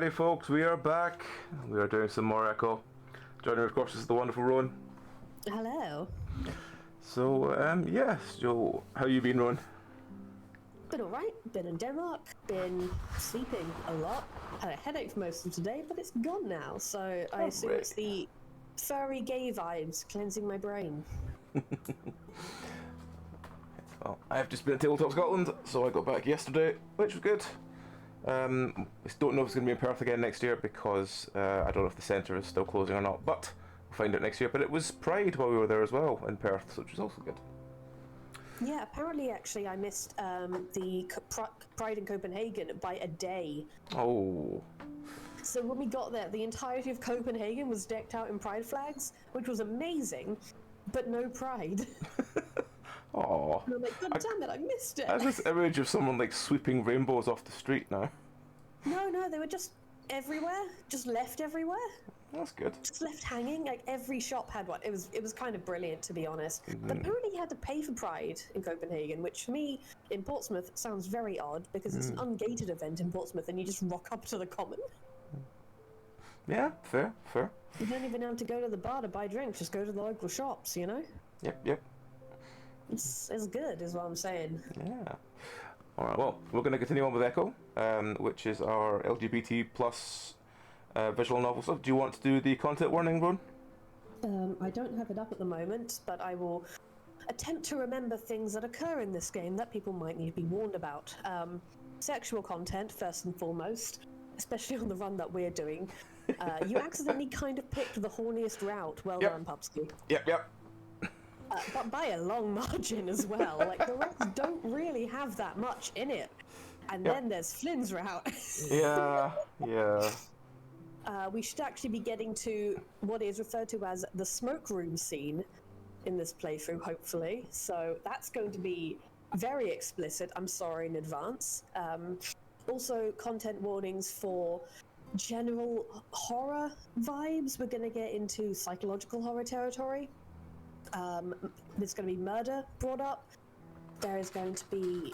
Alrighty, folks, we are back. We are doing some more Echo. Joining me, of course, is the wonderful Rowan. Hello. So, yes, Joe, how you been, Rowan? Been alright. Been in Denmark. Been sleeping a lot. Had a headache for most of today, but it's gone now. So I assume it's the furry gay vibes cleansing my brain. Well, I have just been at Tabletop Scotland, so I got back yesterday, which was good. I don't know if it's going to be in Perth again next year because I don't know if the centre is still closing or not, but we'll find out next year. But it was Pride while we were there as well in Perth, which was also good. Yeah, apparently, actually, I missed the Pride in Copenhagen by a day. Oh. So when we got there, the entirety of Copenhagen was decked out in Pride flags, which was amazing, but no Pride. Oh. And I'm like, God damn it, I missed it. I have this image of someone like sweeping rainbows off the street now. No, they were just everywhere, just left everywhere. That's good. Just left hanging. Like every shop had one. It was kind of brilliant, to be honest. But apparently you had to pay for Pride in Copenhagen, which for me in Portsmouth sounds very odd because it's an ungated event in Portsmouth, and you just rock up to the common. Yeah, fair. You don't even have to go to the bar to buy drinks. Just go to the local shops. You know. Yep. It's good, is what I'm saying. Yeah. Alright, well, we're going to continue on with Echo, which is our LGBT plus visual novel stuff. Do you want to do the content warning, Ron? I don't have it up at the moment, but I will attempt to remember things that occur in this game that people might need to be warned about. Sexual content, first and foremost, especially on the run that we're doing. You accidentally kind of picked the horniest route. Well done, Pupsky. Yep. But by a long margin as well. Like, the rest don't really have that much in it. And then there's Flynn's route. Yeah. We should actually be getting to what is referred to as the smoke room scene in this playthrough, hopefully. So that's going to be very explicit. I'm sorry in advance. Also, content warnings for general horror vibes. We're going to get into psychological horror territory. There's going to be murder brought up. There is going to be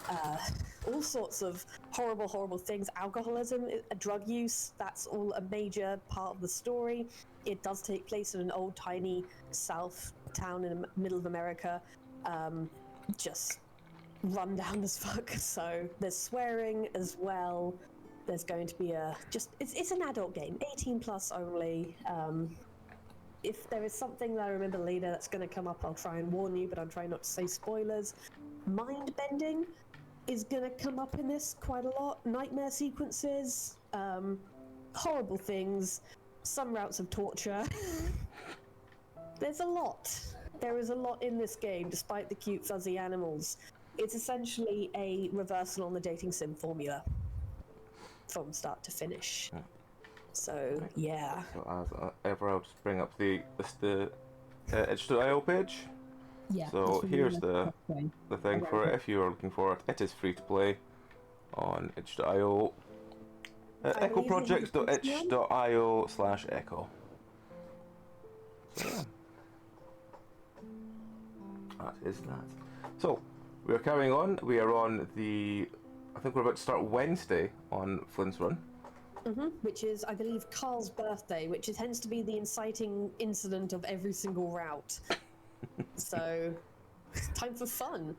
all sorts of horrible things. Alcoholism, drug use, that's all a major part of the story. It does take place in an old, tiny south town in the middle of America. Just run down as fuck. So there's swearing as well. There's going to be it's an adult game, 18 plus only. If there is something that I remember later that's going to come up, I'll try and warn you, but I'm trying not to say spoilers. Mind bending is going to come up in this quite a lot. Nightmare sequences, horrible things, some routes of torture. There's a lot. There is a lot in this game, despite the cute fuzzy animals. It's essentially a reversal on the dating sim formula from start to finish. So, yeah. So as ever, I'll just bring up the itch.io page. Yeah. So here's the thing for it. If you are looking for it, it is free to play on itch.io. echoprojects.itch.io/echo. So yeah. That is that. So we are carrying on. We are on I think we're about to start Wednesday on Flynn's run. Which is, I believe, Carl's birthday, which tends to be the inciting incident of every single route. So, time for fun.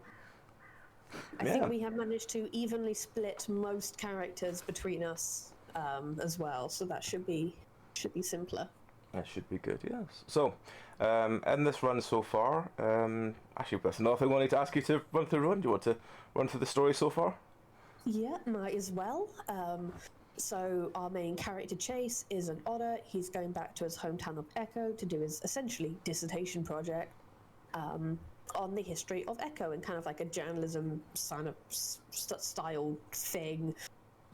I think we have managed to evenly split most characters between us as well, so that should be simpler. That should be good, yes. So, in this run so far, actually, that's another thing I wanted to ask you to run through. Do you want to run through the story so far? Yeah, might as well. So our main character, Chase, is an otter. He's going back to his hometown of Echo to do his, essentially, dissertation project on the history of Echo and kind of like a journalism style thing.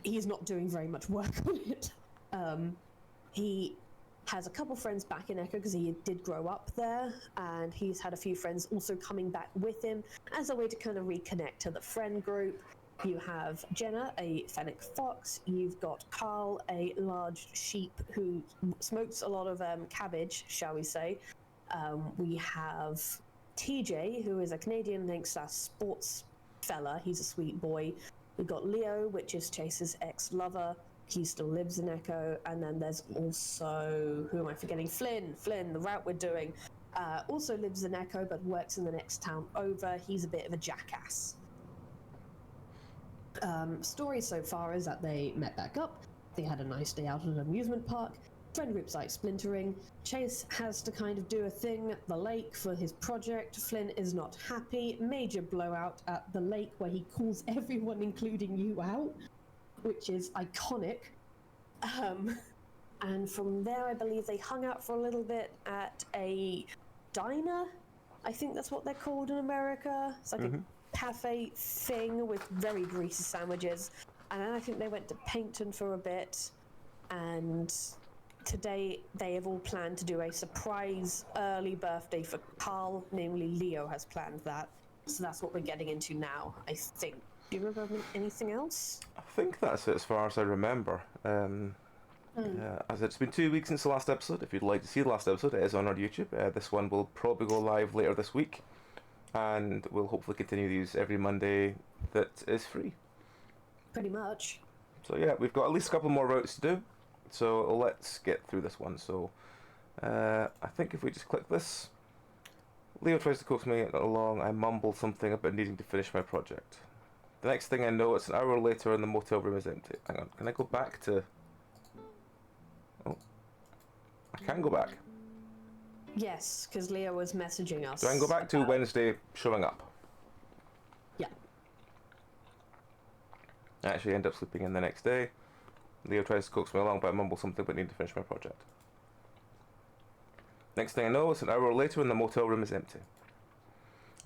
He's not doing very much work on it. He has a couple friends back in Echo because he did grow up there, and he's had a few friends also coming back with him as a way to kind of reconnect to the friend group. You have Jenna, a fennec fox. You've got Carl, a large sheep who smokes a lot of cabbage, shall we say. We have TJ, who is a Canadian sports fella. He's a sweet boy. We've got Leo, which is Chase's ex-lover. He still lives in Echo. And then there's also, who am I forgetting? Flynn, the route we're doing, also lives in Echo but works in the next town over. He's a bit of a jackass. Story so far is that they met back up. They had a nice day out at an amusement park. Friend groups like splintering. Chase has to kind of do a thing at the lake for his project. Flynn is not happy. Major blowout at the lake where he calls everyone, including you, out, which is iconic. And from there, I believe they hung out for a little bit at a diner. I think that's what they're called in America. It's like a cafe thing with very greasy sandwiches. And then I think they went to Paynton for a bit. And today they have all planned to do a surprise early birthday for Carl. Namely, Leo has planned that. So that's what we're getting into now, I think. Do you remember anything else? I think that's it as far as I remember. As it's been 2 weeks since the last episode. If you'd like to see the last episode, it is on our YouTube. This one will probably go live later this week, and we'll hopefully continue these every Monday that is free. Pretty much. So yeah, we've got at least a couple more routes to do, so let's get through this one. So I think if we just click this, Leo tries to coax me along. I mumble something about needing to finish my project. The next thing I know, it's an hour later and the motel room is empty. Hang on, can I go back to... Oh, I can go back. Yes, because Leo was messaging us. So I can go back to Wednesday showing up. Yeah. I actually end up sleeping in the next day. Leo tries to coax me along, but I mumble something but need to finish my project. Next thing I know, it's an hour later and the motel room is empty.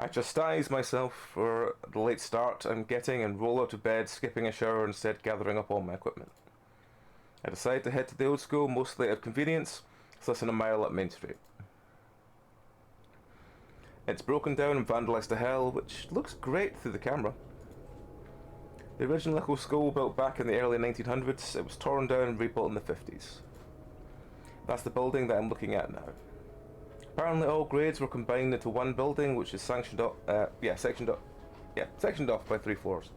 I chastise myself for the late start I'm getting and roll out of bed, skipping a shower, instead gathering up all my equipment. I decide to head to the old school, mostly out of convenience. It's less than a mile up Main Street. It's broken down and vandalised to hell, which looks great through the camera. The original Echo school, built back in the early 1900s, it was torn down and rebuilt in the 50s. That's the building that I'm looking at now. Apparently all grades were combined into one building, which is sectioned off by 3 floors.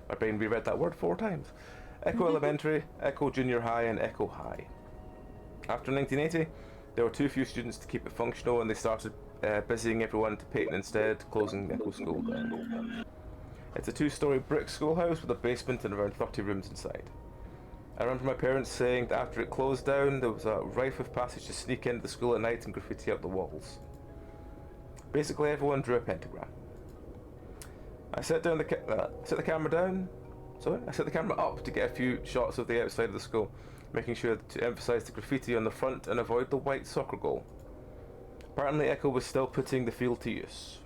My brain reread that word 4 times. Echo Elementary, Echo Junior High, and Echo High. After 1980, there were too few students to keep it functional, and they started busying everyone to Peyton instead, closing Echo School down. It's a 2-story brick schoolhouse with a basement and around 30 rooms inside. I remember my parents saying that after it closed down, there was a rife of passage to sneak into the school at night and graffiti up the walls. Basically, everyone drew a pentagram. I set the camera up to get a few shots of the outside of the school, making sure to emphasize the graffiti on the front and avoid the white soccer goal. Apparently, Echo was still putting the field to use.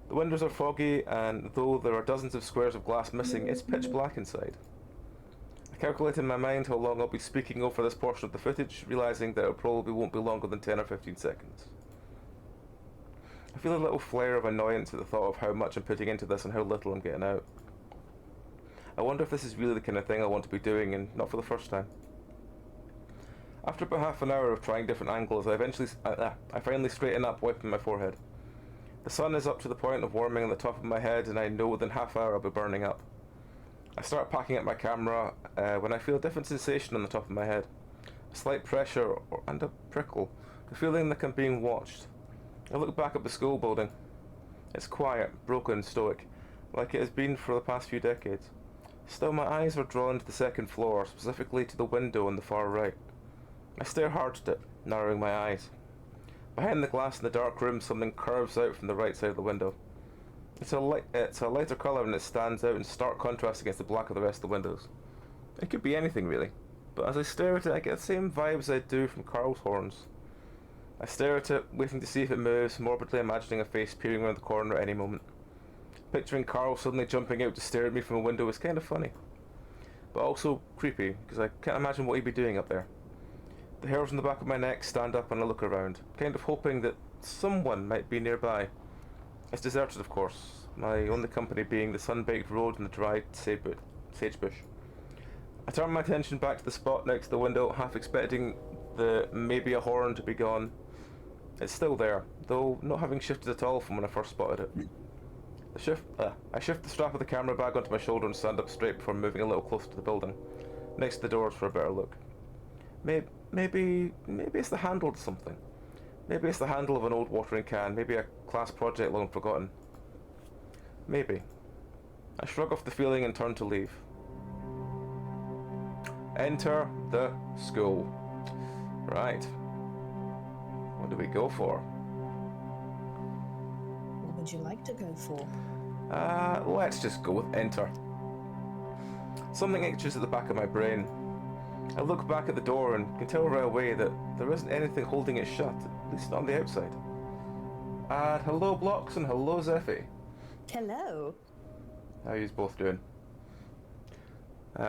The windows are foggy, and though there are dozens of squares of glass missing, it's pitch black inside. I calculate in my mind how long I'll be speaking over this portion of the footage, realizing that it probably won't be longer than 10 or 15 seconds. I feel a little flare of annoyance at the thought of how much I'm putting into this and how little I'm getting out. I wonder if this is really the kind of thing I want to be doing, and not for the first time. After about half an hour of trying different angles, I finally straighten up, wiping my forehead. The sun is up to the point of warming on the top of my head, and I know within half an hour I'll be burning up. I start packing up my camera when I feel a different sensation on the top of my head. A slight pressure and a prickle, the feeling like I'm being watched. I look back at the school building. It's quiet, broken and stoic, like it has been for the past few decades. Still, my eyes are drawn to the second floor, specifically to the window on the far right. I stare hard at it, narrowing my eyes. Behind the glass in the dark room, something curves out from the right side of the window. It's a lighter colour and it stands out in stark contrast against the black of the rest of the windows. It could be anything really, but as I stare at it I get the same vibes I do from Carl's horns. I stare at it, waiting to see if it moves, morbidly imagining a face peering around the corner at any moment. Picturing Carl suddenly jumping out to stare at me from a window is kind of funny, but also creepy, because I can't imagine what he'd be doing up there. The hairs on the back of my neck stand up and I look around, kind of hoping that someone might be nearby. It's deserted, of course, my only company being the sun-baked road and the dried sagebush. I turn my attention back to the spot next to the window, half expecting the maybe a horn to be gone. It's still there, though not having shifted at all from when I first spotted it. I shift the strap of the camera bag onto my shoulder and stand up straight before moving a little closer to the building. next to the doors for a better look. Maybe it's the handle to something. Maybe it's the handle of an old watering can. Maybe a class project long forgotten. Maybe. I shrug off the feeling and turn to leave. Enter the school. Right. What do we go for? What would you like to go for? Let's just go with enter. Something itches at the back of my brain. I look back at the door and can tell right away that there isn't anything holding it shut, at least not on the outside. Hello Blocks and hello Zeffy. Hello. How are you both doing?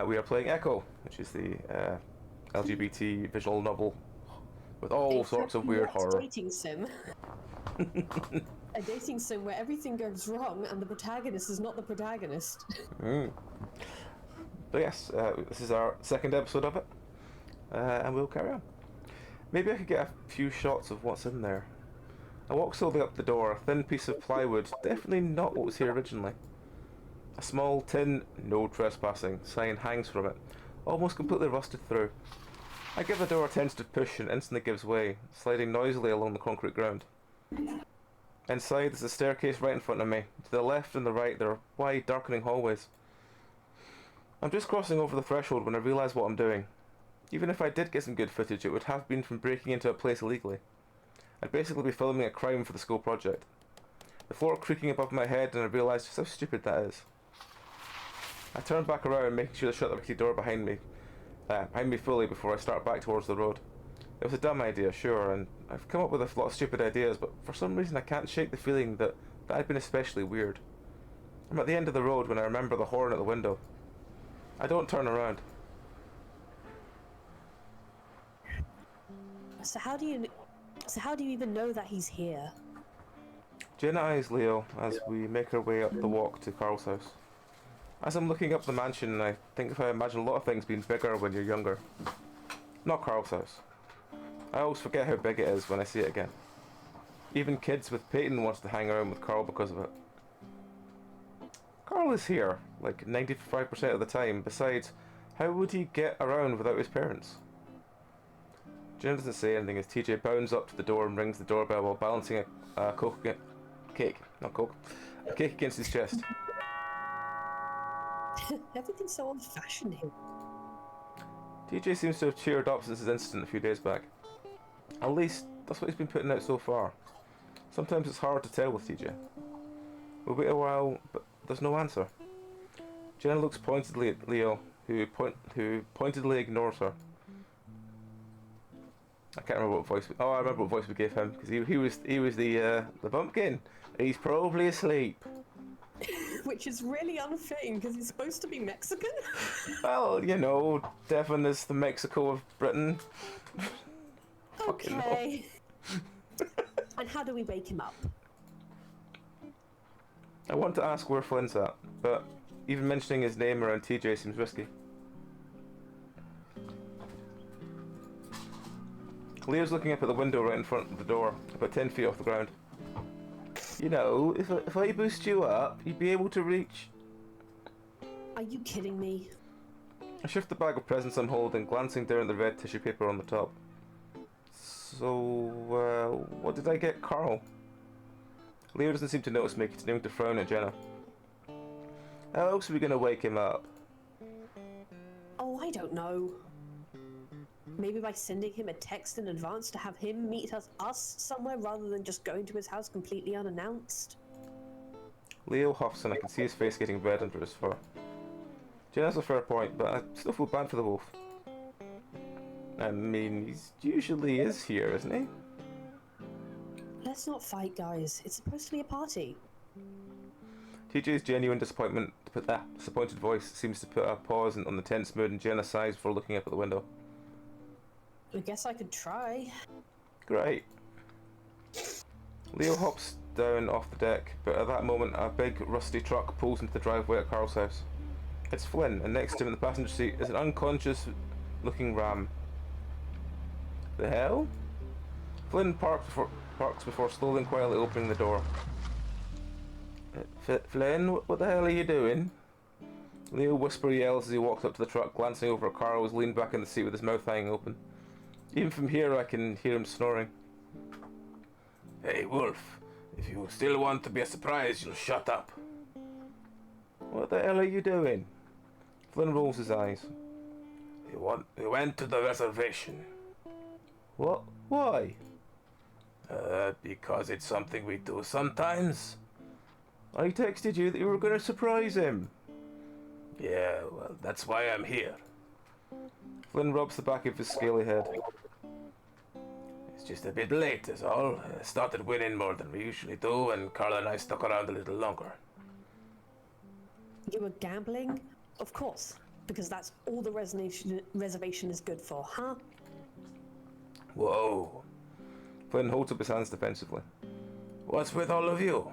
We are playing Echo, which is the LGBT visual novel with all sorts of weird horror. Dating sim. A dating sim where everything goes wrong and the protagonist is not the protagonist. But yes, this is our second episode of it, and we'll carry on. Maybe I could get a few shots of what's in there. I walk slowly up the door, a thin piece of plywood, definitely not what was here originally. A small tin, no trespassing, sign hangs from it, almost completely rusted through. I give the door a tentative push and instantly gives way, sliding noisily along the concrete ground. Inside there's a staircase right in front of me. To the left and the right there are wide, darkening hallways. I'm just crossing over the threshold when I realise what I'm doing. Even if I did get some good footage, it would have been from breaking into a place illegally. I'd basically be filming a crime for the school project. The floor creaking above my head and I realise just how stupid that is. I turn back around, making sure to shut the rickety door behind me fully before I start back towards the road. It was a dumb idea, sure, and I've come up with a lot of stupid ideas, but for some reason I can't shake the feeling that had been especially weird. I'm at the end of the road when I remember the horn at the window. I don't turn around. So how do you even know that he's here? Jenna eyes Leo as we make our way up the walk to Carl's house. As I'm looking up the mansion, I think if I imagine a lot of things being bigger when you're younger. Not Carl's house. I always forget how big it is when I see it again. Even kids with Peyton wants to hang around with Carl because of it. Carl is here, like 95% of the time. Besides, how would he get around without his parents? Jenna doesn't say anything as TJ bounds up to the door and rings the doorbell while balancing a cake against his chest. Everything's so old-fashioned here. TJ seems to have cheered up since his incident a few days back. At least, that's what he's been putting out so far. Sometimes it's hard to tell with TJ. We wait a while, but there's no answer. Jenna looks pointedly at Leo, who pointedly ignores her. I can't remember what voice. I remember what voice we gave him because he was the bumpkin. He's probably asleep. Which is really unfitting because he's supposed to be Mexican. Well, you know, Devon is the Mexico of Britain. Okay. And how do we wake him up? I want to ask where Flynn's at, but even mentioning his name around TJ seems risky. Leo's looking up at the window right in front of the door, about 10 feet off the ground. You know, if I boost you up, you'd be able to reach... Are you kidding me? I shift the bag of presents I'm holding, glancing down at the red tissue paper on the top. So, what did I get Carl? Leo doesn't seem to notice me, continuing to frown at Jenna. How else are we going to wake him up? Oh, I don't know. Maybe by sending him a text in advance to have him meet us somewhere rather than just going to his house completely unannounced. Leo huffs and I can see his face getting red under his fur. Jenna's a fair point, but I still feel bad for the wolf. I mean, he usually is here, isn't he? Let's not fight, guys. It's supposed to be a party. TJ's genuine disappointed voice seems to put a pause on the tense mood and Jenna sighs before looking up at the window. I guess I could try. Great. Leo hops down off the deck, but at that moment a big rusty truck pulls into the driveway at Carl's house. It's Flynn, and next to him in the passenger seat is an unconscious looking ram. The hell? Flynn parks before slowly and quietly opening the door. Flynn, what the hell are you doing? Leo whisper yells as he walks up to the truck, glancing over at Carl, who's leaned back in the seat with his mouth hanging open. Even from here I can hear him snoring. Hey, Wolf. If you still want to be a surprise, you'll shut up. What the hell are you doing? Flynn rolls his eyes. We went to the reservation. What? Why? Because it's something we do sometimes. I texted you that you were going to surprise him. Yeah, well, that's why I'm here. Flynn rubs the back of his scaly head. It's just a bit late, is all. Started winning more than we usually do, and Carl and I stuck around a little longer. You were gambling? Of course, because that's all the reservation is good for, huh? Whoa. Flynn holds up his hands defensively. What's with all of you?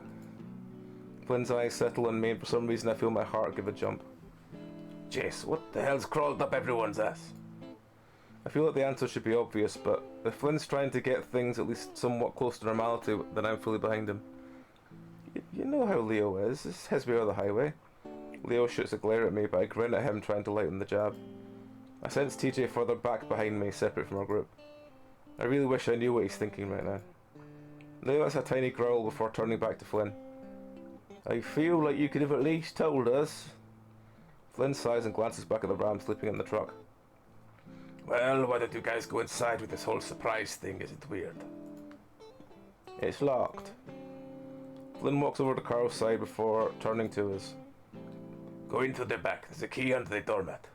Flynn's eyes settle on me, and for some reason I feel my heart give a jump. Jace, what the hell's crawled up everyone's ass? I feel like the answer should be obvious, but if Flynn's trying to get things at least somewhat close to normality, then I'm fully behind him. You know how Leo is. It's his way or the highway. Leo shoots a glare at me, but I grin at him, trying to lighten the jab. I sense TJ further back behind me, separate from our group. I really wish I knew what he's thinking right now. Leo has a tiny growl before turning back to Flynn. I feel like you could have at least told us. Flynn sighs and glances back at the ram sleeping in the truck. Well, why don't you guys go inside with this whole surprise thing? Is it weird? It's locked. Flynn walks over to Carl's side before turning to us. Go into the back. There's a key under the doormat.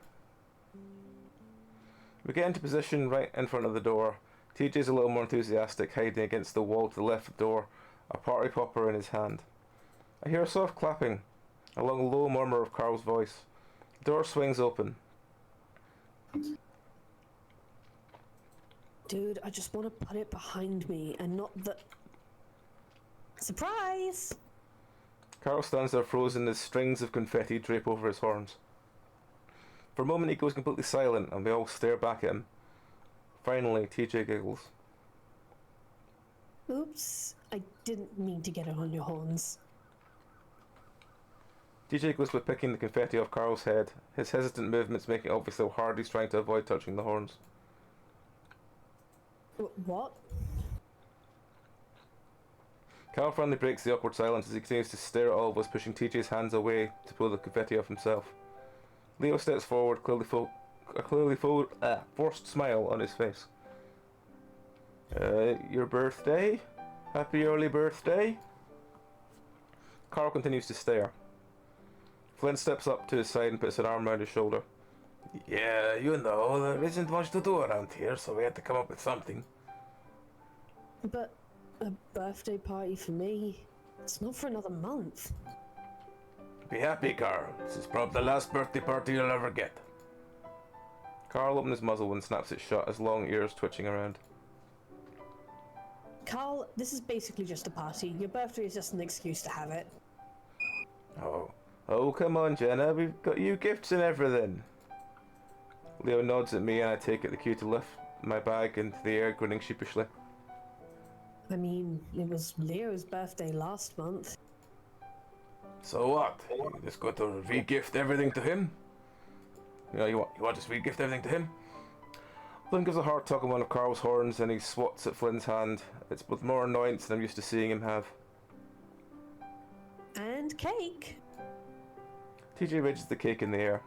We get into position right in front of the door. TJ's a little more enthusiastic, hiding against the wall to the left of the door, a party popper in his hand. I hear a soft clapping, along a low murmur of Carl's voice. The door swings open. Dude, I just want to put it behind me and not the... Surprise! Carl stands there frozen as strings of confetti drape over his horns. For a moment he goes completely silent and we all stare back at him. Finally, TJ giggles. Oops, I didn't mean to get it on your horns. TJ goes with picking the confetti off Carl's head, his hesitant movements making it obvious how hard he's trying to avoid touching the horns. What? Carl finally breaks the awkward silence as he continues to stare at all of us, pushing TJ's hands away to pull the confetti off himself. Leo steps forward, forced smile on his face. Your birthday? Happy early birthday? Carl continues to stare. Flynn steps up to his side and puts an arm around his shoulder. Yeah, you know, there isn't much to do around here, so we had to come up with something. But a birthday party for me? It's not for another month. Be happy, Carl. This is probably the last birthday party you'll ever get. Carl opens his muzzle and snaps it shut, his long ears twitching around. Carl, this is basically just a party. Your birthday is just an excuse to have it. Oh, come on, Jenna. We've got you gifts and everything. Leo nods at me and I take it the cue to lift my bag into the air, grinning sheepishly. I mean, it was Leo's birthday last month. So what? You just got to re-gift everything to him? You know, you want to just re-gift everything to him? Flynn gives a hard tug on one of Carl's horns and he swats at Flynn's hand. It's with more annoyance than I'm used to seeing him have. And cake. TJ ridges the cake in the air.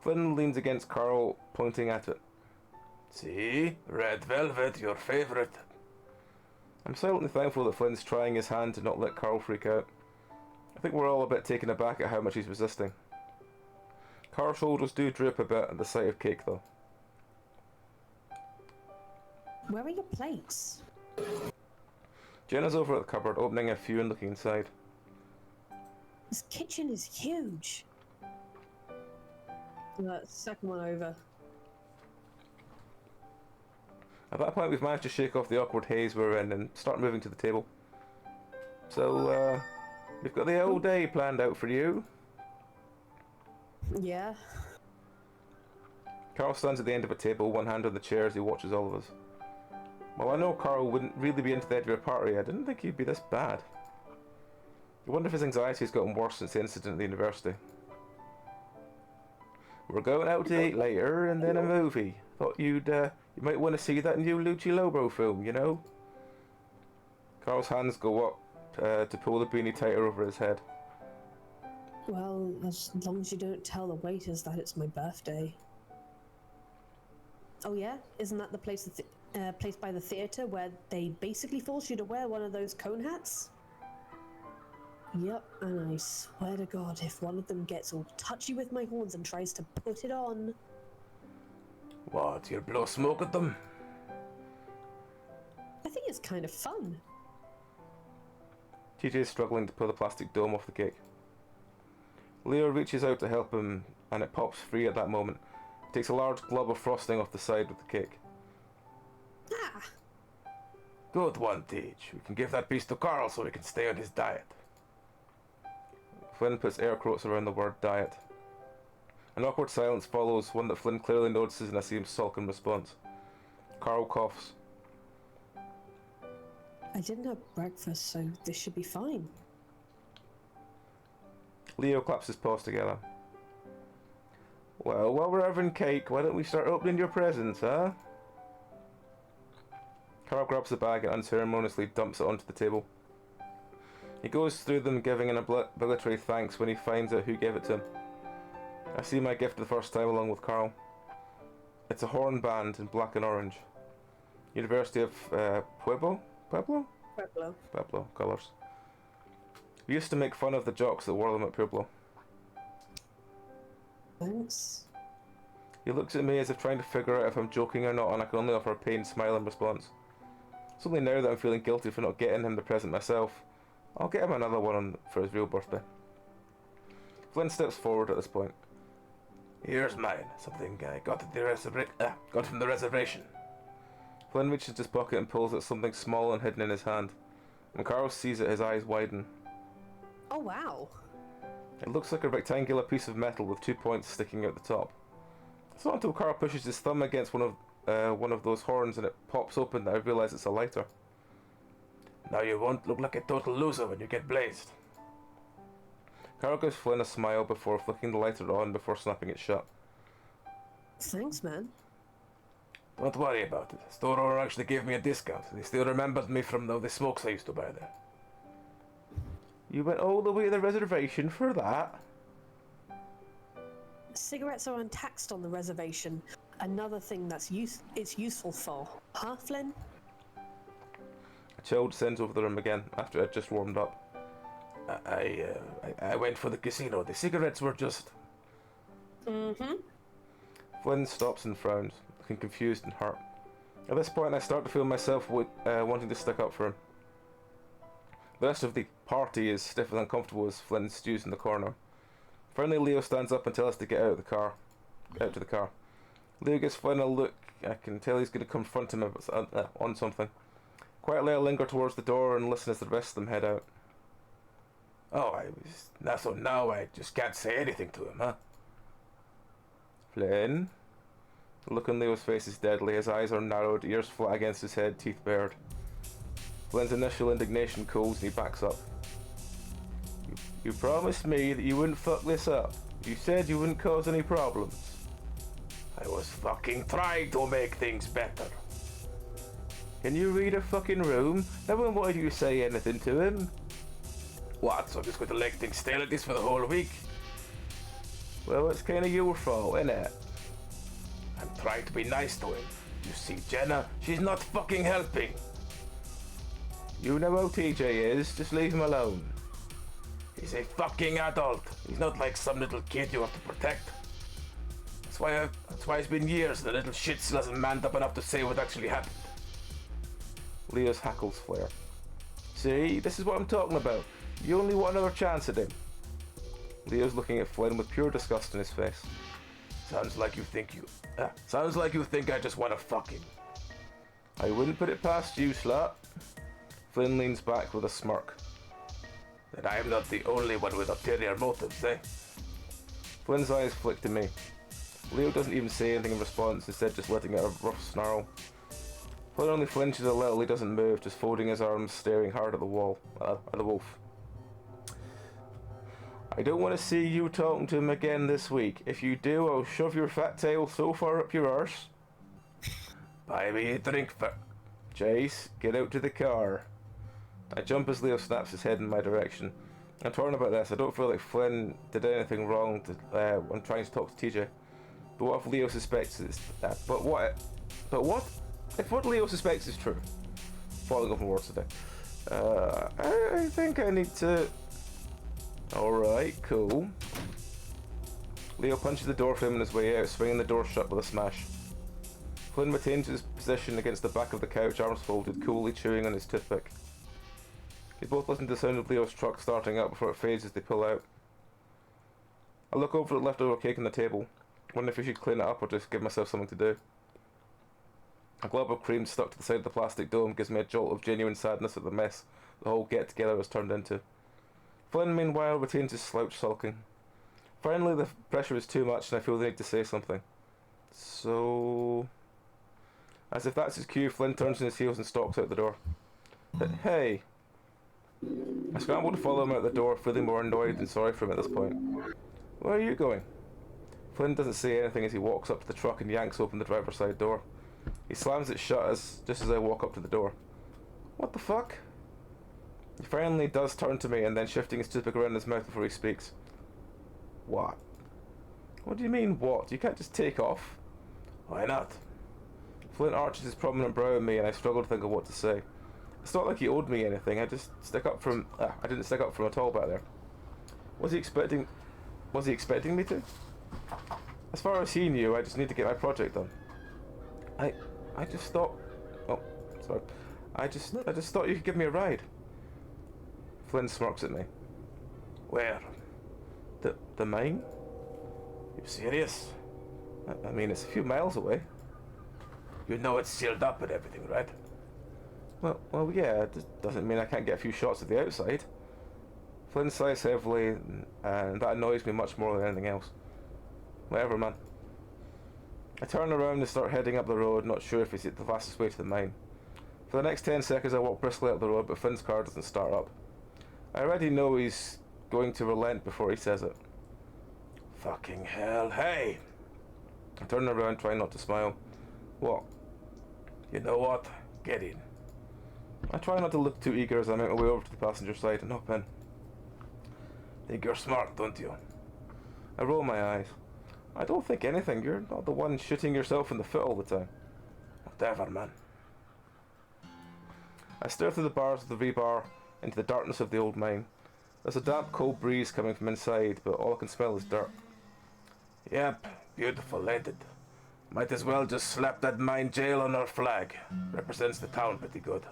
Flynn leans against Carl, pointing at it. See? Red velvet, your favourite. I'm silently thankful that Flynn's trying his hand to not let Carl freak out. I think we're all a bit taken aback at how much he's resisting. Carl's shoulders do droop a bit at the sight of cake, though. Where are your plates? Jenna's over at the cupboard, opening a few and looking inside. This kitchen is huge. Second one over. At that point, we've managed to shake off the awkward haze we're in and start moving to the table. So, we've got the whole day planned out for you. Yeah. Carl stands at the end of a table, one hand on the chair as he watches all of us. While I know Carl wouldn't really be into the idea of a party, I didn't think he'd be this bad. I wonder if his anxiety has gotten worse since the incident at the university. We're going out to eat later and then a movie. Thought you might want to see that new Luci Lobo film, you know? Carl's hands go up to pull the beanie tighter over his head. Well, as long as you don't tell the waiters that it's my birthday. Oh yeah? Isn't that the place by the theatre where they basically force you to wear one of those cone hats? Yep, and I swear to God, if one of them gets all touchy with my horns and tries to put it on... What, you'll blow smoke at them? I think it's kind of fun. TJ is struggling to pull the plastic dome off the cake. Leo reaches out to help him, and it pops free at that moment. He takes a large glob of frosting off the side of the cake. Ah! Good one, Teach. We can give that piece to Carl so he can stay on his diet. Flynn puts air quotes around the word diet. An awkward silence follows, one that Flynn clearly notices, and I see him sulk in response. Carl coughs. I didn't have breakfast, so this should be fine. Leo claps his paws together. Well, while we're having cake, why don't we start opening your presents, huh? Carl grabs the bag and unceremoniously dumps it onto the table. He goes through them, giving an obligatory thanks when he finds out who gave it to him. I see my gift for the first time along with Carl. It's a horn band in black and orange. University of Pueblo colours. We used to make fun of the jocks that wore them at Pueblo. Thanks. He looks at me as if trying to figure out if I'm joking or not, and I can only offer a pained smile in response. It's only now that I'm feeling guilty for not getting him the present myself. I'll get him another one for his real birthday. Flynn steps forward at this point. Here's mine. Something I got from the reservation. Flynn reaches his pocket and pulls out something small and hidden in his hand. When Carl sees it, his eyes widen. Oh wow! It looks like a rectangular piece of metal with 2 points sticking out the top. It's not until Carl pushes his thumb against one of those horns and it pops open that I realise it's a lighter. Now you won't look like a total loser when you get blazed. Carl gives Flynn a smile before flicking the lighter on before snapping it shut. Thanks, man. Don't worry about it. The store owner actually gave me a discount. They still remembered me from the smokes I used to buy there. You went all the way to the reservation for that? Cigarettes are untaxed on the reservation. Another thing it's useful for. Huh, Flynn? A chill descends over the room again after it had just warmed up. I went for the casino. The cigarettes were just... Mm-hmm. Flynn stops and frowns, looking confused and hurt. At this point I start to feel myself wanting to stick up for him. The rest of the party is stiff and uncomfortable as Flynn stews in the corner. Finally Leo stands up and tells us to get out to the car. Leo gives Flynn a look. I can tell he's going to confront him on something. Quietly I linger towards the door and listen as the rest of them head out. Oh, now I just can't say anything to him, huh? Flynn? The look on Leo's face is deadly. His eyes are narrowed, ears flat against his head, teeth bared. Flynn's initial indignation cools and he backs up. You promised me that you wouldn't fuck this up. You said you wouldn't cause any problems. I was fucking trying to make things better. Can you read a fucking room? No one wanted you to say anything to him. What, so I'm just going to let things stay like this for the whole week? Well, it's kind of your fault, innit? I'm trying to be nice to him. You see, Jenna, she's not fucking helping. You know how TJ is, just leave him alone. He's a fucking adult. He's not like some little kid you have to protect. That's why it's been years the little shit still hasn't manned up enough to say what actually happened. Leo's hackles flare. See, this is what I'm talking about. You only want another chance at him. Leo's looking at Flynn with pure disgust in his face. Sounds like you think I just want to fuck him. I wouldn't put it past you, slut. Flynn leans back with a smirk. That I am not the only one with ulterior motives, eh? Flynn's eyes flick to me. Leo doesn't even say anything in response, instead just letting out a rough snarl. Flynn only flinches a little, he doesn't move, just folding his arms, staring hard at the wall, at the wolf. I don't want to see you talking to him again this week. If you do, I'll shove your fat tail so far up your arse. Buy me a drink for... Chase, get out to the car. I jump as Leo snaps his head in my direction. I'm torn about this. I don't feel like Flynn did anything wrong when trying to talk to TJ. But what if Leo suspects it's... But what if what Leo suspects is true? Falling off my words today. I think I need to... Alright, cool. Leo punches the door frame on his way out, swinging the door shut with a smash. Flynn maintains his position against the back of the couch, arms folded, coolly chewing on his toothpick. They both listen to the sound of Leo's truck starting up before it fades as they pull out. I look over at the leftover cake on the table, wondering if I should clean it up or just give myself something to do. A glob of cream stuck to the side of the plastic dome gives me a jolt of genuine sadness at the mess the whole get-together was turned into. Flynn, meanwhile, retains his slouch sulking. Finally, the pressure is too much and I feel the need to say something. So... As if that's his cue, Flynn turns on his heels and stalks out the door. Hey! I scramble to follow him out the door, feeling more annoyed than sorry for him at this point. Where are you going? Flynn doesn't say anything as he walks up to the truck and yanks open the driver's side door. He slams it shut just as I walk up to the door. What the fuck? He finally does turn to me and then shifting his toothpick around his mouth before he speaks. What? What do you mean, what? You can't just take off. Why not? Flynn arches his prominent brow at me and I struggle to think of what to say. It's not like he owed me anything, I just stick up for him. I didn't stick up for him at all back there. Was he expecting me to? As far as he knew, I just need to get my project done. I just thought... Oh, sorry. I just thought you could give me a ride. Flynn smirks at me. Where? The mine? You serious? I mean, it's a few miles away. You know it's sealed up and everything, right? Well, yeah, it doesn't mean I can't get a few shots of the outside. Flynn sighs heavily, and that annoys me much more than anything else. Whatever, man. I turn around and start heading up the road, not sure if it's the fastest way to the mine. For the next 10 seconds I walk briskly up the road, but Flynn's car doesn't start up. I already know he's going to relent before he says it. Fucking hell, hey! I turn around, trying not to smile. What? You know what? Get in. I try not to look too eager as I make my way over to the passenger side and hop in. Think you're smart, don't you? I roll my eyes. I don't think anything. You're not the one shooting yourself in the foot all the time. Whatever, man. I stare through the bars of the rebar into the darkness of the old mine. There's a damp, cold breeze coming from inside, but all I can smell is dirt. Yep, beautiful, ain't it? Might as well just slap that mine jail on our flag. Represents the town pretty good.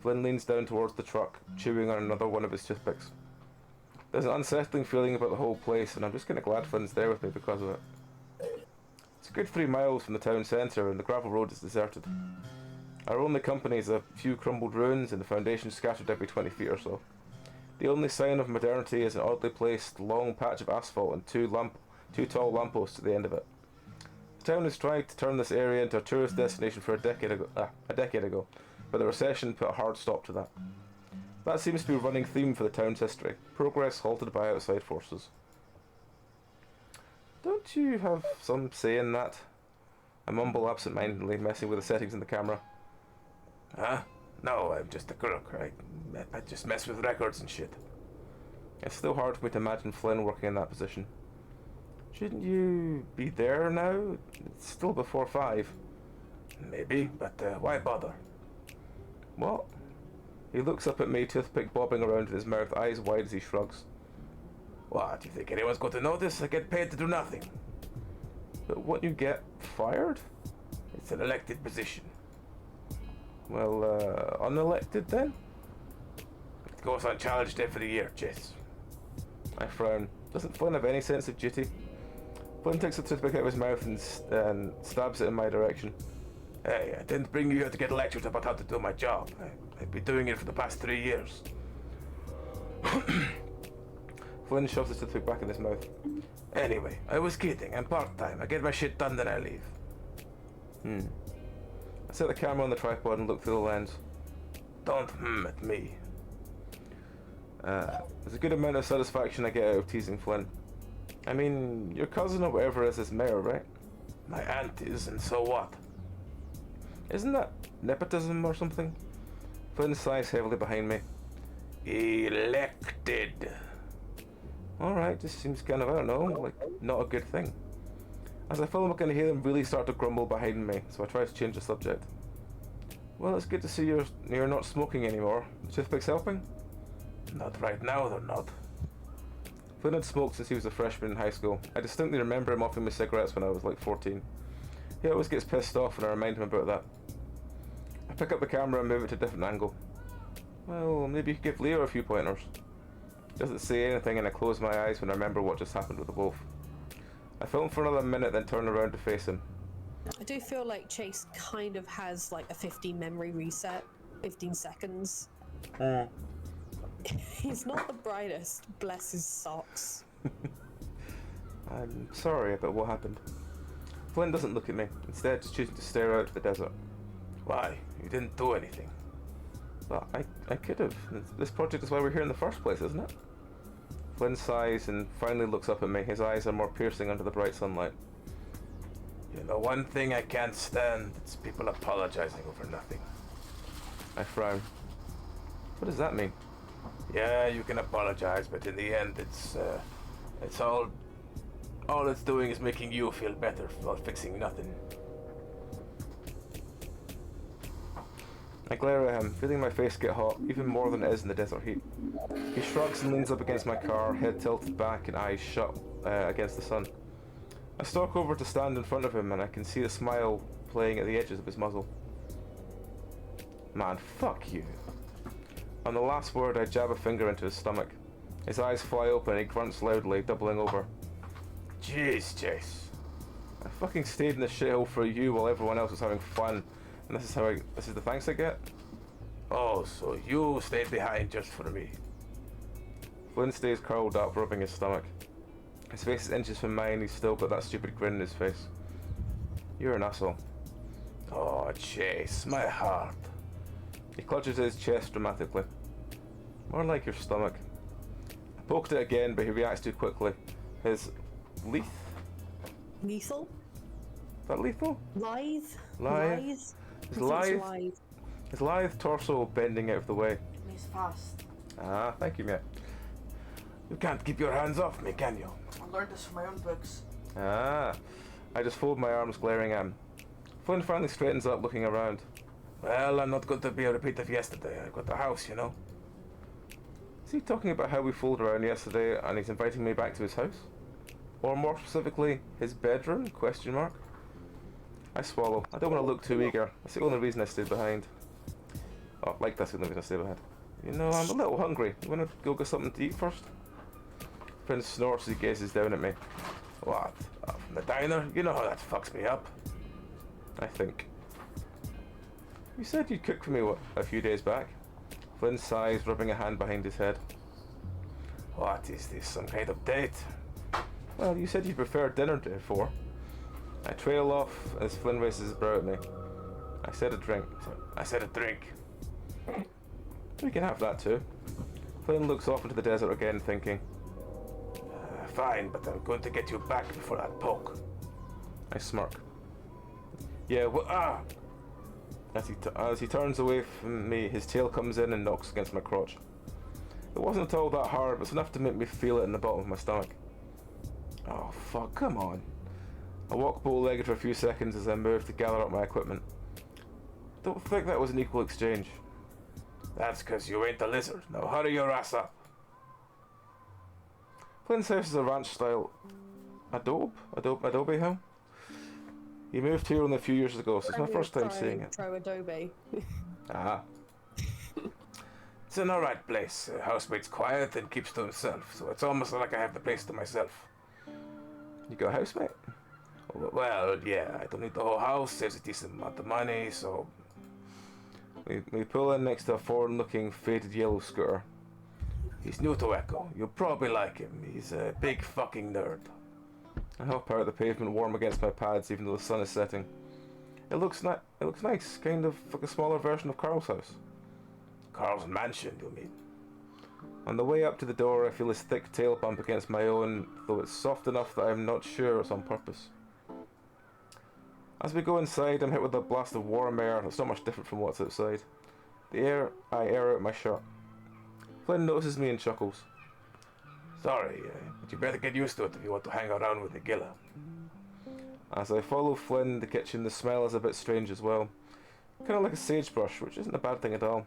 Flynn leans down towards the truck, chewing on another one of his toothpicks. There's an unsettling feeling about the whole place, and I'm just kind of glad Flynn's there with me because of it. It's a good 3 miles from the town centre, and the gravel road is deserted. Our only company is a few crumbled ruins and the foundation scattered every 20 feet or so. The only sign of modernity is an oddly placed long patch of asphalt and two tall lampposts at the end of it. The town has tried to turn this area into a tourist destination for a decade ago, but the recession put a hard stop to that. That seems to be a running theme for the town's history. Progress halted by outside forces. Don't you have some say in that? I mumble absent-mindedly, messing with the settings in the camera. Huh? No, I'm just a crook. I just mess with records and shit. It's still hard for me to imagine Flynn working in that position. Shouldn't you be there now? It's still before 5. Maybe, but why bother? What? He looks up at me, toothpick bobbing around in his mouth, eyes wide as he shrugs. What, do you think anyone's going to notice? I get paid to do nothing. But won't you get fired? It's an elected position. Well, unelected then? It goes unchallenged every year, Jess. I frown. Doesn't Flynn have any sense of duty? Flynn takes a toothpick out of his mouth and stabs it in my direction. Hey, I didn't bring you here to get lectured about how to do my job. I've been doing it for the past 3 years. Flynn shoves his toothpick back in his mouth. Anyway, I was kidding. I'm part-time. I get my shit done, then I leave. I set the camera on the tripod and look through the lens. Don't at me. There's a good amount of satisfaction I get out of teasing Flynn. I mean, your cousin or whatever is his mayor, right? My aunt is, and so what? Isn't that nepotism or something? Flynn sighs heavily behind me. Elected. Alright, just seems kind of, I don't know, like, not a good thing. As I film, I can hear them really start to grumble behind me, so I try to change the subject. Well, it's good to see you're not smoking anymore. The toothpicks helping? Not right now, they're not. Flynn had smoked since he was a freshman in high school. I distinctly remember him offering me cigarettes when I was like 14. He always gets pissed off when I remind him about that. I pick up the camera and move it to a different angle. Well, maybe you could give Leo a few pointers. He doesn't say anything and I close my eyes when I remember what just happened with the wolf. I film for another minute, then turn around to face him. I do feel like Chase kind of has like a 15 memory reset, 15 seconds. He's not the brightest, bless his socks. I'm sorry about what happened. Flynn doesn't look at me, instead just choosing to stare out at the desert. Why? You didn't do anything. But I could have. This project is why we're here in the first place, isn't it? Flynn sighs and finally looks up at me. His eyes are more piercing under the bright sunlight. You know, one thing I can't stand is people apologizing over nothing. I frown. What does that mean? Yeah, you can apologize, but in the end, it's all it's doing is making you feel better while fixing nothing. I glare at him, feeling my face get hot, even more than it is in the desert heat. He shrugs and leans up against my car, head tilted back and eyes shut against the sun. I stalk over to stand in front of him and I can see a smile playing at the edges of his muzzle. Man, fuck you. On the last word, I jab a finger into his stomach. His eyes fly open and he grunts loudly, doubling over. Jeez, Chase. I fucking stayed in this shithole for you while everyone else was having fun. And this is the thanks I get? Oh, so you stayed behind just for me. Flynn stays curled up, rubbing his stomach. His face is inches from mine, he's still got that stupid grin in his face. You're an asshole. Oh, Chase, my heart. He clutches at his chest dramatically. More like your stomach. I poked it again, but he reacts too quickly. His lethal? Lethal? Is that lethal? Lithe? Lithe? His lithe torso bending out of the way. He's fast. Ah, thank you, mate. You can't keep your hands off me, can you? I learned this from my own books. Ah. I just fold my arms, glaring at him. Flynn finally straightens up, looking around. Well, I'm not going to be a repeat of yesterday. I got the house, you know. Is he talking about how we fooled around yesterday and he's inviting me back to his house? Or more specifically, his bedroom? Question mark. I swallow. I don't want to look too eager. That's the only reason I stayed behind. Oh, like that's the only reason I stayed behind. You know, I'm a little hungry. You want to go get something to eat first? Flynn snorts as he gazes down at me. What? From the diner? You know how that fucks me up. I think. You said you'd cook for me, a few days back? Flynn sighs, rubbing a hand behind his head. What is this, some kind of date? Well, you said you preferred dinner to 4. I trail off as Flynn raises his brow at me. I said a drink. We can have that too. Flynn looks off into the desert again, thinking. Fine, but I'm going to get you back before that poke. I smirk. Yeah, well, As he turns away from me, his tail comes in and knocks against my crotch. It wasn't at all that hard, but it's enough to make me feel it in the bottom of my stomach. Oh, fuck, come on. I walk bow-legged for a few seconds as I move to gather up my equipment. Don't think that was an equal exchange. That's because you ain't a lizard. Now hurry your ass up. Flynn's house is a ranch-style adobe home. He moved here only a few years ago, so it's my first time seeing it. Pro Adobe. Ah. It's an alright place. Housemate's quiet and keeps to himself, so it's almost like I have the place to myself. You got a housemate? Well, yeah, I don't need the whole house, saves a decent amount of money, so... We pull in next to a foreign-looking, faded yellow scooter. He's new to Echo. You'll probably like him. He's a big fucking nerd. I hop out the pavement, warm against my pads, even though the sun is setting. It looks nice, kind of like a smaller version of Carl's house. Carl's mansion, you mean? On the way up to the door, I feel his thick tail bump against my own, though it's soft enough that I'm not sure it's on purpose. As we go inside, I'm hit with a blast of warm air that's not much different from what's outside. I air out my shirt. Flynn notices me and chuckles. Sorry, but you better get used to it if you want to hang around with the Gilla. As I follow Flynn in the kitchen, the smell is a bit strange as well. Kind of like a sagebrush, which isn't a bad thing at all.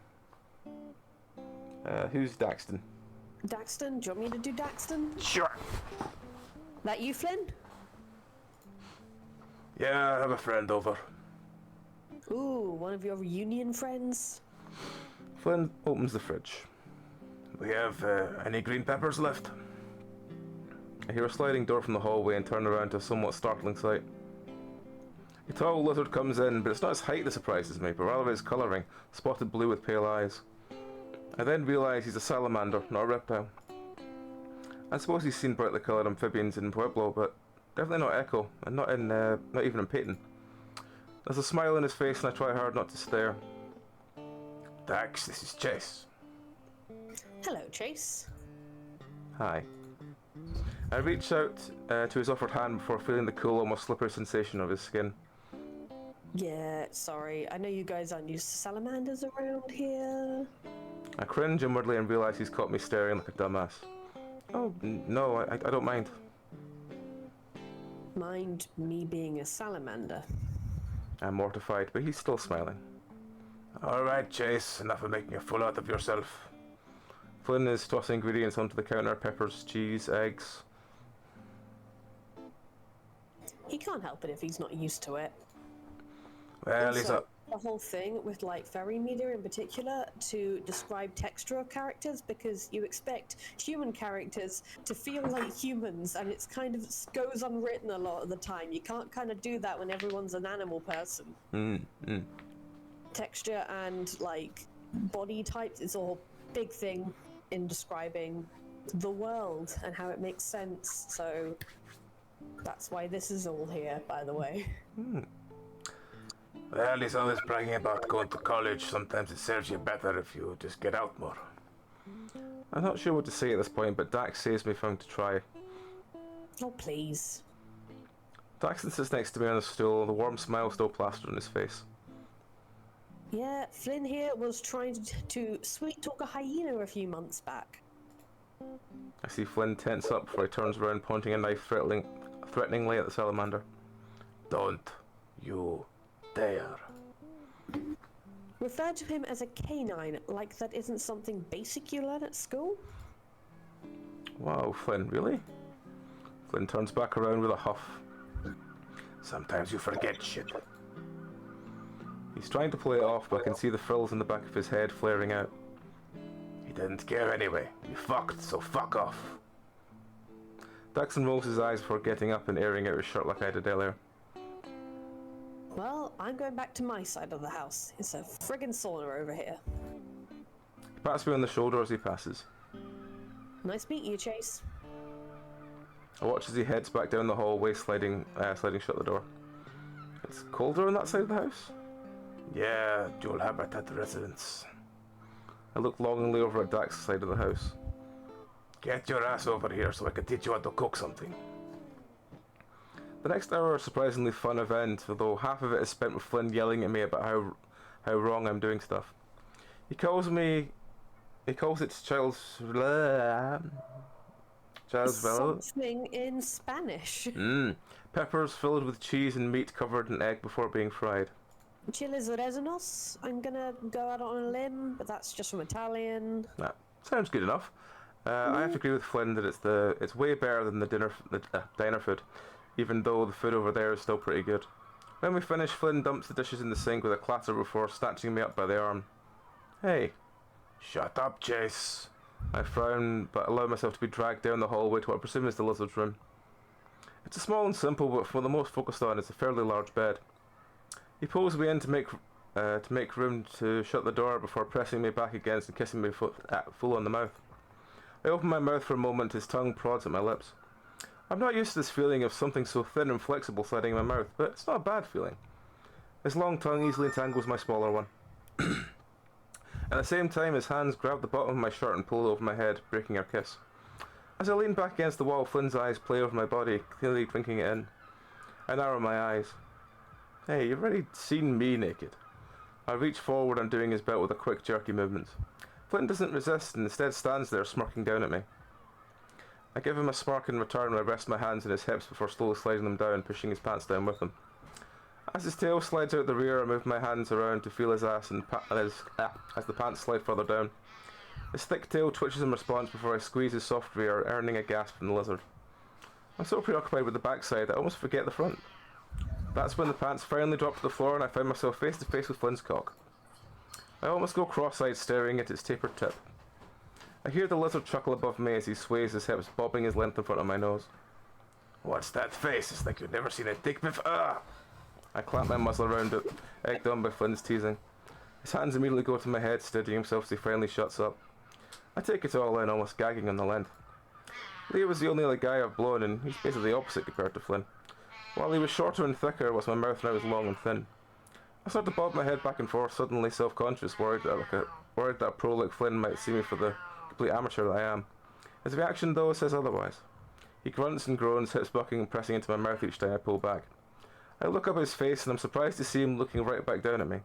Who's Daxton? Daxton? Do you want me to do Daxton? Sure. That you, Flynn? Yeah, I have a friend over. Ooh, one of your reunion friends? Flynn opens the fridge. We have any green peppers left? I hear a sliding door from the hallway and turn around to a somewhat startling sight. A tall lizard comes in, but it's not his height that surprises me, but rather his colouring, spotted blue with pale eyes. I then realise he's a salamander, not a reptile. I suppose he's seen brightly coloured amphibians in Pueblo, but definitely not Echo, and not even in Peyton. There's a smile on his face, and I try hard not to stare. Dax, this is Chase. Hello, Chase. Hi. I reach out to his offered hand before feeling the cool, almost slippery sensation of his skin. Yeah, sorry. I know you guys aren't used to salamanders around here. I cringe inwardly and realise he's caught me staring like a dumbass. Oh, no, I don't mind. Mind me being a salamander? I'm mortified, but he's still smiling. Alright, Chase, enough of making a fool out of yourself. Flynn is tossing ingredients onto the counter, peppers, cheese, eggs. He can't help it if he's not used to it. Well, he's Also, up. the whole thing with like fairy media in particular to describe texture of characters, because you expect human characters to feel like humans, and it's kind of goes unwritten a lot of the time. You can't kind of do that when everyone's an animal person. Texture and like body types is all big thing in describing the world and how it makes sense. So that's why this is all here, by the way. Well, he's always bragging about going to college. Sometimes it serves you better if you just get out more. I'm not sure what to say at this point, but Dax saves me from to try. Oh, please. Daxton sits next to me on a stool, the warm smile still plastered on his face. Yeah, Flynn here was trying to sweet talk a hyena a few months back. I see Flynn tense up before he turns around, pointing a knife threateningly at the salamander. Don't you dare. Refer to him as a canine, like that isn't something basic you learn at school? Wow, Flynn, really? Flynn turns back around with a huff. Sometimes you forget shit. He's trying to play it off, but I can see the frills in the back of his head flaring out. He didn't care anyway. You fucked, so fuck off. Daxton rolls his eyes before getting up and airing out his shirt like I did earlier. Well, I'm going back to my side of the house. It's a friggin' sauna over here. He pats me on the shoulder as he passes. Nice meeting you, Chase. I watch as he heads back down the hallway, sliding shut the door. It's colder on that side of the house? Yeah, dual habitat residence. I look longingly over at Dax's side of the house. Get your ass over here so I can teach you how to cook something. The next hour is a surprisingly fun event, although half of it is spent with Flynn yelling at me about how wrong I'm doing stuff. He calls it Something in Spanish. peppers filled with cheese and meat covered in egg before being fried. Chiles rellenos. I'm gonna go out on a limb, but that's just from Italian. That sounds good enough. I have to agree with Flynn that it's way better than the diner food, even though the food over there is still pretty good. When we finish, Flynn dumps the dishes in the sink with a clatter before snatching me up by the arm. Hey. Shut up, Chase. I frown, but allow myself to be dragged down the hallway to what I presume is the lizard's room. It's a small and simple, but for the most focused on, it's a fairly large bed. He pulls me in to make room to shut the door before pressing me back against and kissing me full on the mouth. I open my mouth for a moment, his tongue prods at my lips. I'm not used to this feeling of something so thin and flexible sliding in my mouth, but it's not a bad feeling. His long tongue easily entangles my smaller one. At the same time, his hands grabbed the bottom of my shirt and pulled over my head, breaking our kiss. As I leaned back against the wall, Flynn's eyes play over my body, clearly drinking it in. I narrow my eyes. Hey, you've already seen me naked. I reach forward, undoing his belt with a quick, jerky movement. Flynn doesn't resist and instead stands there, smirking down at me. I give him a smirk in return when I rest my hands on his hips before slowly sliding them down, pushing his pants down with them. As his tail slides out the rear, I move my hands around to feel his ass and as the pants slide further down. His thick tail twitches in response before I squeeze his soft rear, earning a gasp from the lizard. I'm so preoccupied with the backside, I almost forget the front. That's when the pants finally drop to the floor and I find myself face to face with Flynn's cock. I almost go cross-eyed, staring at its tapered tip. I hear the lizard chuckle above me as he sways his hips, bobbing his length in front of my nose. What's that face? It's like you've never seen a dick before. Ah! I clamp my muzzle around it, egged on by Flynn's teasing. His hands immediately go to my head, steadying himself as he finally shuts up. I take it all in, almost gagging on the length. Leo was the only other guy I've blown, and he's basically the opposite compared to Flynn. While he was shorter and thicker, whilst my mouth now was long and thin. I start to bob my head back and forth, suddenly self-conscious, worried that a pro like Flynn might see me for the complete amateur that I am. His reaction, though, says otherwise. He grunts and groans, hips bucking and pressing into my mouth each time I pull back. I look up at his face, and I'm surprised to see him looking right back down at me.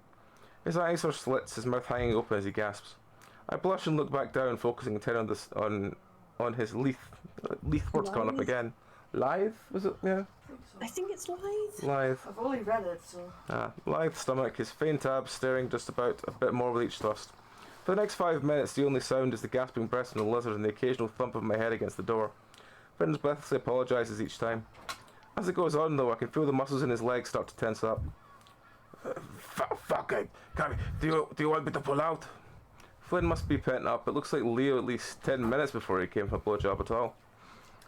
His eyes are slits, his mouth hanging open as he gasps. I blush and look back down, focusing attention on his lithe word's coming up again. Lithe, was it? Yeah. I think it's lithe. Lithe. I've only read it, so... Lithe stomach, his faint abs staring just about a bit more with each thrust. For the next 5 minutes, the only sound is the gasping breath from the lizard and the occasional thump of my head against the door. Flynn's breathlessly apologises each time. As it goes on, though, I can feel the muscles in his legs start to tense up. Fuck, do you want me to pull out? Flynn must be pent up. It looks like Leo at least 10 minutes before he came for a blowjob at all.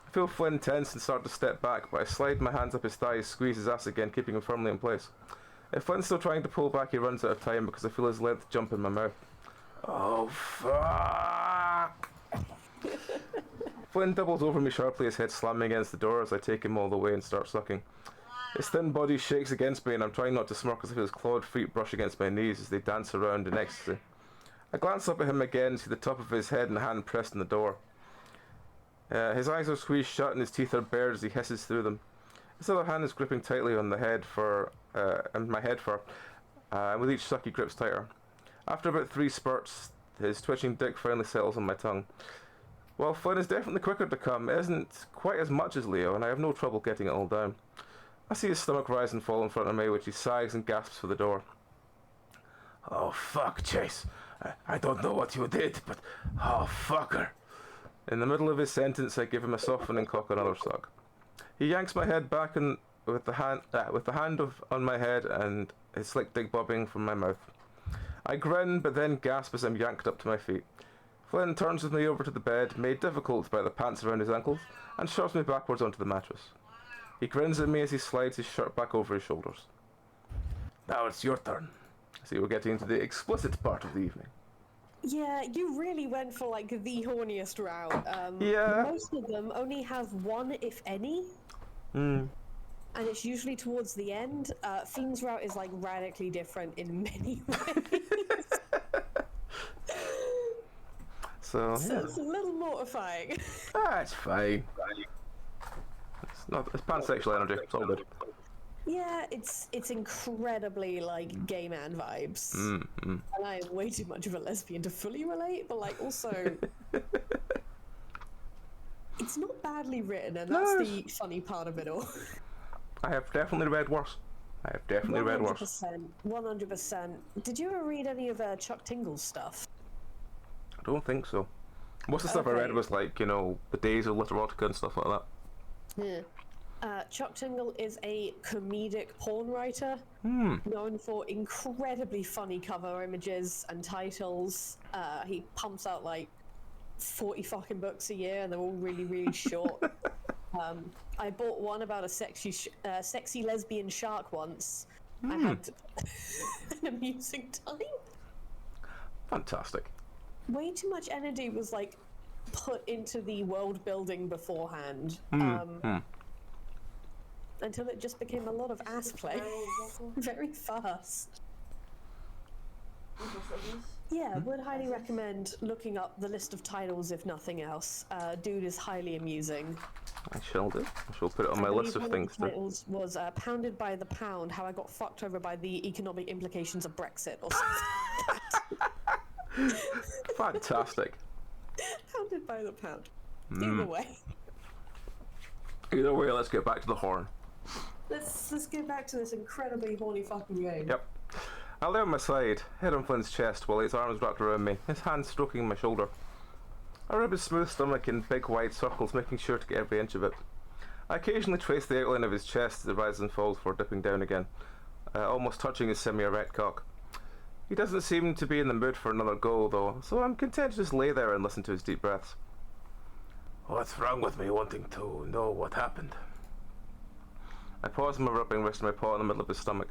I feel Flynn tense and start to step back, but I slide my hands up his thighs, squeeze his ass again, keeping him firmly in place. If Flynn's still trying to pull back, he runs out of time because I feel his length jump in my mouth. Oh, fuck! Flynn doubles over me sharply, his head slamming against the door as I take him all the way and start sucking. His thin body shakes against me and I'm trying not to smirk as if his clawed feet brush against my knees as they dance around in ecstasy. I glance up at him again and see the top of his head and hand pressed on the door. His eyes are squeezed shut and his teeth are bared as he hisses through them. His other hand is gripping tightly on the head and my head fur, and with each suck he grips tighter. After about 3 spurts, his twitching dick finally settles on my tongue. While Flynn is definitely quicker to come, it isn't quite as much as Leo, and I have no trouble getting it all down. I see his stomach rise and fall in front of me, which he sags and gasps for the door. Oh fuck, Chase. I don't know what you did, but oh fucker. In the middle of his sentence, I give him a softening cock another suck. He yanks my head back and with the hand on my head and his slick dick bobbing from my mouth. I grin, but then gasp as I'm yanked up to my feet. Flynn turns with me over to the bed, made difficult by the pants around his ankles, and shoves me backwards onto the mattress. He grins at me as he slides his shirt back over his shoulders. Now it's your turn. I see we're getting into the explicit part of the evening. Yeah, you really went for like the horniest route. Yeah. Most of them only have one, if any. Hmm. And it's usually towards the end. Flynn's route is like radically different in many ways. So It's a little mortifying. It's fine. It's pansexual energy. It's all good. Yeah, it's incredibly like gay man vibes. And I am way too much of a lesbian to fully relate, but like also it's not badly written, and that's the funny part of it all. I have definitely read worse. 100%. Did you ever read any of Chuck Tingle's stuff? I don't think so. Most of the stuff I read was like, you know, the days of Literotica and stuff like that. Yeah. Chuck Tingle is a comedic porn writer known for incredibly funny cover images and titles. He pumps out like 40 fucking books a year and they're all really, really short. I bought one about a sexy lesbian shark once. I had an amusing time. Fantastic. Way too much energy was like put into the world building beforehand. Until it just became a lot of ass play very fast. Yeah, would highly recommend looking up the list of titles, if nothing else. Dude is highly amusing. I shall do. I shall put it on my I list believe of one things of the to. titles was Pounded by the Pound, How I Got Fucked Over by the Economic Implications of Brexit, or something. Fantastic. Pounded by the Pound. Either way. Either way, let's get back to the horn. Let's get back to this incredibly horny fucking game. Yep. I lay on my side, head on Flynn's chest while his arms wrapped around me, his hands stroking my shoulder. I rub his smooth stomach in big wide circles, making sure to get every inch of it. I occasionally trace the outline of his chest as it rises and falls before dipping down again, almost touching his semi-erect cock. He doesn't seem to be in the mood for another go, though, so I'm content to just lay there and listen to his deep breaths. What's wrong with me wanting to know what happened? I pause my rubbing, resting my paw in the middle of his stomach.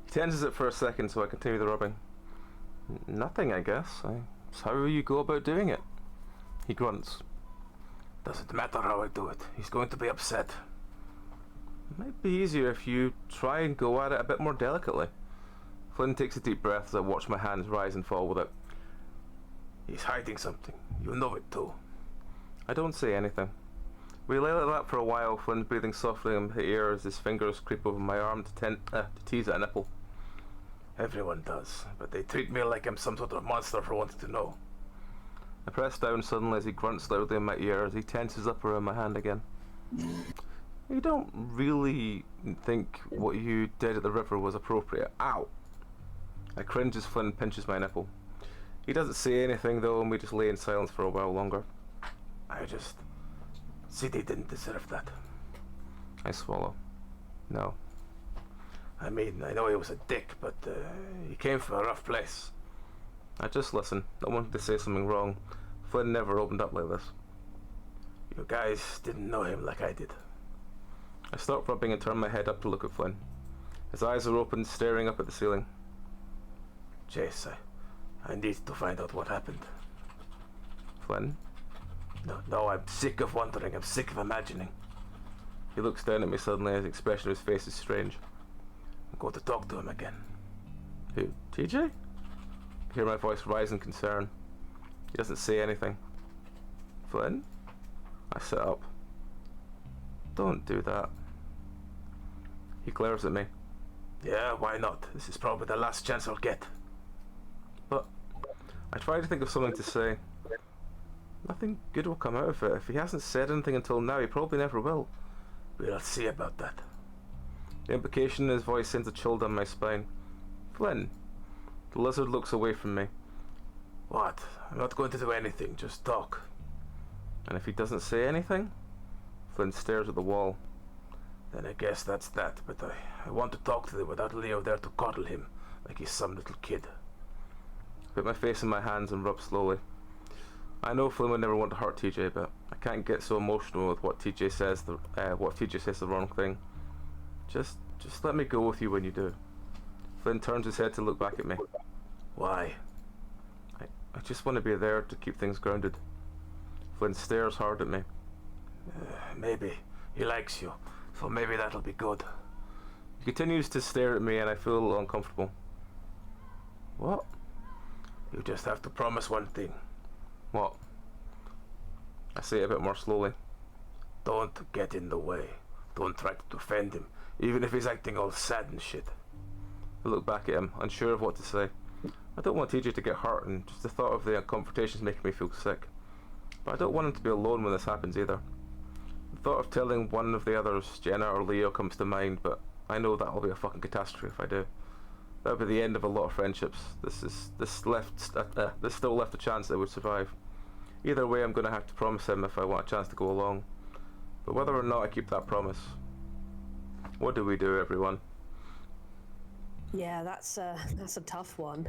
He tenses it for a second, so I continue the rubbing. Nothing, I guess. It's how you go about doing it. He grunts. Doesn't matter how I do it. He's going to be upset. It might be easier if you try and go at it a bit more delicately. Flynn takes a deep breath as I watch my hands rise and fall with it. He's hiding something. You know it too. I don't say anything. We lay like that for a while, Flynn breathing softly in my ear as his fingers creep over my arm to tease at a nipple. Everyone does, but they treat me like I'm some sort of monster for wanting to know. I press down suddenly as he grunts loudly in my ear as he tenses up around my hand again. You don't really think what you did at the river was appropriate. Ow! I cringe as Flynn pinches my nipple. He doesn't say anything though, and we just lay in silence for a while longer. City didn't deserve that. I swallow. No. I mean, I know he was a dick, but he came from a rough place. I just listen. I wanted to say something wrong. Flynn never opened up like this. You guys didn't know him like I did. I stop rubbing and turn my head up to look at Flynn. His eyes are open, staring up at the ceiling. Jace, I need to find out what happened. Flynn? No, I'm sick of wondering. I'm sick of imagining. He looks down at me suddenly, his expression of his face is strange. I'm going to talk to him again. Who? TJ? I hear my voice rise in concern. He doesn't say anything. Flynn? I sit up. Don't do that. He glares at me. Yeah, why not? This is probably the last chance I'll get. But I try to think of something to say. Nothing good will come out of it. If he hasn't said anything until now, he probably never will. We'll see about that. The implication in his voice sends a chill down my spine. Flynn. The lizard looks away from me. What? I'm not going to do anything, just talk. And if he doesn't say anything? Flynn stares at the wall. Then I guess that's that, but I want to talk to him without Leo there to coddle him, like he's some little kid. I put my face in my hands and rub slowly. I know Flynn would never want to hurt TJ, but I can't get so emotional with what TJ says. What TJ says the wrong thing. Just let me go with you when you do. Flynn turns his head to look back at me. Why? I just want to be there to keep things grounded. Flynn stares hard at me. Maybe he likes you, so maybe that'll be good. He continues to stare at me, and I feel a little uncomfortable. What? You just have to promise one thing. What? I say it a bit more slowly. Don't get in the way. Don't try to defend him, even if he's acting all sad and shit. I look back at him, unsure of what to say. I don't want TJ to get hurt, and just the thought of the confrontation is making me feel sick. But I don't want him to be alone when this happens either. The thought of telling one of the others, Jenna or Leo, comes to mind, but I know that'll be a fucking catastrophe if I do. That'll be the end of a lot of friendships. This still left a chance that I would survive. Either way, I'm going to have to promise him if I want a chance to go along. But whether or not I keep that promise, what do we do, everyone? Yeah, that's a tough one.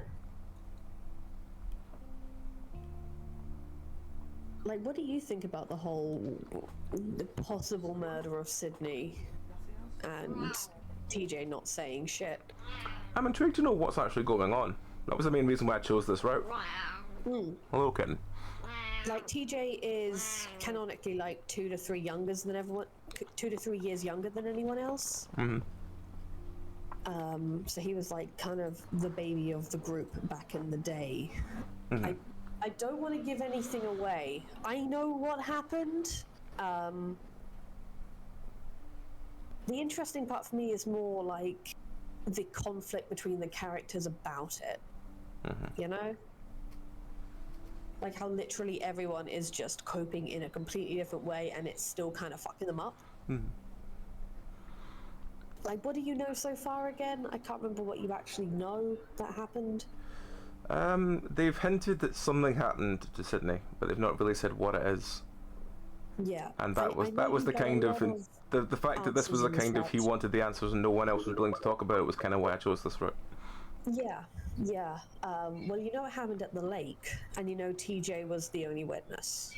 Like, what do you think about the possible murder of Sydney and TJ not saying shit? I'm intrigued to know what's actually going on. That was the main reason why I chose this route. Hello, kitten. Like, TJ is canonically like 2 to 3 years younger than everyone, 2 to 3 years younger than anyone else. So he was like kind of the baby of the group back in the day. I don't want to give anything away. I know what happened. The interesting part for me is more like the conflict between the characters about it. You know? Like how literally everyone is just coping in a completely different way and it's still kind of fucking them up. Like, what do you know so far again? I can't remember what you actually know that happened. They've hinted that something happened to Sydney, but they've not really said what it is. Yeah. And that was the kind of the fact that this was the kind of he wanted the answers and no one else was willing to talk about it was kind of why I chose this route. Yeah. Well, you know what happened at the lake, and you know TJ was the only witness.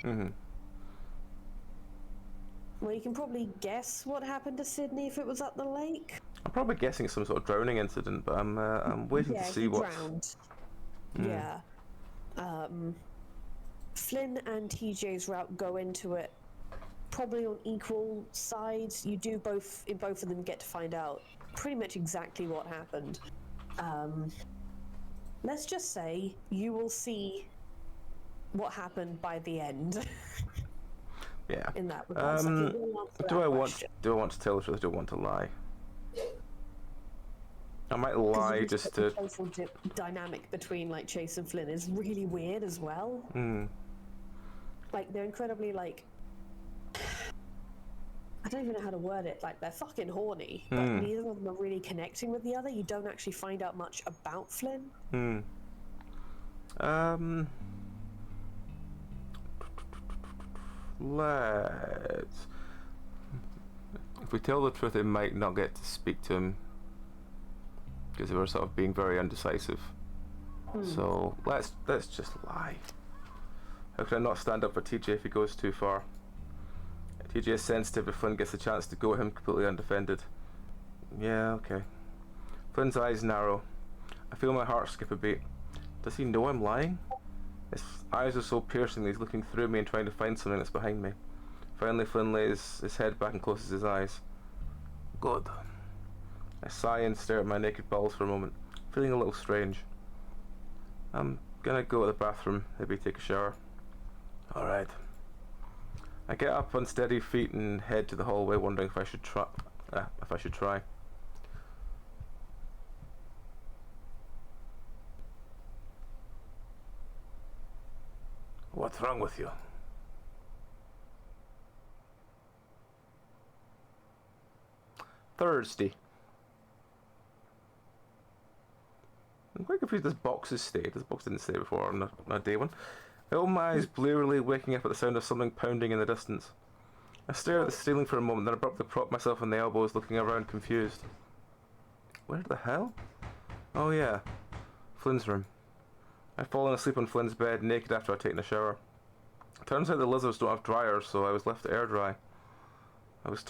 Well, you can probably guess what happened to Sydney if it was at the lake. I'm probably guessing it's some sort of drowning incident, but I'm waiting to see what. Drowned. Yeah. Flynn and TJ's route go into it probably on equal sides. You do in both of them get to find out pretty much exactly what happened. Let's just say you will see what happened by the end. Yeah. In that regard, do I want to tell the truth? Do I want to lie? I might lie just to. The social dynamic between like Chase and Flynn is really weird as well. Like they're incredibly like. I don't even know how to word it. Like they're fucking horny, but neither of them are really connecting with the other. You don't actually find out much about Flynn. Let's. If we tell the truth, they might not get to speak to him because they were sort of being very undecisive. So let's just lie. How can I not stand up for TJ if he goes too far? TJ is sensitive if Flynn gets a chance to go at him completely undefended. Yeah, okay. Flynn's eyes narrow. I feel my heart skip a beat. Does he know I'm lying? His eyes are so piercing that he's looking through me and trying to find something that's behind me. Finally, Flynn lays his head back and closes his eyes. Good. I sigh and stare at my naked balls for a moment, feeling a little strange. I'm gonna go to the bathroom, maybe take a shower. Alright. I get up on steady feet and head to the hallway, wondering if I should try. What's wrong with you? Thursday. I'm quite confused this box has stayed. This box didn't stay before on a day one. I open my eyes blearily, waking up at the sound of something pounding in the distance. I stare at the ceiling for a moment, then abruptly prop myself on the elbows, looking around confused. Where the hell? Oh yeah, Flynn's room. I've fallen asleep on Flynn's bed, naked after I'd taken a shower. Turns out the lizards don't have dryers, so I was left to air dry. I was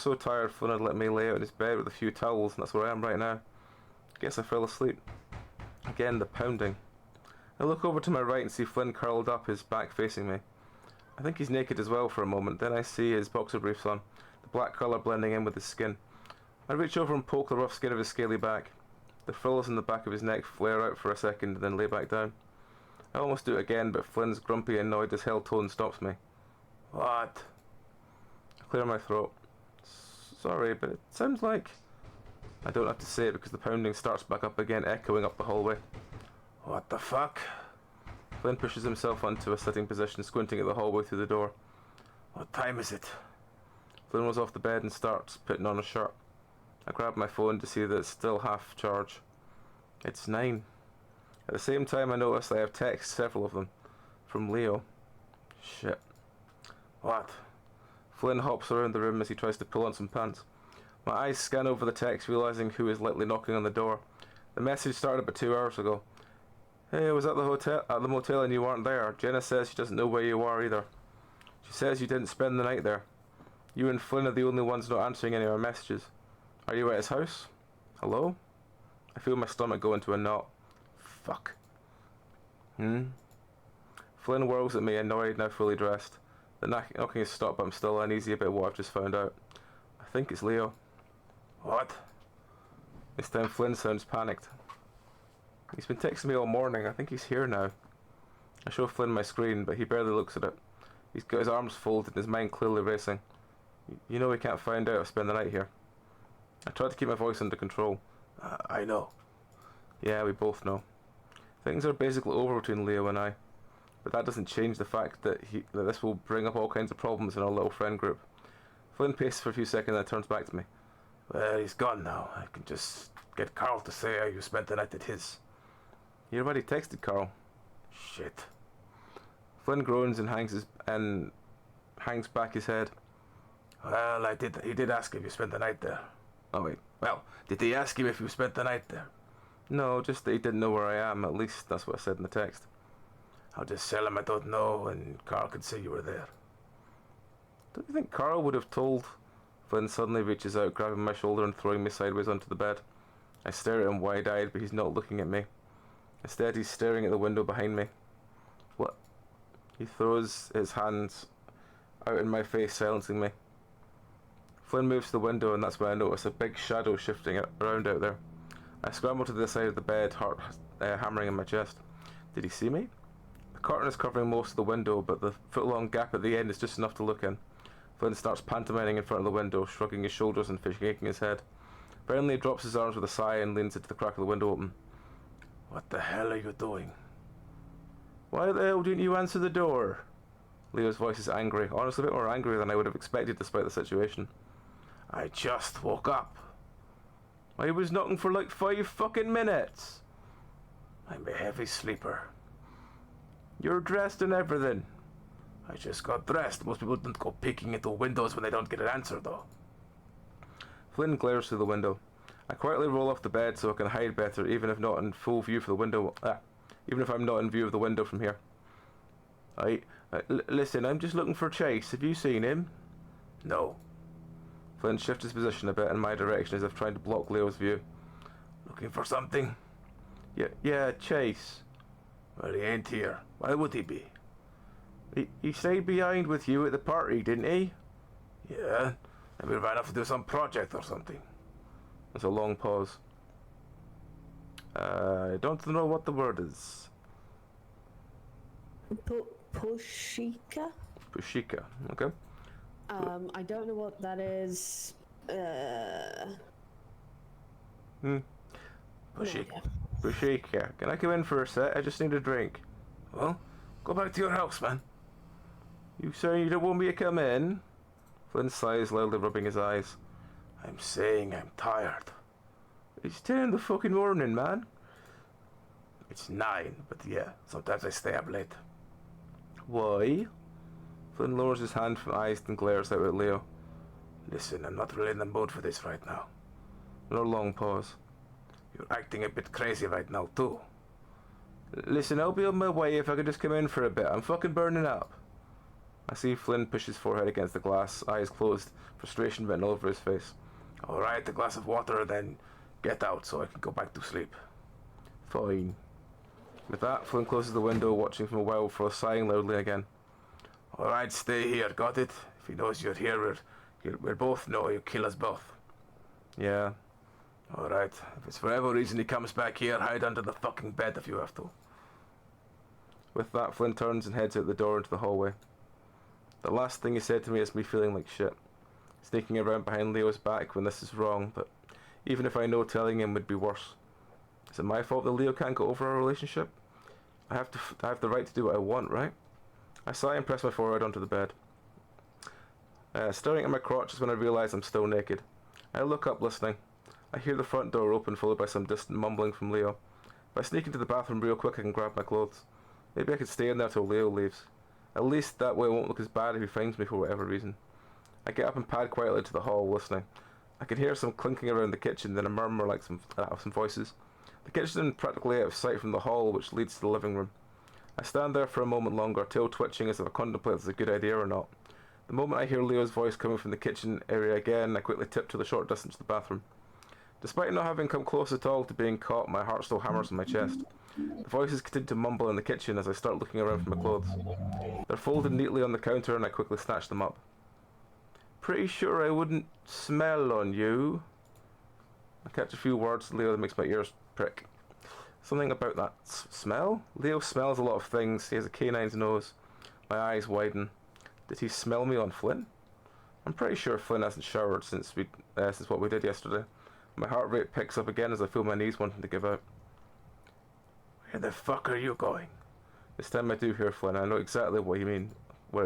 so tired Flynn had let me lay out in his bed with a few towels, and that's where I am right now. Guess I fell asleep. Again, the pounding. I look over to my right and see Flynn curled up, his back facing me. I think he's naked as well for a moment, then I see his boxer briefs on, the black colour blending in with his skin. I reach over and poke the rough skin of his scaly back. The frills in the back of his neck flare out for a second and then lay back down. I almost do it again, but Flynn's grumpy and annoyed as hell tone stops me. What? I clear my throat. Sorry, but it sounds like... I don't have to say it because the pounding starts back up again, echoing up the hallway. What the fuck? Flynn pushes himself onto a sitting position, squinting at the hallway through the door. What time is it? Flynn was off the bed and starts putting on a shirt. I grab my phone to see that it's still half charge. It's 9. At the same time I notice I have texts, several of them, from Leo. Shit. What? Flynn hops around the room as he tries to pull on some pants. My eyes scan over the text, realizing who is likely knocking on the door. The message started about 2 hours ago. Hey, I was at the motel and you weren't there. Jenna says she doesn't know where you are either. She says you didn't spend the night there. You and Flynn are the only ones not answering any of our messages. Are you at his house? Hello? I feel my stomach go into a knot. Fuck. Flynn whirls at me, annoyed, now fully dressed. The knocking has stopped, but I'm still uneasy about what I've just found out. I think it's Leo. What? This time Flynn sounds panicked. He's been texting me all morning. I think he's here now. I show Flynn my screen, but he barely looks at it. He's got his arms folded and his mind clearly racing. You know we can't find out or spend the night here. I tried to keep my voice under control. I know. Yeah, we both know. Things are basically over between Leo and I. But that doesn't change the fact that this will bring up all kinds of problems in our little friend group. Flynn paces for a few seconds and then turns back to me. Well, he's gone now. I can just get Carl to say how you spent the night at his. He already texted Carl. Shit. Flynn groans and hangs back his head. Well, he did ask if you spent the night there. Oh wait. Well, did he ask him if you spent the night there? No, just that he didn't know where I am. At least that's what I said in the text. I'll just tell him I don't know, and Carl could say you were there. Don't you think Carl would have told? Flynn suddenly reaches out, grabbing my shoulder and throwing me sideways onto the bed. I stare at him wide-eyed, but he's not looking at me. Instead, he's staring at the window behind me. What? He throws his hands out in my face, silencing me. Flynn moves to the window, and that's when I notice a big shadow shifting around out there. I scramble to the side of the bed, heart hammering in my chest. Did he see me? The curtain is covering most of the window, but the foot-long gap at the end is just enough to look in. Flynn starts pantomiming in front of the window, shrugging his shoulders and shaking his head. Finally, he drops his arms with a sigh and leans into the crack of the window open. What the hell are you doing? Why the hell didn't you answer the door? Leo's voice is angry, honestly a bit more angry than I would have expected despite the situation. I just woke up. I was knocking for like 5 fucking minutes. I'm a heavy sleeper. You're dressed and everything. I just got dressed. Most people don't go peeking into windows when they don't get an answer, though. Flynn glares through the window. I quietly roll off the bed so I can hide better, even if not in full view for the window. Even if I'm not in view of the window from here. Listen, I'm just looking for Chase. Have you seen him? No. Flynn shifts his position a bit in my direction as if trying to block Leo's view. Looking for something? Yeah, Chase. Well, he ain't here. Why would he be? He stayed behind with you at the party, didn't he? Yeah, and we ran off to do some project or something. There's a long pause. I don't know what the word is. Pushika? Pushika, okay. I don't know what that is. Pushika. Can I come in for a sec? I just need a drink. Well, go back to your house, man. You say you don't want me to come in? Flynn sighs loudly, rubbing his eyes. I'm saying I'm tired. It's 10 in the fucking morning, man. It's 9, but yeah, sometimes I stay up late. Why? Flynn lowers his hand from eyes and glares out at Leo. Listen, I'm not really in the mood for this right now. Another long pause. You're acting a bit crazy right now, too. Listen, I'll be on my way if I could just come in for a bit. I'm fucking burning up. I see Flynn push his forehead against the glass, eyes closed, frustration written all over his face. Alright, a glass of water, then get out so I can go back to sleep. Fine. With that, Flynn closes the window, watching from a while before sighing loudly again. Alright, stay here, got it? If he knows you're here, we'll both know he'll kill us both. Yeah. Alright, if it's for whatever reason he comes back here, hide under the fucking bed if you have to. With that, Flynn turns and heads out the door into the hallway. The last thing he said to me is me feeling like shit. Sneaking around behind Leo's back when this is wrong, but even if I know telling him would be worse. Is it my fault that Leo can't get over our relationship? I have the right to do what I want, right? I sigh and press my forehead onto the bed. Staring at my crotch is when I realise I'm still naked. I look up, listening. I hear the front door open, followed by some distant mumbling from Leo. If I sneak into the bathroom real quick, I can grab my clothes. Maybe I could stay in there till Leo leaves. At least that way it won't look as bad if he finds me for whatever reason. I get up and pad quietly to the hall, listening. I can hear some clinking around the kitchen, then a murmur like some voices. The kitchen is practically out of sight from the hall, which leads to the living room. I stand there for a moment longer, tail twitching as if I contemplate if it's a good idea or not. The moment I hear Leo's voice coming from the kitchen area again, I quickly tip to the short distance to the bathroom. Despite not having come close at all to being caught, my heart still hammers in my chest. The voices continue to mumble in the kitchen as I start looking around for my clothes. They're folded neatly on the counter and I quickly snatch them up. Pretty sure I wouldn't smell on you. I catch a few words from Leo that makes my ears prick. Something about that smell? Leo smells a lot of things. He has a canine's nose. My eyes widen. Did he smell me on Flynn? I'm pretty sure Flynn hasn't showered since what we did yesterday. My heart rate picks up again as I feel my knees wanting to give out. Where the fuck are you going? This time I do hear Flynn. I know exactly what it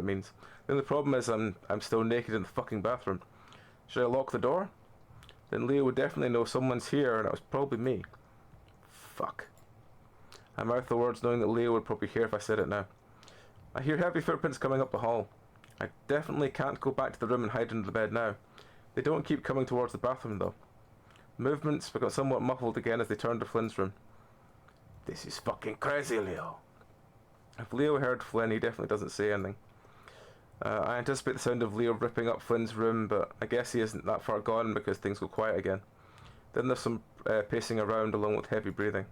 means. The only problem is I'm still naked in the fucking bathroom. Should I lock the door? Then Leo would definitely know someone's here, and it was probably me. Fuck. I mouth the words knowing that Leo would probably hear if I said it now. I hear heavy footprints coming up the hall. I definitely can't go back to the room and hide under the bed now. They don't keep coming towards the bathroom though. Movements become somewhat muffled again as they turn to Flynn's room. This is fucking crazy, Leo. If Leo heard Flynn, he definitely doesn't say anything. I anticipate the sound of Leo ripping up Flynn's room, but I guess he isn't that far gone because things go quiet again. Then there's some pacing around along with heavy breathing.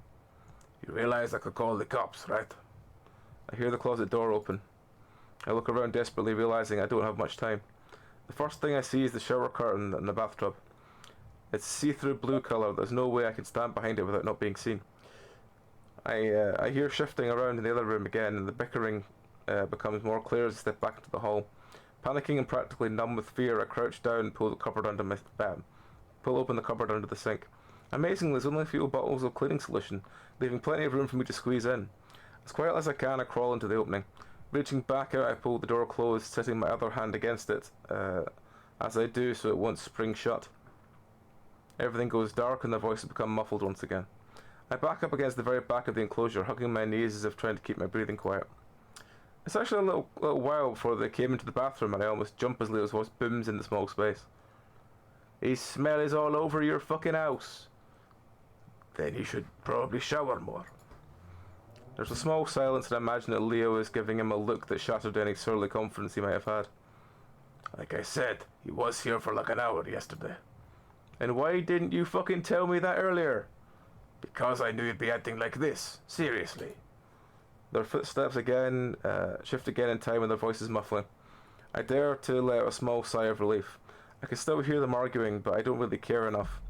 You realize I could call the cops, right? I hear the closet door open. I look around desperately, realizing I don't have much time. The first thing I see is the shower curtain in the bathtub. It's see-through blue colour. There's no way I can stand behind it without not being seen. I hear shifting around in the other room again, and the bickering becomes more clear as I step back into the hall. Panicking and practically numb with fear, I crouch down and pull open the cupboard under the sink. Amazingly, there's only a few bottles of cleaning solution, leaving plenty of room for me to squeeze in. As quietly as I can, I crawl into the opening. Reaching back out, I pull the door closed, setting my other hand against it, as I do so it won't spring shut. Everything goes dark and the voices become muffled once again. I back up against the very back of the enclosure, hugging my knees as if trying to keep my breathing quiet. It's actually a little while before they came into the bathroom and I almost jump as Leo's voice booms in the small space. His smell is all over your fucking house. Then you should probably shower more. There's a small silence and I imagine that Leo is giving him a look that shattered any surly confidence he might have had. Like I said, he was here for like an hour yesterday. And why didn't you fucking tell me that earlier? Because I knew you'd be acting like this. Seriously. Their footsteps again, shift again in time and their voices muffling. I dare to let out a small sigh of relief. I can still hear them arguing, but I don't really care enough.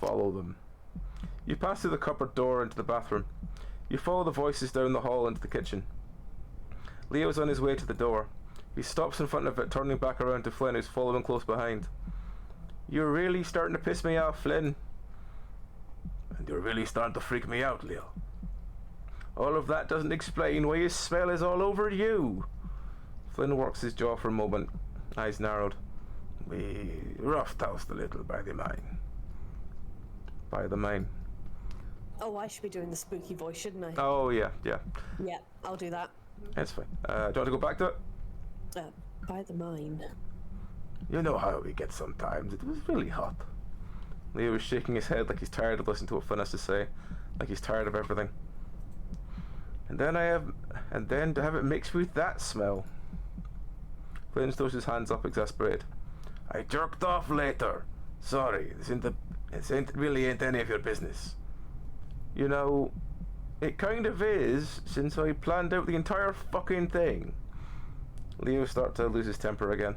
Follow them. You pass through the cupboard door into the bathroom. You follow the voices down the hall into the kitchen. Leo's on his way to the door. He stops in front of it, turning back around to Flynn, who's following close behind. You're really starting to piss me off, Flynn. And you're really starting to freak me out, Leo. All of that doesn't explain why his smell is all over you. Flynn works his jaw for a moment, eyes narrowed. We rough-housed a little by the mine. By the mine. Oh, I should be doing the spooky voice, shouldn't I? Oh, yeah. Yeah, I'll do that. That's fine. Do you want to go back to it? By the mine. You know how we get sometimes. It was really hot. Leo was shaking his head like he's tired of listening to what Flynn has to say. Like he's tired of everything. And then to have it mixed with that smell. Flynn throws his hands up, exasperated. I jerked off later. Sorry, this ain't really any of your business. You know, it kind of is, since I planned out the entire fucking thing. Leo started to lose his temper again.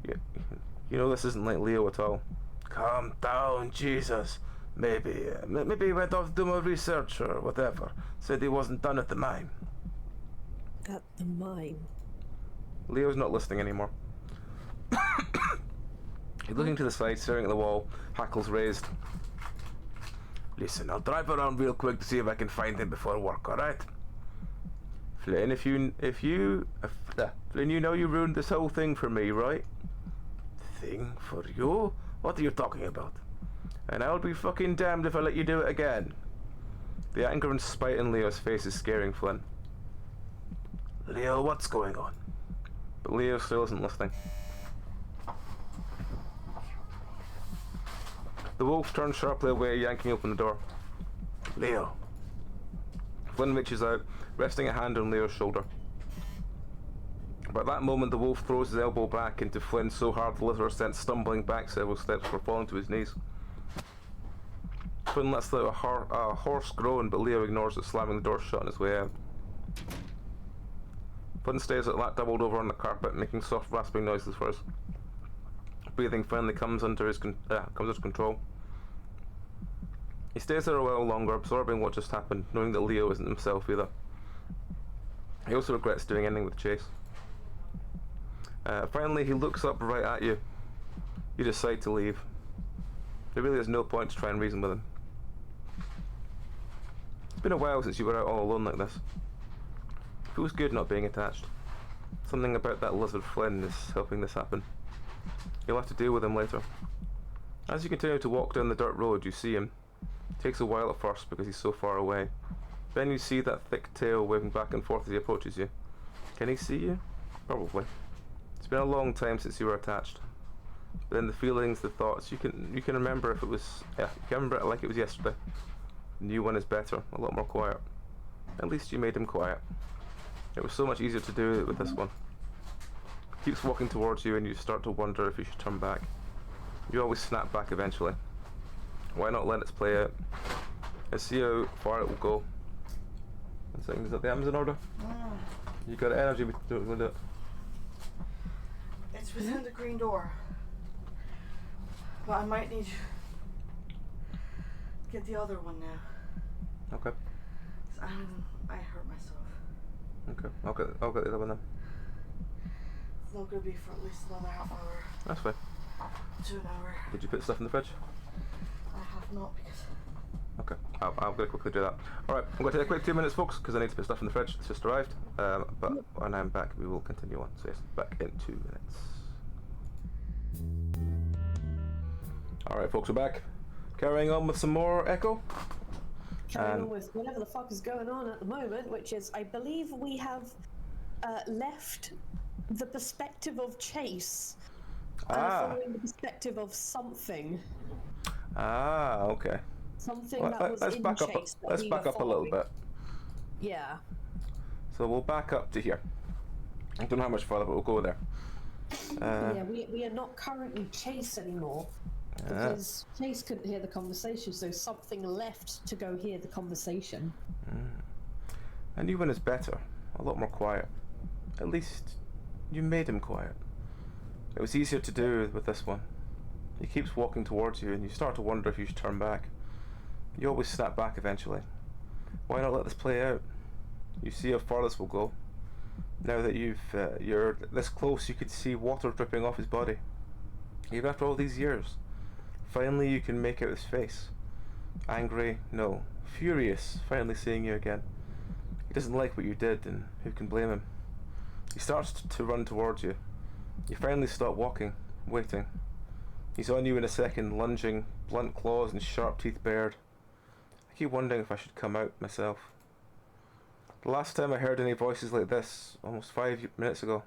You know this isn't like Leo at all. Calm down, Jesus. Maybe he went off to do more research or whatever. Said he wasn't done at the mine. At the mine? Leo's not listening anymore. He's looking to the side, staring at the wall, hackles raised. Listen, I'll drive around real quick to see if I can find him before work, alright? Flynn, Flynn, you know you ruined this whole thing for me, right? Thing for you? What are you talking about? And I'll be fucking damned if I let you do it again. The anger and spite in Leo's face is scaring Flynn. Leo, what's going on? But Leo still isn't listening. The wolf turns sharply away, yanking open the door. Leo. Flynn reaches out, resting a hand on Leo's shoulder. But at that moment, the wolf throws his elbow back into Flynn so hard the litter sent stumbling back several steps before falling to his knees. Flynn lets out a hoarse groan, but Leo ignores it, slamming the door shut on his way out. Flynn stays at that doubled over on the carpet, making soft rasping noises for us. Breathing finally comes under control. He stays there a while longer, absorbing what just happened, knowing that Leo isn't himself either. He also regrets doing anything with Chase. Finally, he looks up right at you. You decide to leave. There really is no point to try and reason with him. It's been a while since you were out all alone like this. It feels good not being attached. Something about that lizard Flynn is helping this happen. You'll have to deal with him later. As you continue to walk down the dirt road, you see him. It takes a while at first because he's so far away. Then you see that thick tail waving back and forth as he approaches you. Can he see you? Probably. It's been a long time since you were attached. But then the feelings, the thoughts, you can remember if it was, you can remember it like it was yesterday. The new one is better, a lot more quiet. At least you made him quiet. It was so much easier to do it with this one. He keeps walking towards you and you start to wonder if you should turn back. You always snap back eventually. Why not let it play out? Let's see how far it will go. One second, is that the Amazon order? You got energy to do it. It's within the green door. But I might need to get the other one now. Okay. 'Cause I hurt myself. Okay. I'll get the other one then. It's not going to be for at least another half hour That's fine. to an hour. Did you put stuff in the fridge? I have not because... Okay. I'm going to quickly do that. Alright, I'm going to take a quick 2 minutes, folks, because I need to put stuff in the fridge. It's just arrived. But when I'm back, we will continue on. So yes, back in 2 minutes. Alright, folks, we're back. Carrying on with some more Echo. Carrying on with whatever the fuck is going on at the moment, which is, I believe we have left the perspective of Chase. Following the perspective of something. Okay. Something Well, that was let's in back up. Chase. Let's back up a little bit. Yeah. So we'll back up to here. I don't know how much further, but we'll go there. Yeah, we are not currently Chase anymore. Because Chase couldn't hear the conversation, so something left to go hear the conversation. A new one is better. A lot more quiet. At least you made him quiet. It was easier to do with this one. He keeps walking towards you and you start to wonder if you should turn back. You always snap back eventually. Why not let this play out? You see how far this will go. Now that you're this close, you could see water dripping off his body. Even after all these years. Finally you can make out his face. Angry? No. Furious, finally seeing you again. He doesn't like what you did, and who can blame him? He starts to run towards you. You finally stop walking, waiting. He's on you in a second, lunging, blunt claws and sharp teeth bared. I keep wondering if I should come out myself. The last time I heard any voices like this, almost 5 minutes ago.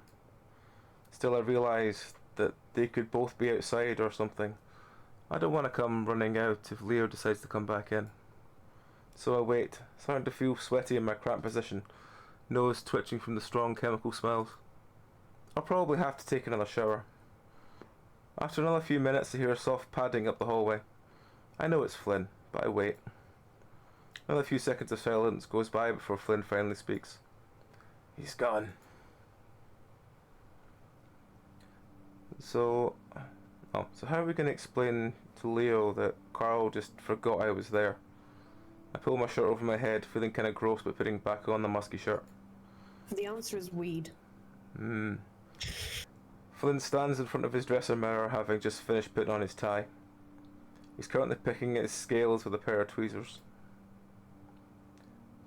Still I realise that they could both be outside or something. I don't want to come running out if Leo decides to come back in. So I wait, starting to feel sweaty in my cramped position, nose twitching from the strong chemical smells. I'll probably have to take another shower. After another few minutes I hear a soft padding up the hallway. I know it's Flynn, but I wait. Another few seconds of silence goes by before Flynn finally speaks. He's gone. So how are we going to explain to Leo that Carl just forgot I was there? I pull my shirt over my head, feeling kind of gross but putting back on the musky shirt. The answer is weed. Flynn stands in front of his dresser mirror, having just finished putting on his tie. He's currently picking at his scales with a pair of tweezers.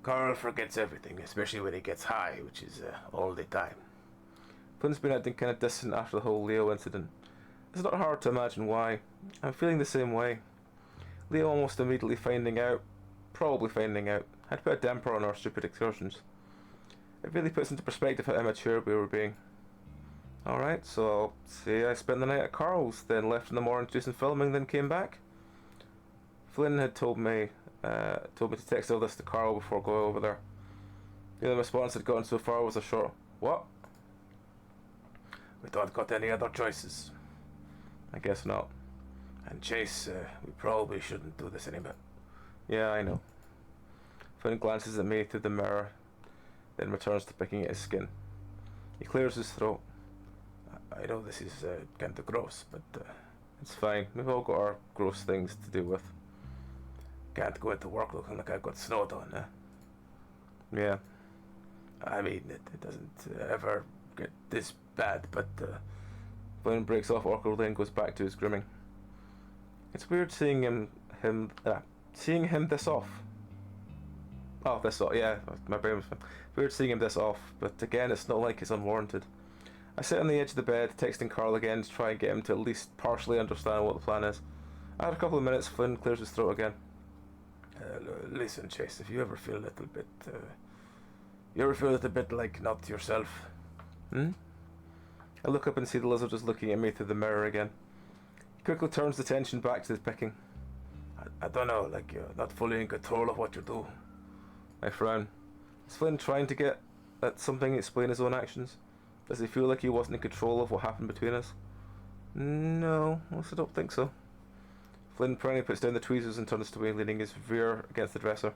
Carl forgets everything, especially when he gets high, which is all the time. Flynn's been acting kind of distant after the whole Leo incident. It's not hard to imagine why. I'm feeling the same way. Leo almost immediately probably finding out, had put a damper on our stupid excursions. It really puts into perspective how immature we were being. Alright, so I'll say I spent the night at Carl's, then left in the morning to do some filming, then came back. Flynn had told me to text all this to Carl before going over there. The only response had gotten so far was a short, "What?" We don't got any other choices. I guess not. And Chase, we probably shouldn't do this anymore. Yeah, I know. Flynn glances at me through the mirror, then returns to picking at his skin. He clears his throat. I know this is kind of gross, but it's fine. We've all got our gross things to deal with. can't go into work looking like I've got snowed on, eh? Yeah. I mean, it doesn't ever get this bad, but Flynn breaks off awkwardly and goes back to his grooming. It's weird seeing seeing him this off. Oh, this off, yeah, my brain was weird seeing him this off, but again, it's not like it's unwarranted. I sit on the edge of the bed, texting Carl again to try and get him to at least partially understand what the plan is. After a couple of minutes, Flynn clears his throat again. Listen, Chase, if you ever feel a little bit like not yourself, I look up and see the lizard just looking at me through the mirror again. He quickly turns the attention back to his picking. I don't know, like you're not fully in control of what you do. I frown. Is Flynn trying to get at something to explain his own actions? Does he feel like he wasn't in control of what happened between us? No, I also don't think so. Flynn proudly puts down the tweezers and turns to me, leaning his rear against the dresser.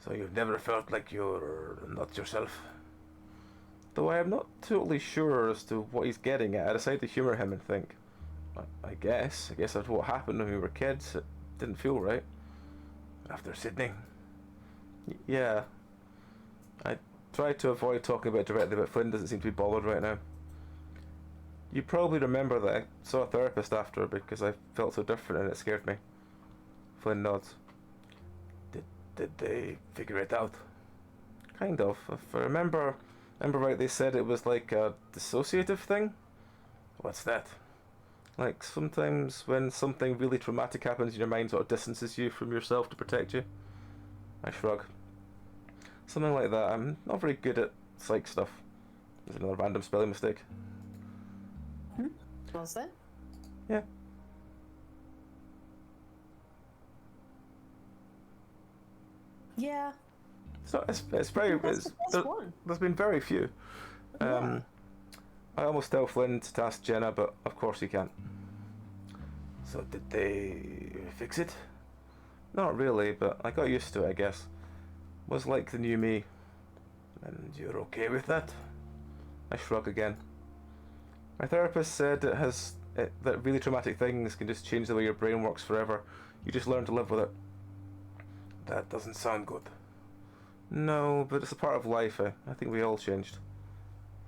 So you've never felt like you're not yourself? Though I am not totally sure as to what he's getting at, I decide to humour him and think, I guess after what happened when we were kids, it didn't feel right. After Sydney? Yeah. I tried to avoid talking about it directly, but Flynn doesn't seem to be bothered right now. You probably remember that I saw a therapist after because I felt so different and it scared me. Flynn nods. Did they figure it out? Kind of. If I remember right, they said it was like a dissociative thing. What's that? Like sometimes when something really traumatic happens in your mind sort of distances you from yourself to protect you. I shrug. Something like that. I'm not very good at psych stuff. There's another random spelling mistake. Was there? Yeah. Yeah. So it's very. That's the first one. There's been very few. Yeah. I almost tell Flynn to ask Jenna, but of course he can't. So did they fix it? Not really, but I got used to it, I guess. Was like the new me. And you're okay with that? I shrug again. My therapist said that really traumatic things can just change the way your brain works forever. You just learn to live with it. That doesn't sound good. No, but it's a part of life. I think we all changed.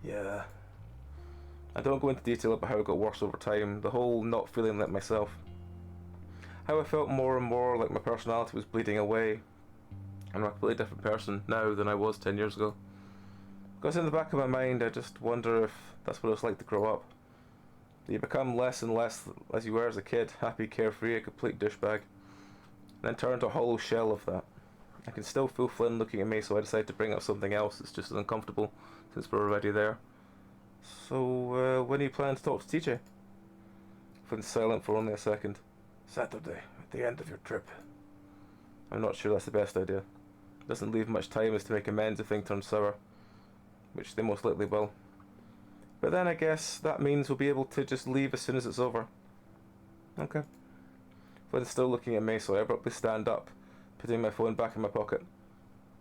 Yeah. I don't go into detail about how it got worse over time. The whole not feeling like myself. How I felt more and more like my personality was bleeding away. I'm a completely different person now than I was 10 years ago. Because in the back of my mind, I just wonder if that's what it's like to grow up. You become less and less as you were as a kid, happy, carefree, a complete douchebag. And then turn into a hollow shell of that. I can still feel Flynn looking at me, so I decide to bring up something else that's just as uncomfortable, since we're already there. So, when are you planning to talk to TJ? Flynn's silent for only a second. Saturday, at the end of your trip. I'm not sure that's the best idea. It doesn't leave much time as to make amends if things turn sour. Which they most likely will. But then I guess that means we'll be able to just leave as soon as it's over. Okay. Flynn's still looking at me, so I abruptly stand up, putting my phone back in my pocket.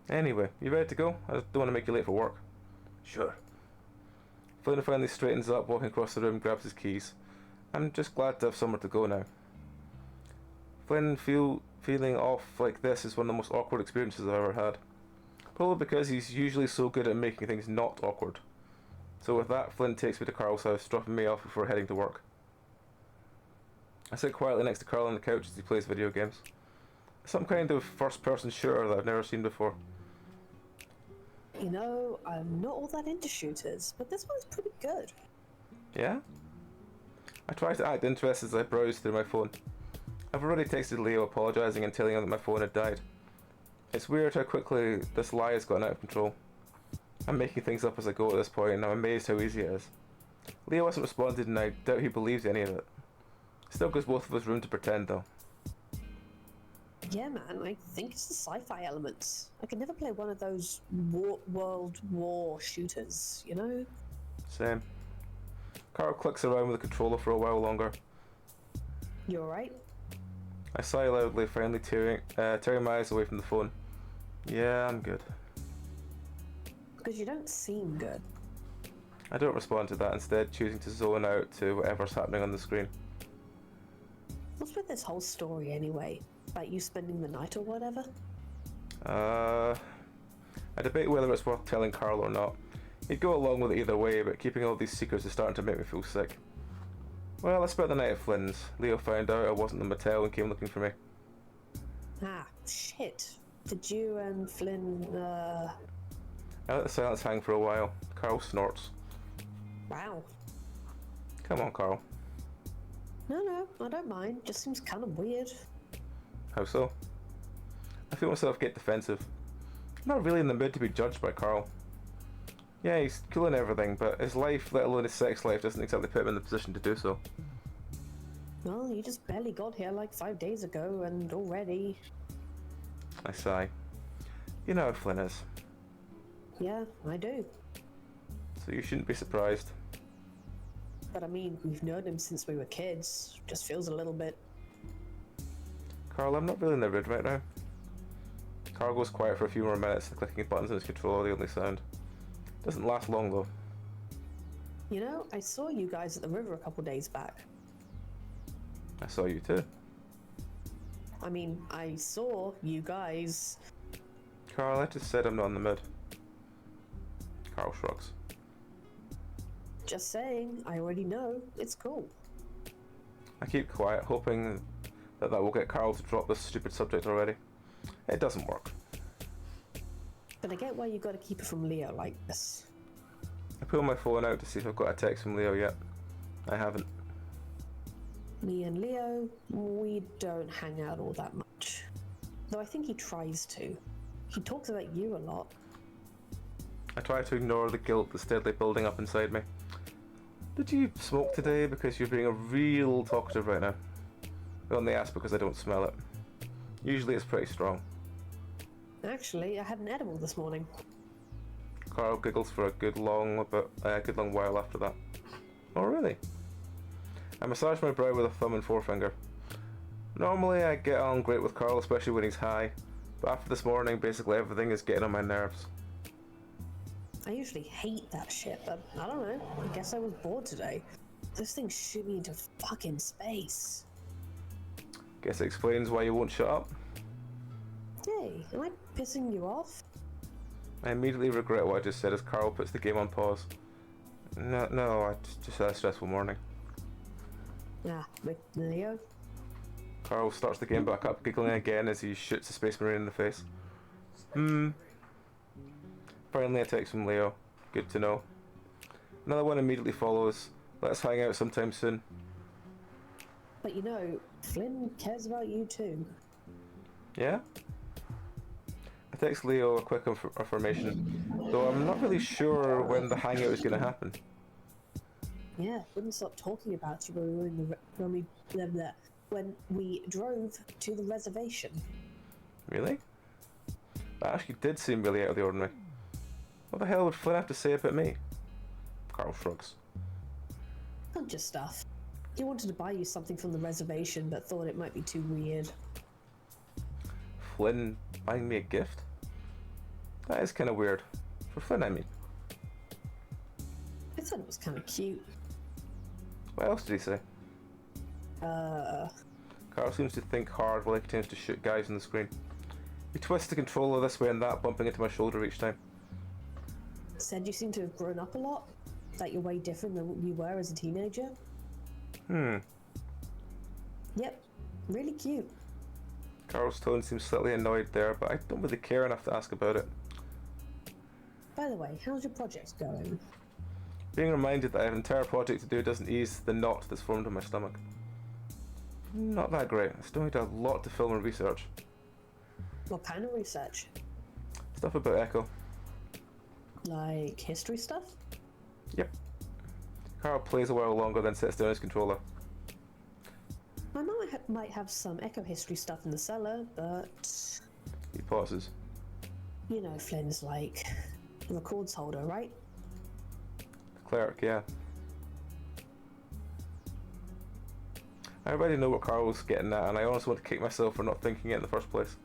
Anyway, you ready to go? I just don't want to make you late for work. Sure. Flynn finally straightens up, walking across the room, grabs his keys. I'm just glad to have somewhere to go now. Flynn feeling off like this is one of the most awkward experiences I've ever had. Probably because he's usually so good at making things not awkward. So with that, Flynn takes me to Carl's house, dropping me off before heading to work. I sit quietly next to Carl on the couch as he plays video games. Some kind of first-person shooter that I've never seen before. You know, I'm not all that into shooters, but this one's pretty good. Yeah? I try to act interested as I browse through my phone. I've already texted Leo apologising and telling him that my phone had died. It's weird how quickly this lie has gotten out of control. I'm making things up as I go at this point, and I'm amazed how easy it is. Leo hasn't responded, and I doubt he believes any of it. Still gives both of us room to pretend, though. Yeah, man, I think it's the sci-fi elements. I could never play one of those World War shooters, you know? Same. Carl clicks around with the controller for a while longer. You alright? I sigh loudly, finally tearing my eyes away from the phone. Yeah, I'm good. Because you don't seem good. I don't respond to that, instead choosing to zone out to whatever's happening on the screen. What's with this whole story anyway? About you spending the night or whatever? I debate whether it's worth telling Carl or not. He'd go along with it either way, but keeping all these secrets is starting to make me feel sick. Well, I spent the night at Flynn's. Leo found out I wasn't in the motel and came looking for me. Ah, shit. Did you and Flynn, I let the silence hang for a while. Carl snorts. Wow. Come on, Carl. No, I don't mind. Just seems kind of weird. How so? I feel myself get defensive. I'm not really in the mood to be judged by Carl. Yeah, he's cool and everything, but his life, let alone his sex life, doesn't exactly put him in the position to do so. Well, you just barely got here like 5 days ago, and already... I sigh. You know how Flynn is. Yeah, I do. So you shouldn't be surprised. But I mean, we've known him since we were kids. Just feels a little bit... Carl, I'm not really in the mood right now. Carl goes quiet for a few more minutes, the clicking buttons on his controller the only sound. Doesn't last long though. You know, I saw you guys at the river a couple days back. I saw you too. I mean, I saw you guys... Carl, I just said I'm not in the mood. Carl shrugs. Just saying, I already know. It's cool. I keep quiet, hoping that will get Carl to drop this stupid subject already. It doesn't work. But I get why you gotta keep it from Leo like this. I pull my phone out to see if I've got a text from Leo yet. I haven't. Me and Leo, we don't hang out all that much. Though I think he tries to. He talks about you a lot. I try to ignore the guilt that's steadily building up inside me. Did you smoke today? Because you're being a real talkative right now. I only ask because I don't smell it. Usually it's pretty strong. Actually, I had an edible this morning. Carl giggles for a good long while after that. Oh really? I massage my brow with a thumb and forefinger. Normally I get on great with Carl, especially when he's high, but after this morning basically everything is getting on my nerves. I usually hate that shit, but I don't know. I guess I was bored today. Those things shoot me into fucking space. Guess it explains why you won't shut up. Hey, am I pissing you off? I immediately regret what I just said as Carl puts the game on pause. No, I just had a stressful morning. Ah, with Leo? Carl starts the game back up, giggling again as he shoots a Space Marine in the face. Finally a text from Leo. Good to know. Another one immediately follows. Let's hang out sometime soon. But you know, Flynn cares about you too. Yeah? I text Leo a quick affirmation, though I'm not really sure when the hangout is going to happen. Yeah, wouldn't stop talking about you when we drove to the reservation. Really? That actually did seem really out of the ordinary. What the hell would Flynn have to say about me? Carl shrugs. Bunch of stuff. He wanted to buy you something from the reservation, but thought it might be too weird. Flynn buying me a gift? That is kind of weird. For Flynn, I mean. I thought it was kind of cute. What else did he say? Carl seems to think hard while he continues to shoot guys on the screen. He twists the controller this way and that, bumping into my shoulder each time. Said you seem to have grown up a lot? That you're way different than you were as a teenager? Yep, really cute. Carl's tone seems slightly annoyed there, but I don't really care enough to ask about it. By the way, how's your project going? Being reminded that I have an entire project to do doesn't ease the knot that's formed in my stomach. Not that great. I still need a lot to film and research. What kind of research? Stuff about Echo. Like history stuff? Yep. Carl plays a while longer, then sets down his controller. I might have some Echo history stuff in the cellar, but... He pauses. You know Flynn's like a records holder, right? Cleric, yeah. I already know what Carl was getting at, and I honestly want to kick myself for not thinking it in the first place.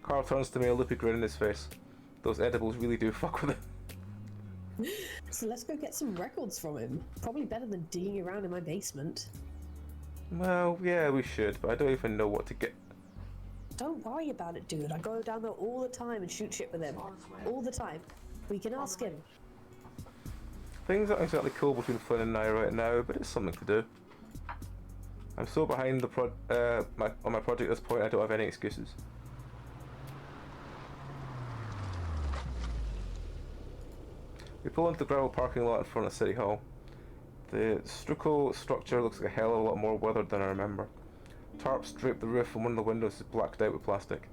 Carl turns to me, a loopy grin in his face. Those edibles really do fuck with him. So let's go get some records from him. Probably better than digging around in my basement. Well, yeah, we should, but I don't even know what to get. Don't worry about it, dude. I go down there all the time and shoot shit with him. All the time. We can ask him. Things aren't exactly cool between Flynn and I right now, but it's something to do. I'm so behind on my project at this point, I don't have any excuses. We pull into the gravel parking lot in front of City Hall. The stucco structure looks like a hell of a lot more weathered than I remember. Tarps drape the roof and one of the windows is blacked out with plastic.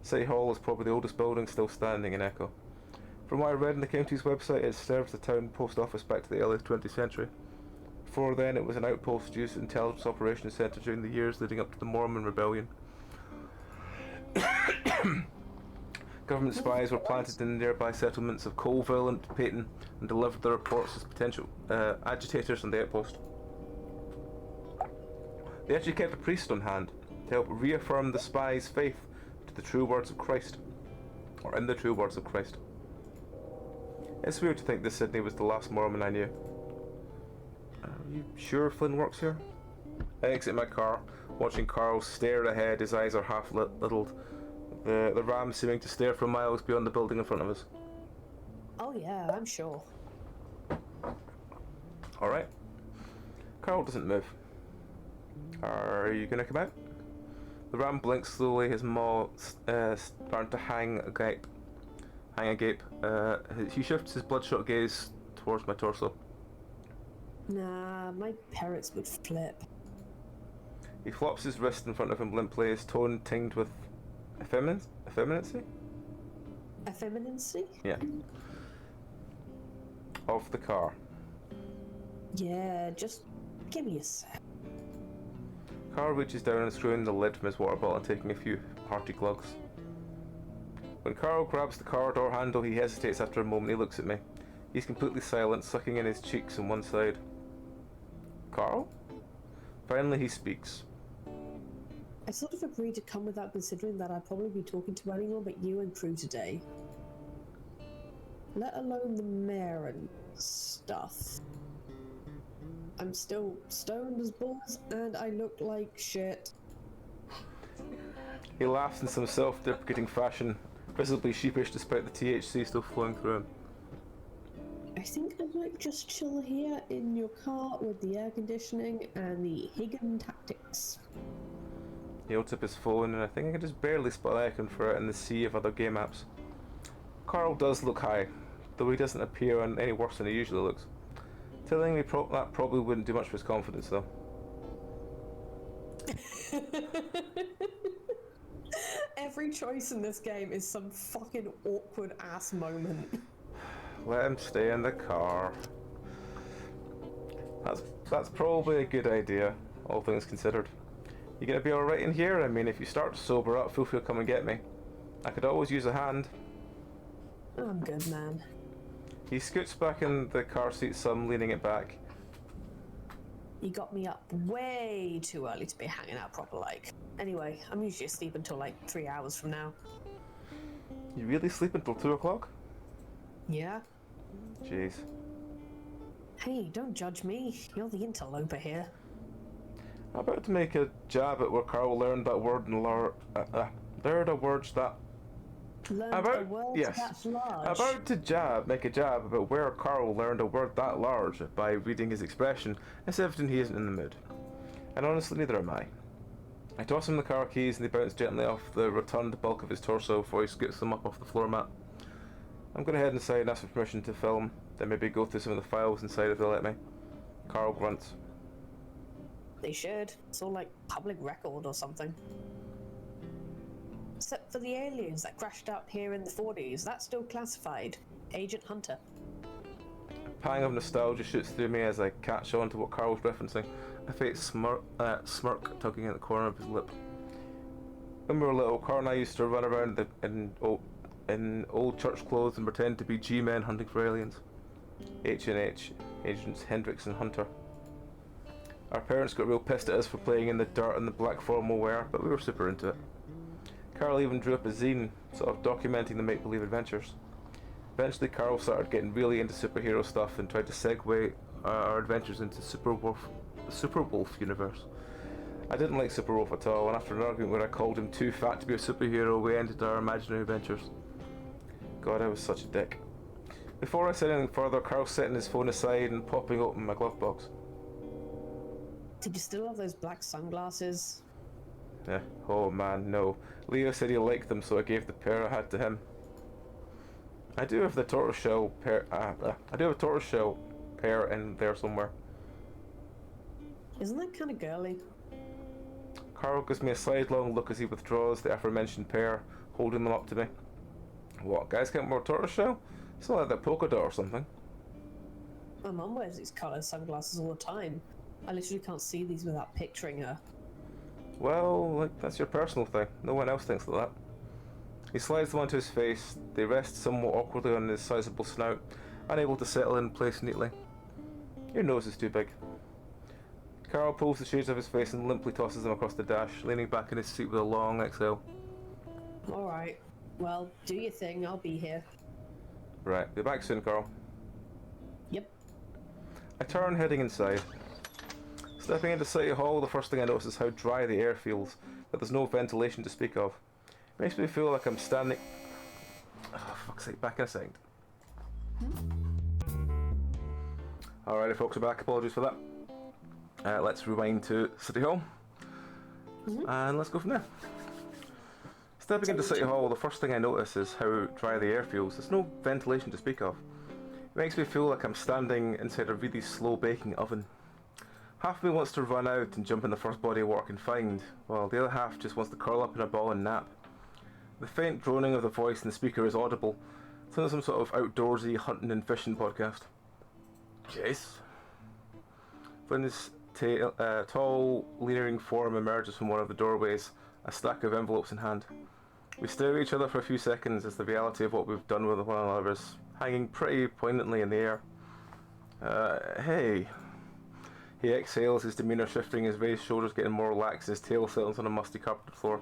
City Hall is probably the oldest building still standing in Echo. From what I read in the county's website, it serves the town post office back to the early 20th century. Before then, it was an outpost used as an intelligence operations centre during the years leading up to the Mormon Rebellion. Government spies were planted in nearby settlements of Colville and Peyton and delivered their reports as potential agitators on the outpost. They actually kept a priest on hand to help reaffirm the spies' faith to the true words of Christ, or in the true words of Christ. It's weird to think that Sydney was the last Mormon I knew. Are you sure Flynn works here? I exit my car, watching Carl stare ahead, his eyes are half liddled. The ram seeming to stare for miles beyond the building in front of us. Oh yeah, I'm sure. Alright. Carl doesn't move. Are you gonna come out? The ram blinks slowly, his maw starting to hang agape. He shifts his bloodshot gaze towards my torso. Nah, my parents would flip. He flops his wrist in front of him limply, his tone tinged with effeminacy? Effeminacy? Yeah. Of the car. Yeah, just give me a sec. Carl reaches down and screwing the lid from his water bottle and taking a few hearty glugs. When Carl grabs the car door handle, he hesitates after a moment. He looks at me. He's completely silent, sucking in his cheeks on one side. Carl? Finally he speaks. I sort of agreed to come without considering that I'd probably be talking to anyone but you and crew today. Let alone the mayor and stuff. I'm still stoned as balls and I look like shit. He laughs in some self-deprecating fashion, visibly sheepish despite the THC still flowing through him. I think I might just chill here in your car with the air conditioning and the Higgin tactics. He holds up his phone and I think I can just barely spot an icon for it in the sea of other game apps. Carl does look high, though he doesn't appear any worse than he usually looks. Telling me that probably wouldn't do much for his confidence though. Every choice in this game is some fucking awkward ass moment. Let him stay in the car. That's probably a good idea, all things considered. You gonna be alright in here? I mean, if you start to sober up, feel free to come and get me. I could always use a hand. I'm good, man. He scoots back in the car seat some, leaning it back. You got me up way too early to be hanging out proper like. Anyway, I'm usually asleep until like 3 hours from now. You really sleep until 2 o'clock? Yeah? Jeez. Hey, don't judge me. You're the interloper here. I'm about to make a jab at where Carl learned that word and learned a word that... Learned a word that's large. About to make a jab about where Carl learned a word that large by reading his expression. It's evident he isn't in the mood. And honestly, neither am I. I toss him the car keys and they bounce gently off the rotund bulk of his torso before he scoots them up off the floor mat. I'm going to head inside and ask for permission to film, then maybe go through some of the files inside if they'll let me. Carl grunts. They should. It's all like public record or something. Except for the aliens that crashed out here in the 40s. That's still classified. Agent Hunter. A pang of nostalgia shoots through me as I catch on to what Carl's referencing, a faint smirk tugging at the corner of his lip. When we were little, Carl and I used to run around in old church clothes and pretend to be G-men hunting for aliens. H&H, Agents Hendricks and Hunter. Our parents got real pissed at us for playing in the dirt and the black formal wear, but we were super into it. Carl even drew up a zine, sort of documenting the make-believe adventures. Eventually Carl started getting really into superhero stuff and tried to segue our adventures into the Superwolf universe. I didn't like Super Wolf at all, and after an argument where I called him too fat to be a superhero, we ended our imaginary adventures. God, I was such a dick. Before I said anything further, Carl's setting his phone aside and popping open my glove box. Did you still have those black sunglasses? Yeah. Oh man, no. Leo said he liked them, so I gave the pair I had to him. I do have the tortoiseshell pair. I do have a tortoiseshell pair in there somewhere. Isn't that kind of girly? Carl gives me a sidelong look as he withdraws the aforementioned pair, holding them up to me. What, guys can't wear tortoiseshell? It's not like that polka dot or something. My mum wears these coloured sunglasses all the time. I literally can't see these without picturing her. Well, like, that's your personal thing. No one else thinks like that. He slides them onto his face. They rest somewhat awkwardly on his sizable snout, unable to settle in place neatly. Your nose is too big. Carl pulls the shades of his face and limply tosses them across the dash, leaning back in his seat with a long exhale. Alright. Well, do your thing. I'll be here. Right, be back soon, Carl. Yep. I turn, heading inside. Stepping into City Hall, the first thing I notice is how dry the air feels, that there's no ventilation to speak of. It makes me feel like I'm standing... Oh, fuck's sake, back in a second. Alrighty folks, we're back, apologies for that. Let's rewind to City Hall, and let's go from there. Stepping into City Hall, the first thing I notice is how dry the air feels. There's no ventilation to speak of. It makes me feel like I'm standing inside a really slow baking oven. Half of me wants to run out and jump in the first body of work I can find, while the other half just wants to curl up in a ball and nap. The faint droning of the voice in the speaker is audible. It's like some sort of outdoorsy hunting and fishing podcast. Chase? Flynn's tall, leering form emerges from one of the doorways, a stack of envelopes in hand. We stare at each other for a few seconds as the reality of what we've done with one another is hanging pretty poignantly in the air. Hey. He exhales, his demeanour shifting, his raised shoulders getting more relaxed, his tail settles on a musty carpeted floor.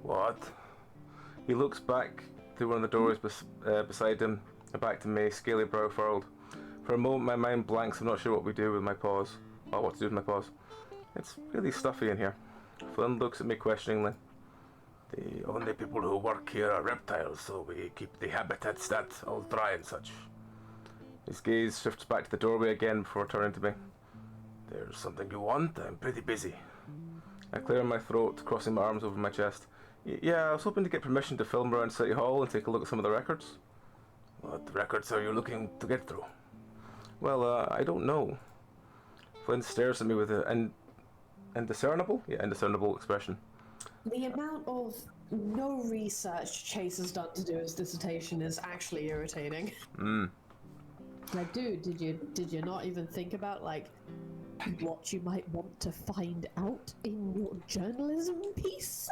What? He looks back through one of the doors beside him, and back to me, scaly brow furled. For a moment my mind blanks, I'm not sure what we do with my paws. Or what to do with my paws. It's really stuffy in here. Flynn looks at me questioningly. The only people who work here are reptiles, so we keep the habitats that all dry and such. His gaze shifts back to the doorway again before turning to me. There's something you want? I'm pretty busy. I clear my throat, crossing my arms over my chest. Yeah, I was hoping to get permission to film around City Hall and take a look at some of the records. What records are you looking to get through? Well, I don't know. Flynn stares at me with an indiscernible expression. The amount of no research Chase has done to do his dissertation is actually irritating. Like, dude, did you not even think about, like, what you might want to find out in your journalism piece?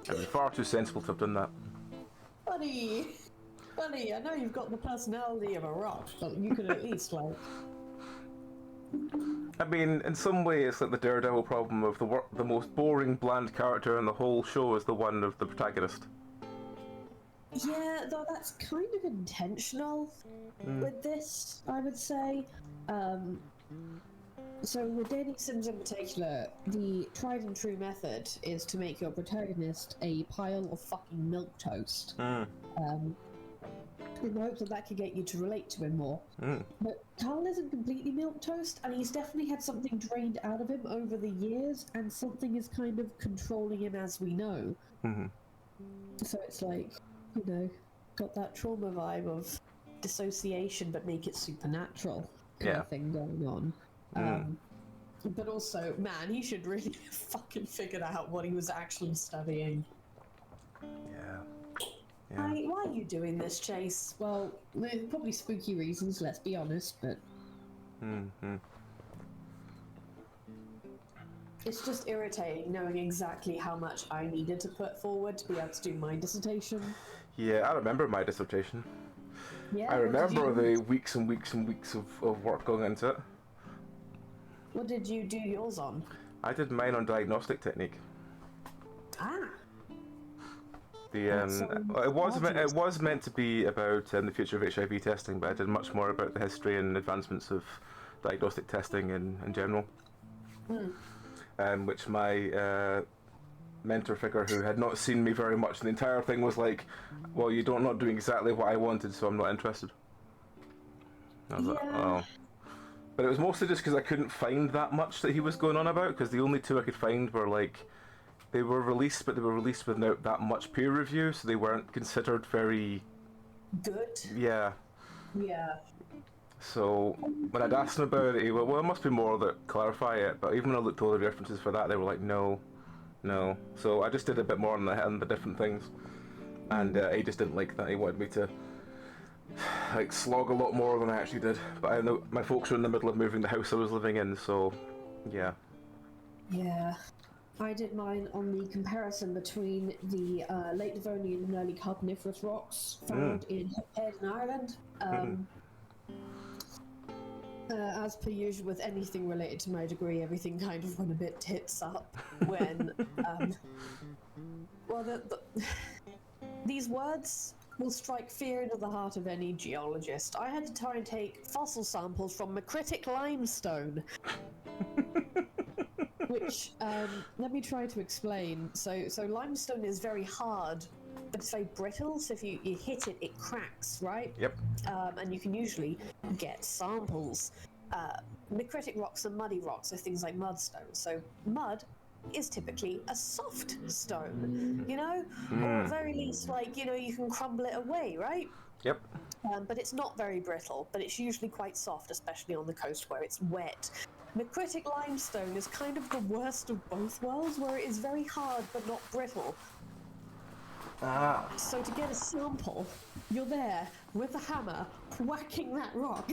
I'd be far too sensible to have done that. Buddy, I know you've got the personality of a rock, but you could at least, like... I mean, in some way, it's like the Daredevil problem of the most boring, bland character in the whole show is the one of the protagonist. Yeah, though that's kind of intentional with this, I would say. So with dating sims in particular, the tried and true method is to make your protagonist a pile of fucking milquetoast. In the hopes that that could get you to relate to him more. But Carl isn't completely milquetoast, and he's definitely had something drained out of him over the years, and something is kind of controlling him as we know. So it's like, you know, got that trauma vibe of dissociation, but make it supernatural kind of thing going on. But also, man, he should really fucking figured out what he was actually studying. Why are you doing this, Chase? Well, probably spooky reasons, let's be honest, but... It's just irritating knowing exactly how much I needed to put forward to be able to do my dissertation. Yeah, I remember my dissertation. Yeah, I remember the weeks and weeks and weeks of work going into it. What did you do yours on? I did mine on diagnostic technique. It was meant to be about the future of HIV testing, but I did much more about the history and advancements of diagnostic testing in general. which my mentor figure, who had not seen me very much in the entire thing, was like, well, you're not doing exactly what I wanted, so I'm not interested. I was like, oh. But it was mostly just because I couldn't find that much that he was going on about, because the only two I could find were like, they were released, but they were released without that much peer review, so they weren't considered very... Good? Yeah. Yeah. So when I'd asked him about it, he went, well, there must be more that clarify it, but even when I looked at all the references for that, they were like, no. So I just did a bit more on the different things, and he just didn't like that. He wanted me to like slog a lot more than I actually did. But I know my folks were in the middle of moving the house I was living in, so yeah. Yeah. I did mine on the comparison between the late Devonian and early Carboniferous rocks found in Head in Ireland. As per usual with anything related to my degree, everything kind of went a bit tits up when, these words will strike fear into the heart of any geologist. I had to try and take fossil samples from macritic limestone. Which, let me try to explain. So limestone is very hard, but it's very brittle, so if you hit it, it cracks, right? Yep. And you can usually get samples. Macritic rocks and muddy rocks are things like mudstone. So mud is typically a soft stone, you know? Or at very least, like, you know, you can crumble it away, right? Yep. But it's not very brittle, but it's usually quite soft, especially on the coast where it's wet. Macritic limestone is kind of the worst of both worlds, where it is very hard but not brittle. So to get a sample, you're there with a hammer whacking that rock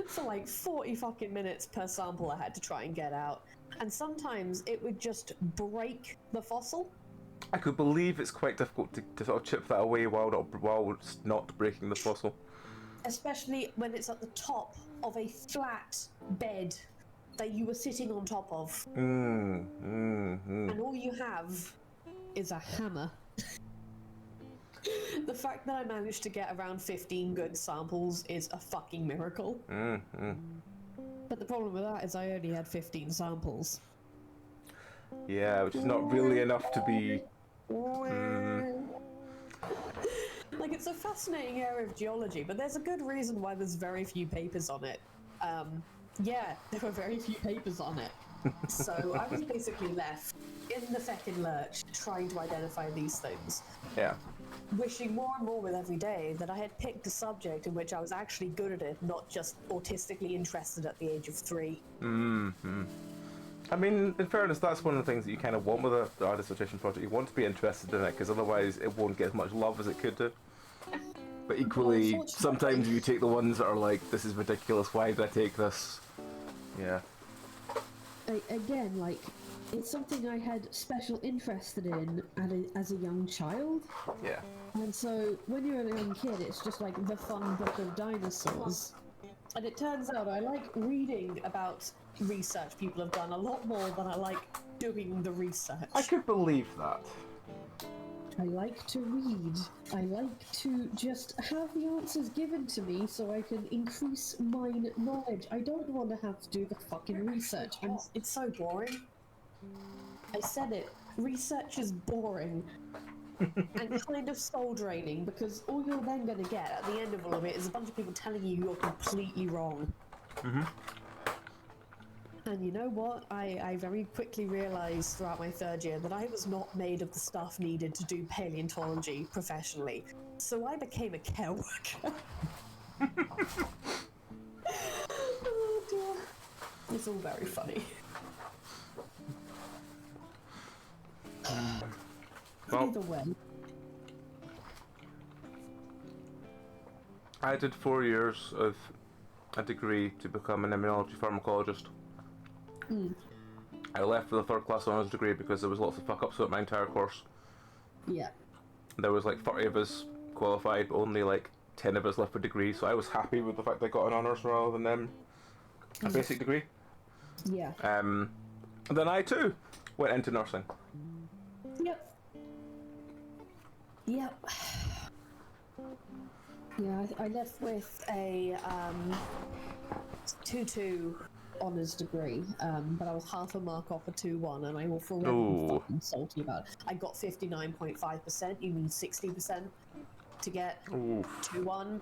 for like 40 fucking minutes per sample I had to try and get out. And sometimes it would just break the fossil. I could believe it's quite difficult to sort of chip that away while it's not breaking the fossil. Especially when it's at the top of a flat bed that you were sitting on top of. And all you have is a hammer. The fact that I managed to get around 15 good samples is a fucking miracle. But the problem with that is I only had 15 samples. Yeah, which is not really enough to be... Like, it's a fascinating area of geology, but there's a good reason why there's very few papers on it. Yeah, there were very few papers on it. So I was basically left in the feckin' lurch trying to identify these things. Yeah. Wishing more and more with every day that I had picked a subject in which I was actually good at it, not just autistically interested at the age of 3. I mean, in fairness, that's one of the things that you kind of want with the art dissertation project. You want to be interested in it, because otherwise it won't get as much love as it could do. But equally, sometimes you take the ones that are like, this is ridiculous, why did I take this? Yeah. Again, like, it's something I had special interest in as a young child. Yeah. And so, when you're a young kid, it's just like the fun book of dinosaurs. And it turns out I like reading about research people have done a lot more than I like doing the research. I could believe that. I like to read. I like to just have the answers given to me so I can increase my knowledge. I don't want to have to do the fucking research. It's so boring. I said it. Research is boring. And kind of soul draining, because all you're then going to get at the end of all of it is a bunch of people telling you you're completely wrong. And you know what? I very quickly realised throughout my 3rd year that I was not made of the stuff needed to do paleontology professionally. So I became a care worker. Oh dear. It's all very funny. Well, Either way. I did 4 years of a degree to become an immunology pharmacologist. I left with a 3rd class honours degree because there was lots of fuck-ups throughout my entire course. Yeah. There was like 30 of us qualified, but only like 10 of us left with degrees, so I was happy with the fact I got an honours rather than a basic degree. Yeah. And then I too went into nursing. Yep. Yep. Yeah, I left with a 2-2 honours degree, but I was half a mark off a 2-1, and I will forever be Ooh. fucking salty about it. I got 59.5%. You need 60% to get Oof. 2-1.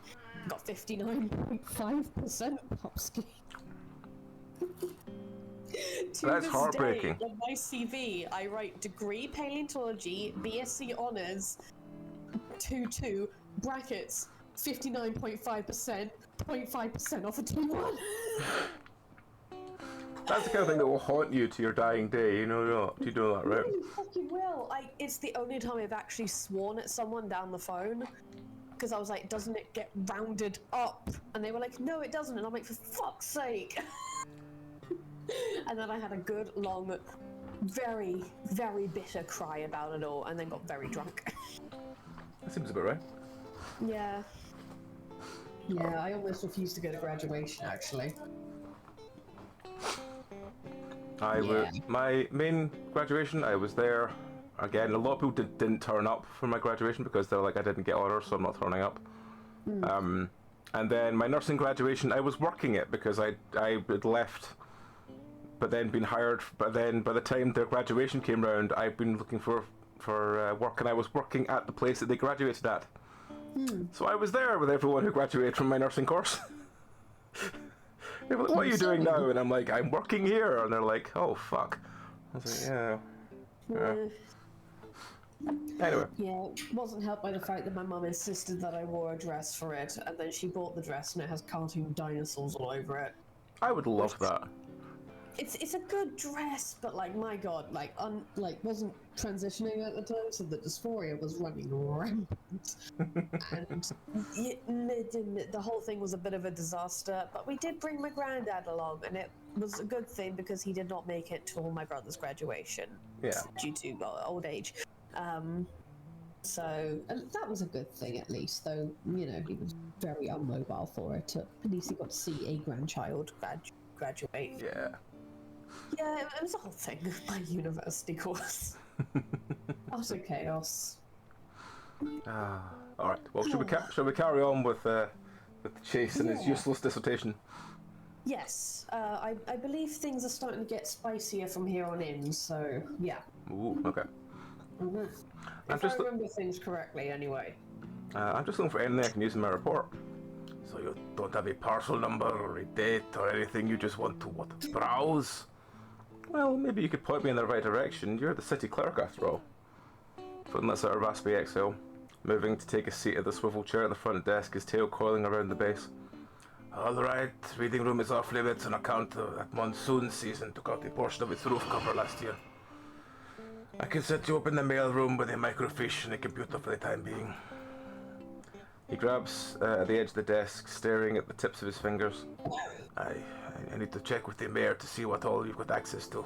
Got 59.5%. Popski. To That's this heartbreaking. Day, on my CV, I write degree paleontology, BSc honours, 2-2, brackets, 59.5%, 0.5% off a 2-1. That's the kind of thing that will haunt you to your dying day. You know that, right? You fucking will. It's the only time I've actually sworn at someone down the phone. Because I was like, doesn't it get rounded up? And they were like, no, it doesn't. And I'm like, for fuck's sake. And then I had a good, long, very, very bitter cry about it all, and then got very drunk. That seems about right. Yeah. Yeah, I almost refused to go to graduation, actually. My main graduation, I was there. Again, a lot of people didn't turn up for my graduation because they're like, I didn't get honours, so I'm not turning up. And then my nursing graduation, I was working it because I had left, but then been hired. But then by the time their graduation came round, I'd been looking for work, and I was working at the place that they graduated at. So I was there with everyone who graduated from my nursing course. They were like, what are you doing now? And I'm like, I'm working here. And they're like, oh, fuck. I was like, yeah. Anyway. Yeah, it wasn't helped by the fact that my mum insisted that I wore a dress for it, and then she bought the dress and it has cartoon dinosaurs all over it. I would love that. It's a good dress, but like, my god, wasn't transitioning at the time, so the dysphoria was running rampant. And the whole thing was a bit of a disaster, but we did bring my granddad along, and it was a good thing because he did not make it till my brother's graduation. Yeah. Due to old age. So that was a good thing, at least, though, you know, he was very unmobile for it. At least he got to see a grandchild graduate. Yeah. Yeah, it was a whole thing, my university course. Utter chaos. Alright, well, shall we carry on with Chase and his useless dissertation? Yes, I believe things are starting to get spicier from here on in, so yeah. Ooh, okay. Mm-hmm. If I remember things correctly, anyway. I'm just looking for anything I can use in my report. So you don't have a parcel number or a date or anything, you just want to, browse? Well, maybe you could point me in the right direction. You're the city clerk, after all. Flynn lets out a raspy exhale, moving to take a seat at the swivel chair at the front desk, his tail coiling around the base. All right, reading room is off limits on account of that monsoon season took out a portion of its roof cover last year. I can set you up in the mail room with a microfiche and a computer for the time being. He grabs at the edge of the desk, staring at the tips of his fingers. I need to check with the mayor to see what all you've got access to.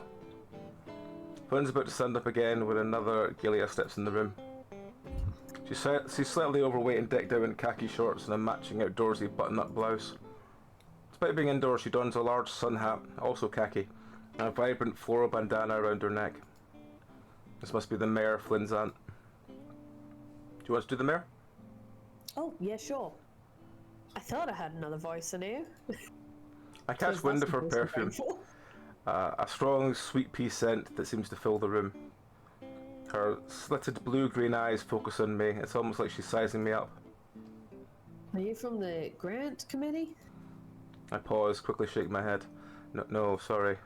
Flynn's about to stand up again when another Gilead steps in the room. She's slightly overweight and decked out in khaki shorts and a matching outdoorsy button-up blouse. Despite being indoors, she dons a large sun hat, also khaki, and a vibrant floral bandana around her neck. This must be the mayor, Flynn's aunt. Do you want to do the mayor? Oh, yeah, sure. I thought I had another voice in here. I catch wind of her perfume. A strong, sweet pea scent that seems to fill the room. Her slitted blue-green eyes focus on me. It's almost like she's sizing me up. Are you from the grant committee? I pause, quickly shake my head. No, sorry.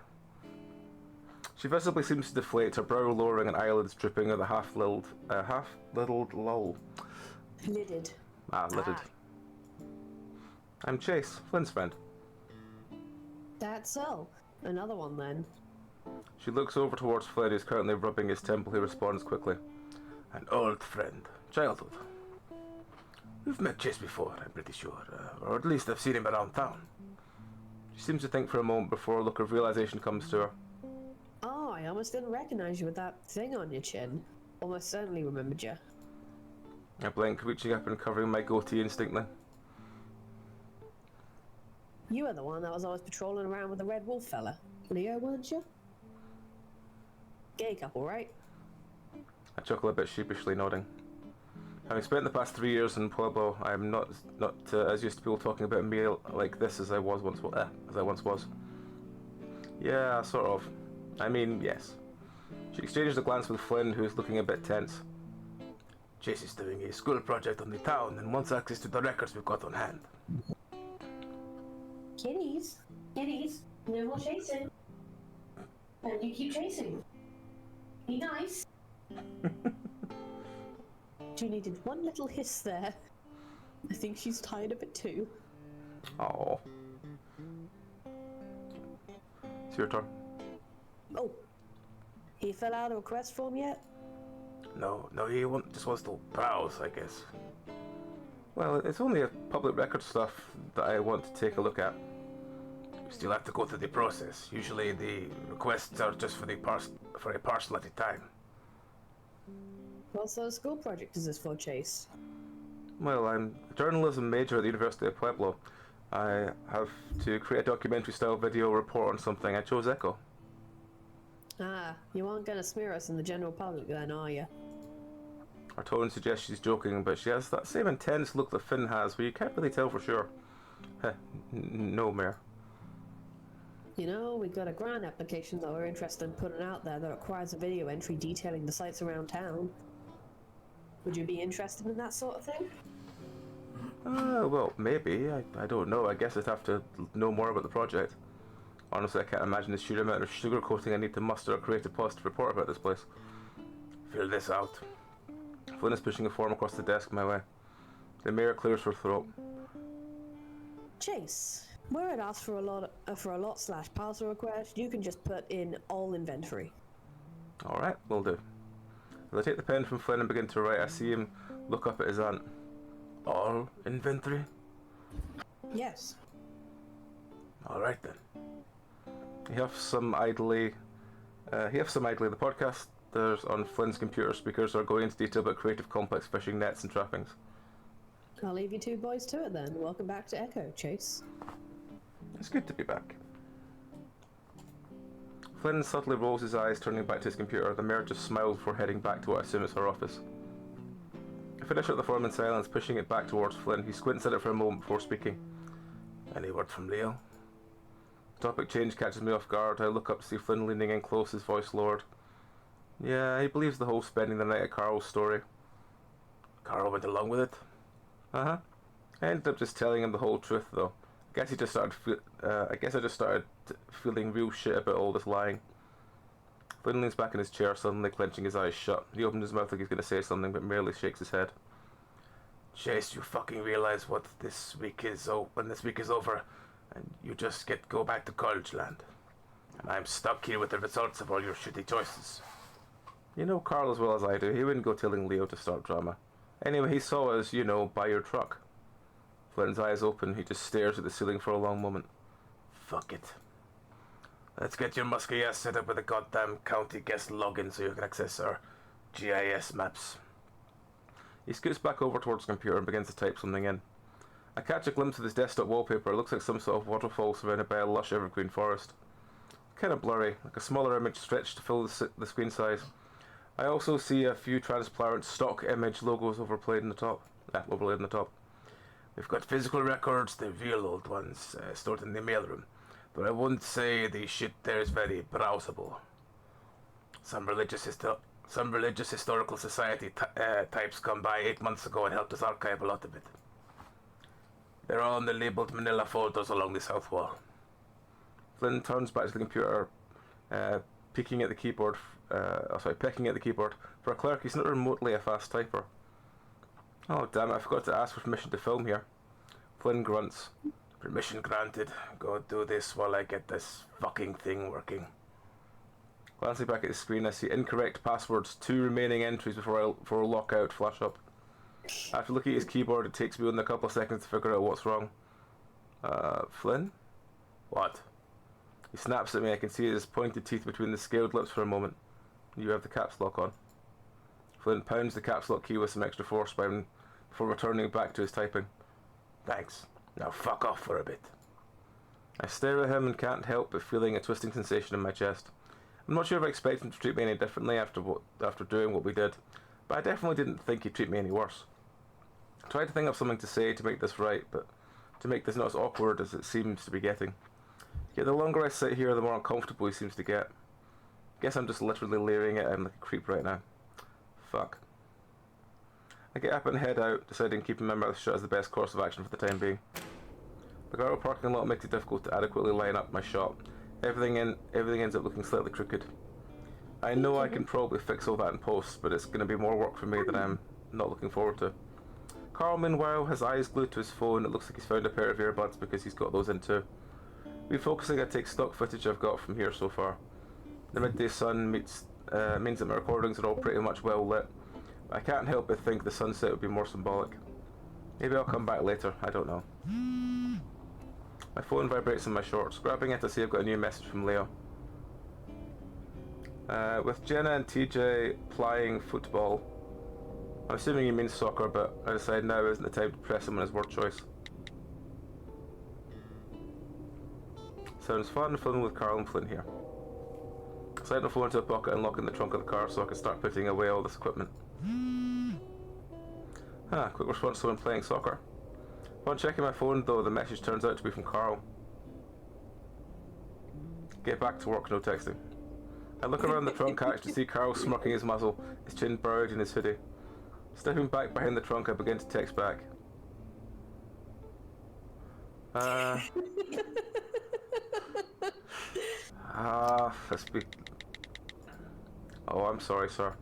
She visibly seems to deflate, her brow lowering and eyelids dripping with a half-lidded lull. Lidded. Lidded. I'm Chase, Flynn's friend. That's so. Another one then. She looks over towards Flynn, who's currently rubbing his temple. He responds quickly. An old friend. Childhood. We've met Chase before, I'm pretty sure. Or at least I've seen him around town. She seems to think for a moment before a look of realization comes to her. Oh, I almost didn't recognize you with that thing on your chin. Almost certainly remembered you. I blink, reaching up and covering my goatee instinctively. You were the one that was always patrolling around with the red wolf fella. Leo, weren't you? Gay couple, right? I chuckle a bit sheepishly, nodding. Having spent the past 3 years in Pueblo, I am not as used to people talking about me like this as I once was. Yeah, sort of. I mean, yes. She exchanges a glance with Flynn, who's looking a bit tense. Chase is doing a school project on the town and wants access to the records we've got on hand. Kitties, no more chasing. And you keep chasing. Be nice. She needed one little hiss there. I think she's tired of it too. Oh. It's your turn. Oh. He fill out a request form yet? No, he just wants to browse, I guess. Well, it's only a public record stuff that I want to take a look at. You still have to go through the process. Usually the requests are just for a parcel at a time. What sort of school project is this for, Chase? Well, I'm a journalism major at the University of Pueblo. I have to create a documentary-style video report on something. I chose Echo. Ah, you aren't gonna smear us in the general public then, are you? Her tone suggests she's joking, but she has that same intense look that Finn has, where you can't really tell for sure. No, Mayor. You know, we've got a grant application that we're interested in putting out there that requires a video entry detailing the sites around town. Would you be interested in that sort of thing? Well, maybe. I don't know. I guess I'd have to know more about the project. Honestly, I can't imagine the sheer amount of sugarcoating I need to muster or create a positive report about this place. Fill this out. Flynn is pushing a form across the desk my way. The mayor clears her throat. Chase, where it asks for a lot/parcel request, you can just put in all inventory. Alright, will do. As I take the pen from Flynn and begin to write, I see him look up at his aunt. All inventory? Yes. Alright then. He huffs some idly. The podcast there's on Flynn's computer speakers are going into detail about creative complex fishing nets and trappings. I'll leave you two boys to it then. Welcome back to Echo, Chase. It's good to be back. Flynn subtly rolls his eyes, turning back to his computer. The mayor just smiles before heading back to what I assume is her office. I finish up the form in silence, pushing it back towards Flynn. He squints at it for a moment before speaking. Any word from Leo? Topic change catches me off guard. I look up to see Flynn leaning in close, his voice lowered. Yeah, he believes the whole spending the night at Carl's story. Carl went along with it? Uh-huh. I ended up just telling him the whole truth, though. I guess I just started feeling real shit about all this lying. Flynn leans back in his chair, suddenly clenching his eyes shut. He opens his mouth like he's going to say something, but merely shakes his head. Chase, you fucking realize what this week is, when this week is over, and you just go back to college land. And I'm stuck here with the results of all your shitty choices. You know Carl as well as I do. He wouldn't go telling Leo to start drama. Anyway, he saw us, buy your truck. Flynn's eyes open. He just stares at the ceiling for a long moment. Fuck it. Let's get your musky ass set up with a goddamn county guest login so you can access our GIS maps. He scoots back over towards the computer and begins to type something in. I catch a glimpse of his desktop wallpaper. It looks like some sort of waterfall surrounded by a lush evergreen forest. Kind of blurry, like a smaller image stretched to fill the screen size. I also see a few transparent stock image logos overlaid in the top. We've got physical records, the real old ones, stored in the mailroom. But I wouldn't say the shit there is very browsable. Some religious historical society types come by 8 months ago and helped us archive a lot of it. They're all in the labeled manila folders along the south wall. Flynn turns back to the computer, pecking at the keyboard. For a clerk, he's not remotely a fast typer. Oh damn it, I forgot to ask for permission to film here. Flynn grunts. Permission granted. Go do this while I get this fucking thing working. Glancing back at the screen, I see incorrect passwords, 2 remaining entries before lockout flash up. After looking at his keyboard, it takes me only a couple of seconds to figure out what's wrong. Flynn? What? He snaps at me. I can see his pointed teeth between the scaled lips for a moment. You have the caps lock on. Flynn pounds the caps lock key with some extra force before returning back to his typing. Thanks. Now fuck off for a bit. I stare at him and can't help but feeling a twisting sensation in my chest. I'm not sure if I expected him to treat me any differently after doing what we did, but I definitely didn't think he'd treat me any worse. I tried to think of something to say to make this right, but to make this not as awkward as it seems to be getting. Yeah, the longer I sit here, the more uncomfortable he seems to get. Guess I'm just literally leering at him like a creep right now. Fuck. I get up and head out, deciding keeping my mouth shut is the best course of action for the time being. The Garrow parking lot makes it difficult to adequately line up my shop. Everything ends up looking slightly crooked. I know I can probably fix all that in post, but it's going to be more work for me than I'm not looking forward to. Carl, meanwhile, has eyes glued to his phone. It looks like he's found a pair of earbuds because he's got those in too. Refocusing, I take stock footage I've got from here so far. The midday sun means that my recordings are all pretty much well lit. I can't help but think the sunset would be more symbolic. Maybe I'll come back later, I don't know. My phone vibrates in my shorts. Grabbing it, I see I've got a new message from Leo. With Jenna and TJ playing football, I'm assuming he means soccer, but I decide now isn't the time to press him on his word choice. Sounds fun with Carl and Flynn here. Slide my phone into a pocket and lock in the trunk of the car so I can start putting away all this equipment. Quick response to when playing soccer. Upon checking my phone though, the message turns out to be from Carl. Get back to work, no texting. I look around the trunk hatch to see Carl smirking his muzzle, his chin buried in his hoodie. Stepping back behind the trunk, I begin to text back. Let's be... Oh, I'm sorry, sir.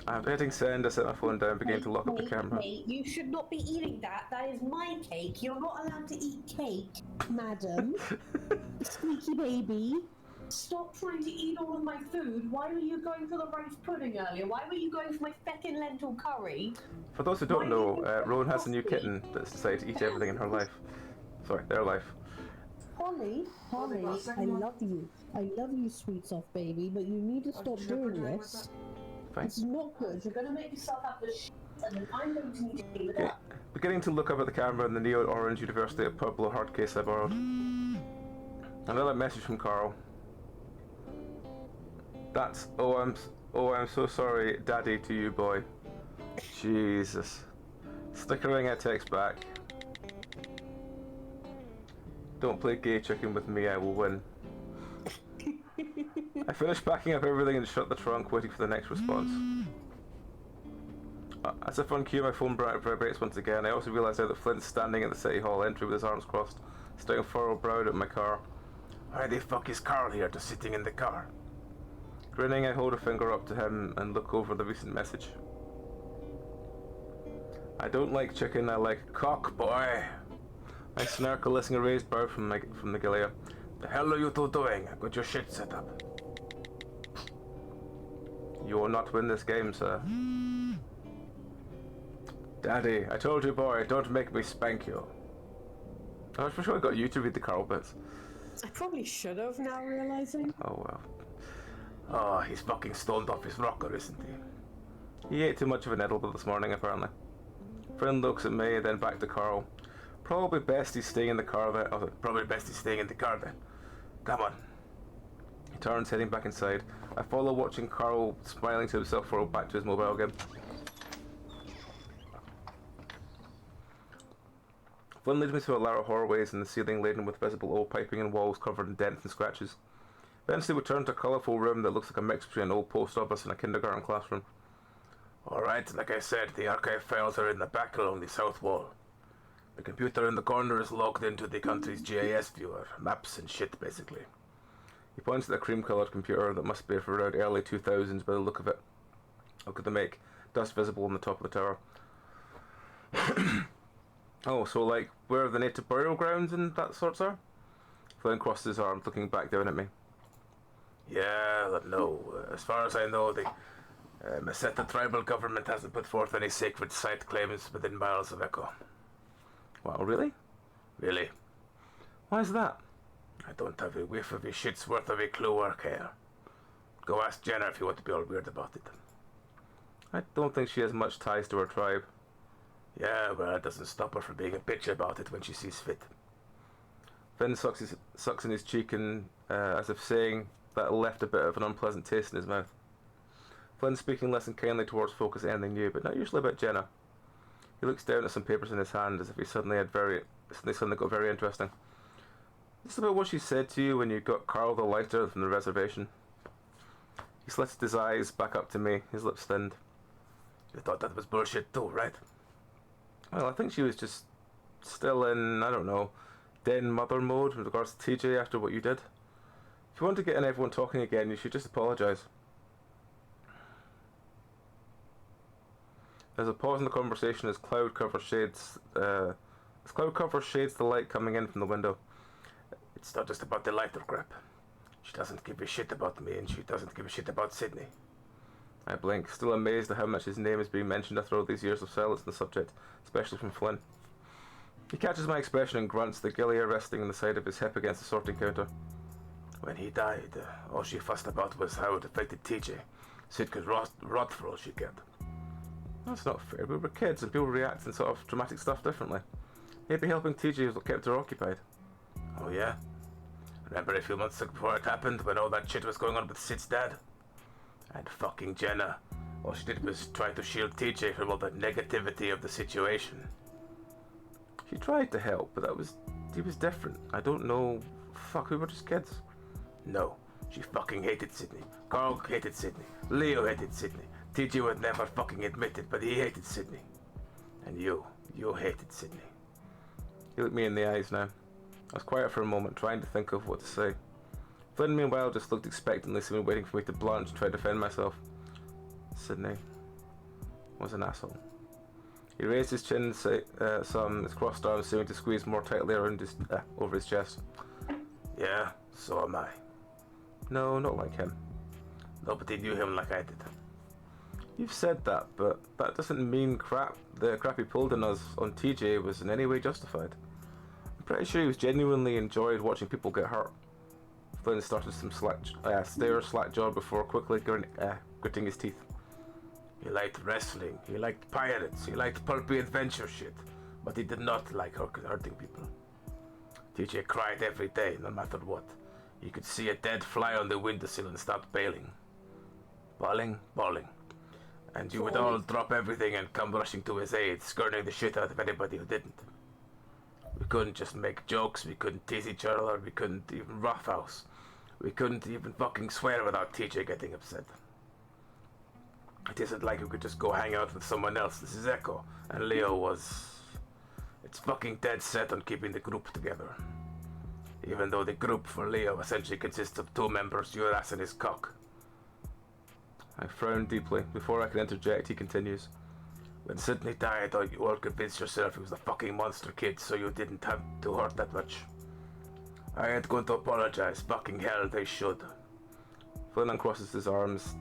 I'm hitting send, I set my phone down, beginning to lock up the camera. Wait, you should not be eating that. That is my cake. You're not allowed to eat cake, madam. Squeaky baby. Stop trying to eat all of my food. Why were you going for the rice pudding earlier? Why were you going for my feckin' lentil curry? For those who don't know, Rowan has a new kitten that's decided to eat everything in her life. Sorry, their life. Holly, I love you. I love you, sweet soft baby, but you need to stop doing this. Fine. It's not good. You're going to make yourself have the shit, and then I'm going to need to clean it up. Beginning to look up at the camera in the neon-orange University of Pueblo hard case I borrowed. Another message from Carl. That's, I'm so sorry, Daddy, to you, boy. Jesus. Stickering I text back. Don't play gay chicken with me, I will win. I finish packing up everything and shut the trunk, waiting for the next response. As if on cue, my phone vibrates once again. I also realise now that Flynn's standing at the City Hall entry with his arms crossed, staring furrow-browed at my car. Why the fuck is Carl here, just sitting in the car? Grinning, I hold a finger up to him and look over the recent message. I don't like chicken, I like cock, boy. I snark, eliciting a raised brow from the Galea. The hell are you two doing? I got your shit set up. You will not win this game, sir. Daddy, I told you, boy, don't make me spank you. I was for sure I got you to read the Carl bits. I probably should have, now realizing. Oh well. Oh, he's fucking stoned off his rocker, isn't he? He ate too much of an edible this morning, apparently. Flynn looks at me, then back to Carl. Probably best he's staying in the car then. Oh, probably best he's staying in the car then. Come on. He turns, heading back inside. I follow, watching Carl smiling to himself roll back to his mobile again. Flynn leads me to a narrow hallways in the ceiling laden with visible old piping and walls covered in dents and scratches. Eventually we turn to a colourful room that looks like a mix between an old post office and a kindergarten classroom. Alright, like I said, the archive files are in the back along the south wall. The computer in the corner is logged into the country's GIS viewer, maps and shit basically. He points at the cream-coloured computer that must be from around early 2000s by the look of it. How could they make dust visible on the top of the tower? Oh, so like where the native burial grounds and that sorts are? Flynn crosses his arms, looking back down at me. Yeah, no. As far as I know, the Meseta tribal government hasn't put forth any sacred site claims within miles of Echo. Wow, really? Really. Why is that? I don't have a whiff of a shit's worth of a clue or care. Go ask Jenna if you want to be all weird about it. I don't think she has much ties to her tribe. Yeah, well, that doesn't stop her from being a bitch about it when she sees fit. Finn sucks in his cheek and, as if saying that left a bit of an unpleasant taste in his mouth. Flynn speaking less than kindly towards folk as anything new, but not usually about Jenna. He looks down at some papers in his hand as if he suddenly got very interesting. Just about what she said to you when you got Carl the lighter from the reservation. He slitted his eyes back up to me, his lips thinned. You thought that was bullshit too, right? Well, I think she was just still in, I don't know, den mother mode with regards to TJ after what you did. If you want to get in everyone talking again, you should just apologise. There's a pause in the conversation as cloud cover shades the light coming in from the window. It's not just about the lighter crap. She doesn't give a shit about me, and she doesn't give a shit about Sydney. I blink, still amazed at how much his name is being mentioned after all these years of silence on the subject, especially from Flynn. He catches my expression and grunts, the gilia resting on the side of his hip against the sorting counter. When he died, all she fussed about was how it affected TJ. Sid could rot for all she cared. That's not fair. We were kids and people react in sort of dramatic stuff differently. Maybe helping TJ was what kept her occupied. Oh yeah? Remember a few months before it happened, when all that shit was going on with Sid's dad? And fucking Jenna. All she did was try to shield TJ from all the negativity of the situation. She tried to help, but he was different. I don't know. Fuck, we were just kids. No, she fucking hated Sydney. Carl hated Sydney. Leo hated Sydney. TJ would never fucking admit it, but he hated Sydney. And you hated Sydney. He looked me in the eyes now. I was quiet for a moment, trying to think of what to say. Flynn, meanwhile, just looked expectantly, seeming waiting for me to blanch and try to defend myself. Sydney was an asshole. He raised his chin some, his crossed arms seeming to squeeze more tightly around over his chest. Yeah, so am I. No, not like him. Nobody knew him like I did. You've said that, but that doesn't mean the crap he pulled on us on TJ was in any way justified. I'm pretty sure he was genuinely enjoyed watching people get hurt. Flynn started some slack jaw before quickly gritting his teeth. He liked wrestling, he liked pirates, he liked pulpy adventure shit, but he did not like hurting people. TJ cried every day, no matter what. He could see a dead fly on the windowsill and start bailing. Bawling. And you would all drop everything and come rushing to his aid, skirting the shit out of anybody who didn't. We couldn't just make jokes, we couldn't tease each other, we couldn't even roughhouse. We couldn't even fucking swear without TJ getting upset. It isn't like we could just go hang out with someone else. This is Echo, and Leo was... It's fucking dead set on keeping the group together. Even though the group for Leo essentially consists of 2 members, your ass and his cock. I frowned deeply. Before I could interject, he continues. When Sydney died, you all convinced yourself he was a fucking monster kid, so you didn't have to hurt that much. I ain't going to apologize. Fucking hell, they should. Flynn uncrosses his arms,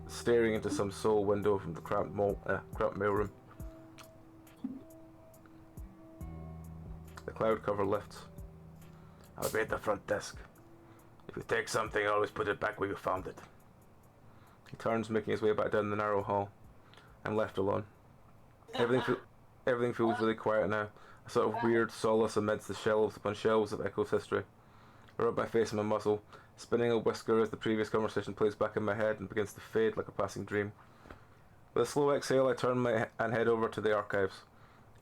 staring into some sole window from the cramped mailroom. The cloud cover lifts. I'll be at the front desk. If you take something, always put it back where you found it. He turns, making his way back down the narrow hall. I'm left alone. Everything feels really quiet now. A sort of weird solace amidst the shelves upon shelves of Echo's history. I rub my face in my muzzle, spinning a whisker as the previous conversation plays back in my head and begins to fade like a passing dream. With a slow exhale, I turn and head over to the archives.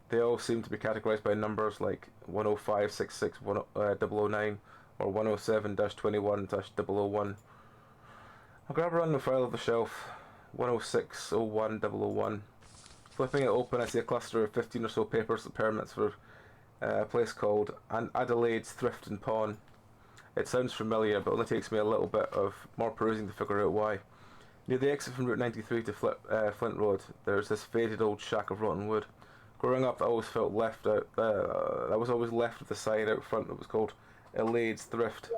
They all seem to be categorized by numbers like 10566-009 or 107-21-001. I'll grab a random file off the shelf, 106-01-001. Flipping it open, I see a cluster of 15 or so papers and permits for a place called Adelaide's Thrift and Pawn. It sounds familiar, but it only takes me a little bit of more perusing to figure out why. Near the exit from Route 93 to Flint Road, there's this faded old shack of rotten wood. Growing up, I always felt left out. I was always left with a sign out front that was called Adelaide's Thrift.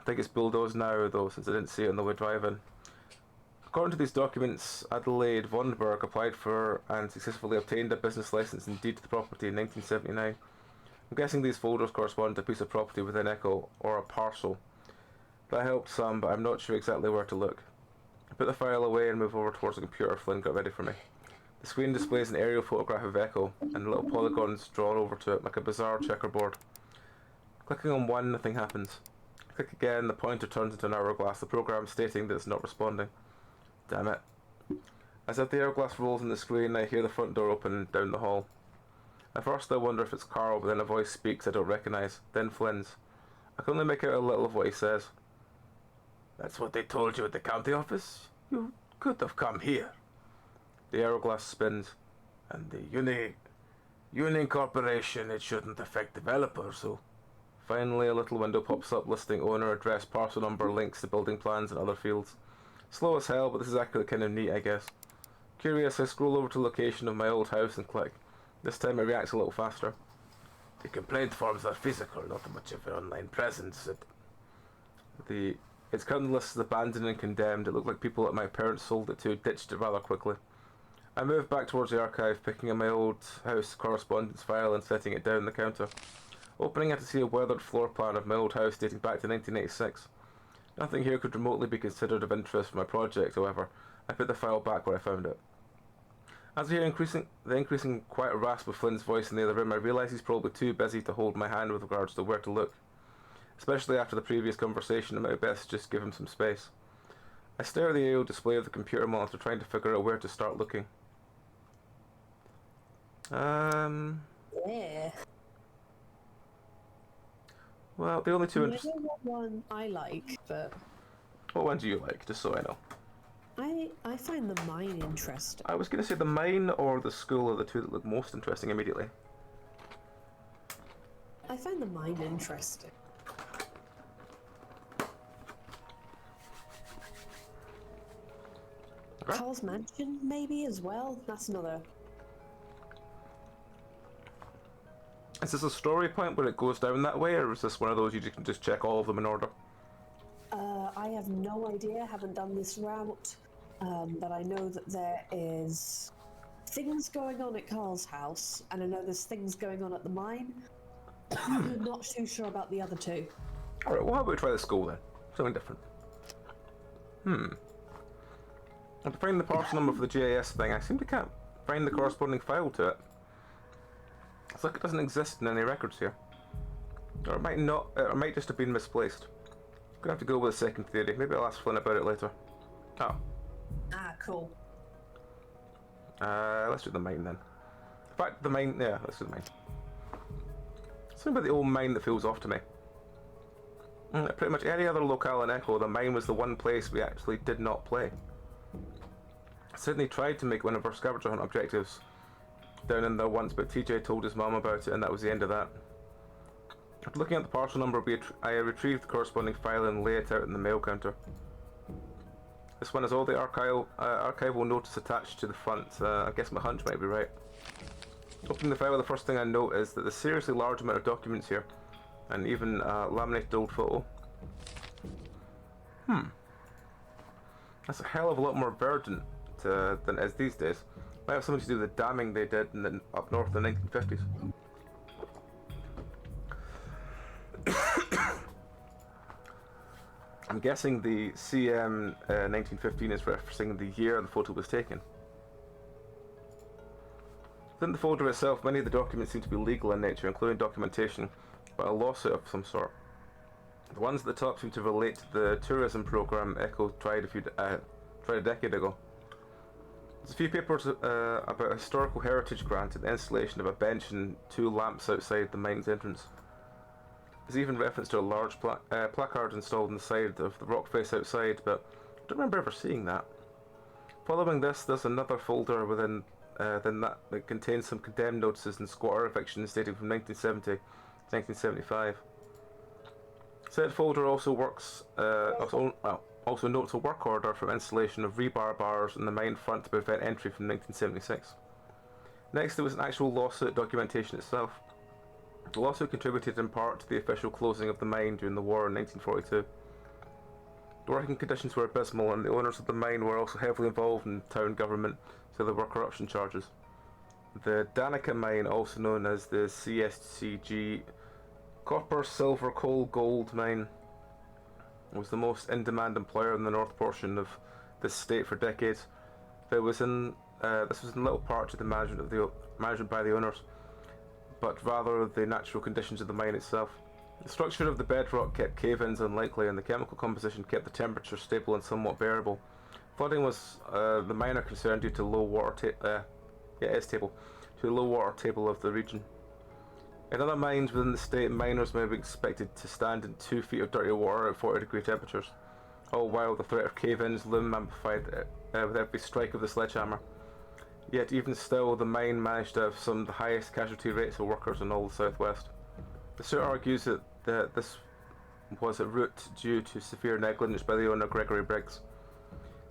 I think it's bulldozed now, though, since I didn't see it on the way driving. According to these documents, Adelaide Vonberg applied for and successfully obtained a business license and deed to the property in 1979. I'm guessing these folders correspond to a piece of property within Echo, or a parcel. That helped some, but I'm not sure exactly where to look. I put the file away and move over towards the computer Flynn got ready for me. The screen displays an aerial photograph of Echo, and little polygons drawn over to it like a bizarre checkerboard. Clicking on one, nothing happens. I click again, the pointer turns into an hourglass, the program stating that it's not responding. Damn it. As the hourglass rolls on the screen, I hear the front door open down the hall. At first I wonder if it's Carl, but then a voice speaks I don't recognise, then Flynn's. I can only make out a little of what he says. That's what they told you at the county office? You could have come here. The hourglass spins, and the Union Corporation, it shouldn't affect developers, so... Finally, a little window pops up listing owner, address, parcel number, links to building plans and other fields. Slow as hell, but this is actually kind of neat, I guess. Curious, I scroll over to the location of my old house and click. This time it reacts a little faster. The complaint forms are physical, not much of an online presence. It's currently listed as abandoned and condemned. It looked like people that my parents sold it to ditched it rather quickly. I moved back towards the archive, picking up my old house correspondence file and setting it down on the counter. Opening it to see a weathered floor plan of my old house dating back to 1986. Nothing here could remotely be considered of interest for my project, however. I put the file back where I found it. As I hear the increasing quiet rasp of Flynn's voice in the other room, I realise he's probably too busy to hold my hand with regards to where to look. Especially after the previous conversation, it might be best to just give him some space. I stare at the AO display of the computer monitor, trying to figure out where to start looking. Yeah. Well, the only two I know what one I like, but What one do you like, just so I know? I find the mine interesting. I was going to say the mine or the school are the two that look most interesting immediately. I find the mine interesting. Okay. Carl's Mansion, maybe, as well? That's another... Is this a story point where it goes down that way, or is this one of those you can just check all of them in order? I have no idea, haven't done this route, but I know that there is things going on at Carl's house, and I know there's things going on at the mine. Not too sure about the other two. Alright, well how about we try the school then? Something different. And to find the parcel number for the GIS thing, I seem to can't find the corresponding file to it. It's like it doesn't exist in any records here. Or it might not, or it might just have been misplaced. Gonna have to go with a second theory. Maybe I'll ask Flynn about it later. Oh. Ah, cool. Let's do the mine then. In fact, the mine, yeah, let's do the mine. Something about the old mine that feels off to me. Pretty much any other locale in Echo, the mine was the one place we actually did not play. Sydney tried to make one of our scavenger hunt objectives down in there once, but TJ told his mum about it and that was the end of that. After looking at the parcel number, I retrieved the corresponding file and lay it out in the mail counter. This one has all the archival notice attached to the front. I guess my hunch might be right. Opening the file, the first thing I note is that there's a seriously large amount of documents here, and even a laminated old photo. That's a hell of a lot more verdant than it is these days. Might have something to do with the damming they did up north in the 1950s. I'm guessing the CM 1915 is referencing the year the photo was taken. Within the folder itself, many of the documents seem to be legal in nature, including documentation about a lawsuit of some sort. The ones at the top seem to relate to the tourism program Echo tried a decade ago. There's a few papers about a historical heritage grant and the installation of a bench and 2 lamps outside the mine's entrance. There's even reference to a large placard installed on the side of the rock face outside, but I don't remember ever seeing that. Following this, there's another folder within that contains some condemned notices and squatter evictions dating from 1970 to 1975. Said folder also also notes a work order for installation of rebar bars in the mine front to prevent entry from 1976. Next, there was an actual lawsuit documentation itself. The lawsuit contributed in part to the official closing of the mine during the war in 1942. The working conditions were abysmal, and the owners of the mine were also heavily involved in town government, so there were corruption charges. The Danica mine, also known as the CSCG Copper, Silver, Coal, Gold mine, was the most in-demand employer in the north portion of this state for decades. This was in little part to the management by the owners, but rather the natural conditions of the mine itself. The structure of the bedrock kept cave-ins unlikely, and the chemical composition kept the temperature stable and somewhat bearable. Flooding was the minor concern due to low water table. Due the low water table of the region. In other mines within the state, miners may be expected to stand in 2 feet of dirty water at 40-degree temperatures, all while the threat of cave-ins loom amplified with every strike of the sledgehammer. Yet even still, the mine managed to have some of the highest casualty rates of workers in all the southwest. The suit argues that this was at root due to severe negligence by the owner, Gregory Briggs.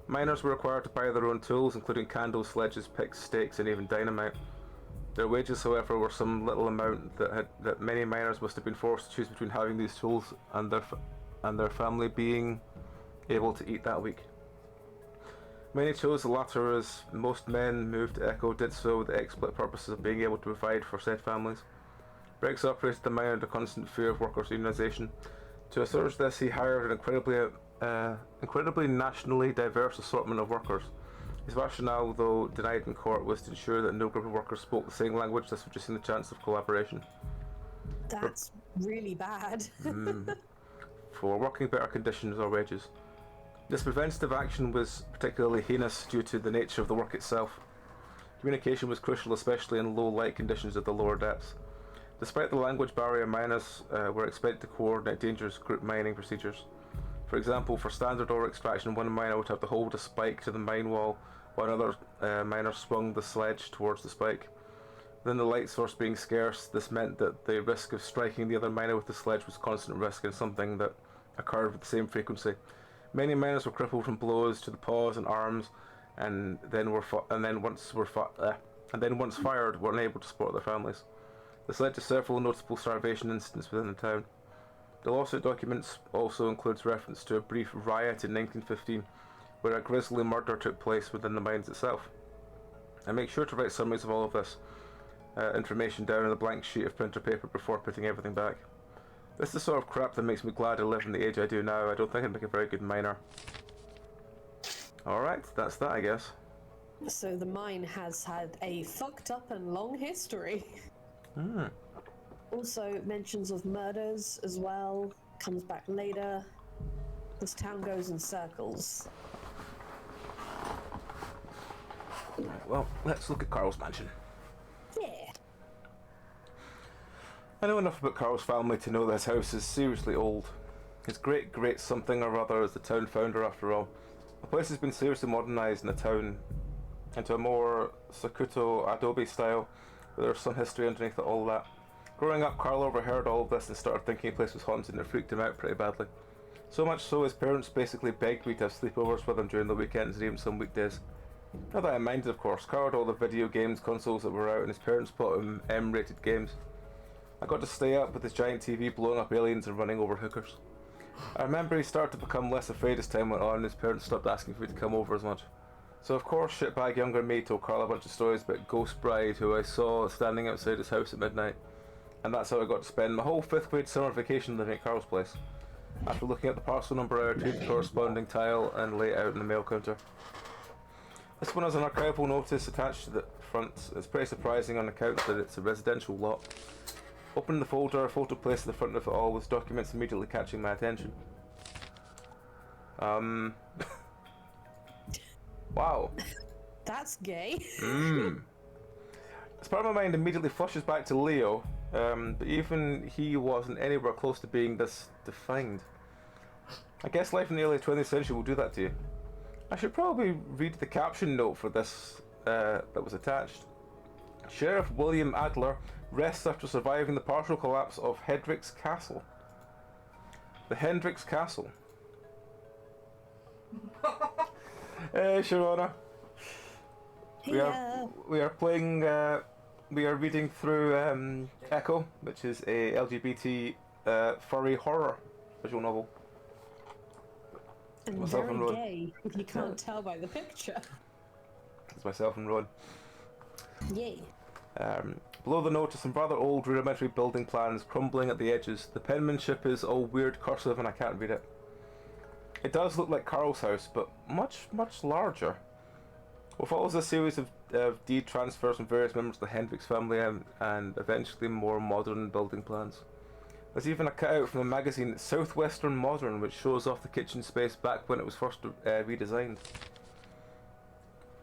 Miners were required to buy their own tools, including candles, sledges, picks, stakes, and even dynamite. Their wages, however, were some little amount that many miners must have been forced to choose between having these tools and their family being able to eat that week. Many chose the latter, as most men moved to Echo did so with the explicit purposes of being able to provide for said families. Briggs operated the mine under constant fear of workers' unionisation. To assuage this, he hired an incredibly nationally diverse assortment of workers. His rationale, though denied in court, was to ensure that no group of workers spoke the same language, thus reducing the chance of collaboration. That's really bad. For working better conditions or wages. This preventative action was particularly heinous due to the nature of the work itself. Communication was crucial, especially in low light conditions at the lower depths. Despite the language barrier, miners were expected to coordinate dangerous group mining procedures. For example, for standard ore extraction, one miner would have to hold a spike to the mine wall, while another miner swung the sledge towards the spike. Within the light source being scarce, this meant that the risk of striking the other miner with the sledge was constant risk, and something that occurred with the same frequency. Many miners were crippled from blows to the paws and arms, and then once fired, were unable to support their families. This led to several notable starvation incidents within the town. The lawsuit documents also includes reference to a brief riot in 1915, where a grisly murder took place within the mines itself. I make sure to write summaries of all of this information down on a blank sheet of printer paper before putting everything back. This is the sort of crap that makes me glad I live in the age I do now. I don't think I'd make a very good miner. Alright, that's that, I guess. So the mine has had a fucked up and long history. Also mentions of murders as well. Comes back later. This town goes in circles. Right, well, let's look at Carl's mansion. Yeah. I know enough about Carl's family to know that his house is seriously old. His great something or other is the town founder, after all. The place has been seriously modernised in the town into a more Sakuto Adobe style, but there's some history underneath all that. Growing up, Carl overheard all of this and started thinking the place was haunted, and it freaked him out pretty badly. So much so his parents basically begged me to have sleepovers with him during the weekends and even some weekdays. Not that I minded, of course. Carl had all the video games consoles that were out, and his parents bought him M-rated games. I got to stay up with his giant TV blowing up aliens and running over hookers. I remember he started to become less afraid as time went on, and his parents stopped asking for me to come over as much. So of course, shitbag younger me told Carl a bunch of stories about Ghost Bride, who I saw standing outside his house at midnight. And that's how I got to spend my whole 5th grade summer vacation living at Carl's place. After looking at the parcel number, I retrieved the corresponding tile and lay it out in the mail counter. This one has an archival notice attached to the front. It's pretty surprising on account that it's a residential lot. Opening the folder, a photo placed at the front of it all with documents immediately catching my attention. Wow. That's gay. This part of my mind immediately flushes back to Leo, but even he wasn't anywhere close to being this defined. I guess life in the early 20th century will do that to you. I should probably read the caption note for this that was attached. Sheriff William Adler rests after surviving the partial collapse of Hendricks Castle. The Hendricks Castle. Hey, Sharona. We are playing. We are reading through Echo, which is a LGBT furry horror visual novel. And Myself very and Rowan. gay, if you can't tell by the picture. It's myself and Rowan. Yay. Below the note are some rather old rudimentary building plans crumbling at the edges. The penmanship is all weird cursive and I can't read it. It does look like Carl's house, but much larger. What follows a series of deed transfers from various members of the Hendricks family and eventually more modern building plans. There's even a cutout from the magazine Southwestern Modern, which shows off the kitchen space back when it was first redesigned.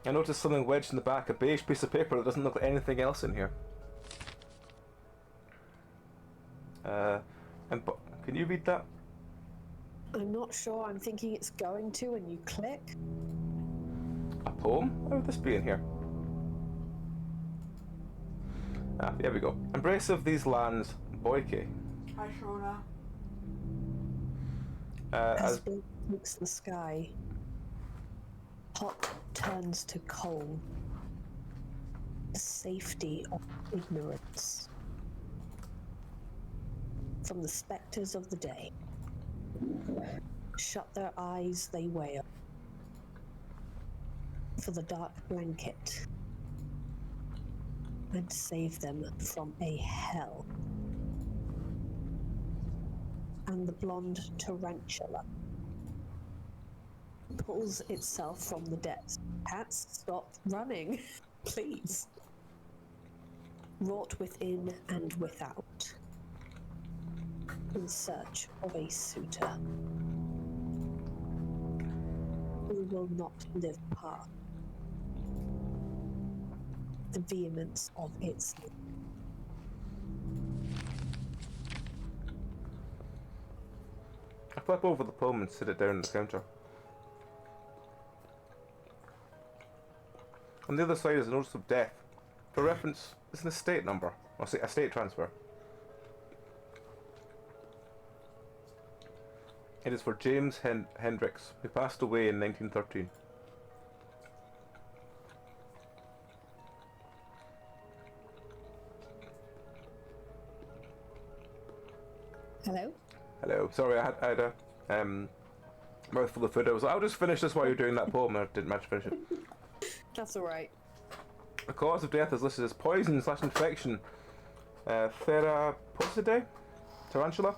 I noticed something wedged in the back, a beige piece of paper that doesn't look like anything else in here. Can you read that? I'm not sure. I'm thinking it's going to when you click. A poem? How would this be in here? Ah, here we go. Embrace of these lands, Boyke. Hi, Shona. As blood takes the sky, hot turns to cold. The safety of ignorance. From the spectres of the day. Shut their eyes, they wail. For the dark blanket. And save them from a hell. And the blonde tarantula pulls itself from the depths. Cats, stop running, please. Wrought within and without. In search of a suitor who will not live past the vehemence of its life. I flip over the poem and sit it down on the counter. On the other side is a notice of death. For reference, it's an estate number, or say estate transfer. It is for James Hendricks, who passed away in 1913. Hello? Hello. Sorry, I had a mouthful of food. I was like, I'll just finish this while you're doing that poem. I didn't manage to finish it. That's alright. The cause of death is listed as poison/infection. Theraposidae? Tarantula?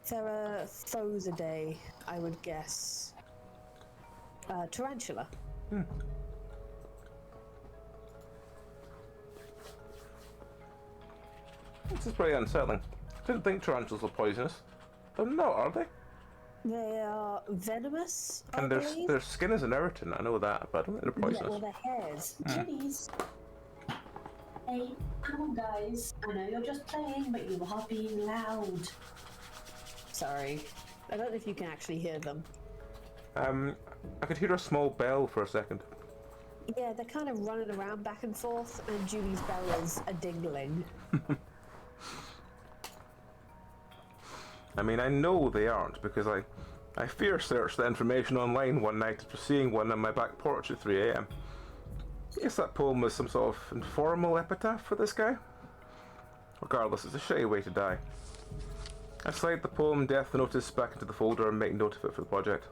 Theraphosidae, I would guess. Tarantula. This is pretty unsettling. Didn't think tarantulas were poisonous. They're not, are they? They are venomous, And I believe. their skin is an irritant, I know that, but I don't think they're Yeah, well, poisonous. their hairs. Kitties. Hey, come on, guys. I know you're just playing, but you are being loud. Sorry. I don't know if you can actually hear them. I could hear a small bell for a second. Yeah, they're kind of running around back and forth, and Julie's bell is a dingling. I mean, I know they aren't, because I fear searched the information online one night after seeing one on my back porch at 3 AM. I guess that poem was some sort of informal epitaph for this guy. Regardless, it's a shitty way to die. I slide the poem Death Notice back into the folder and make note of it for the project.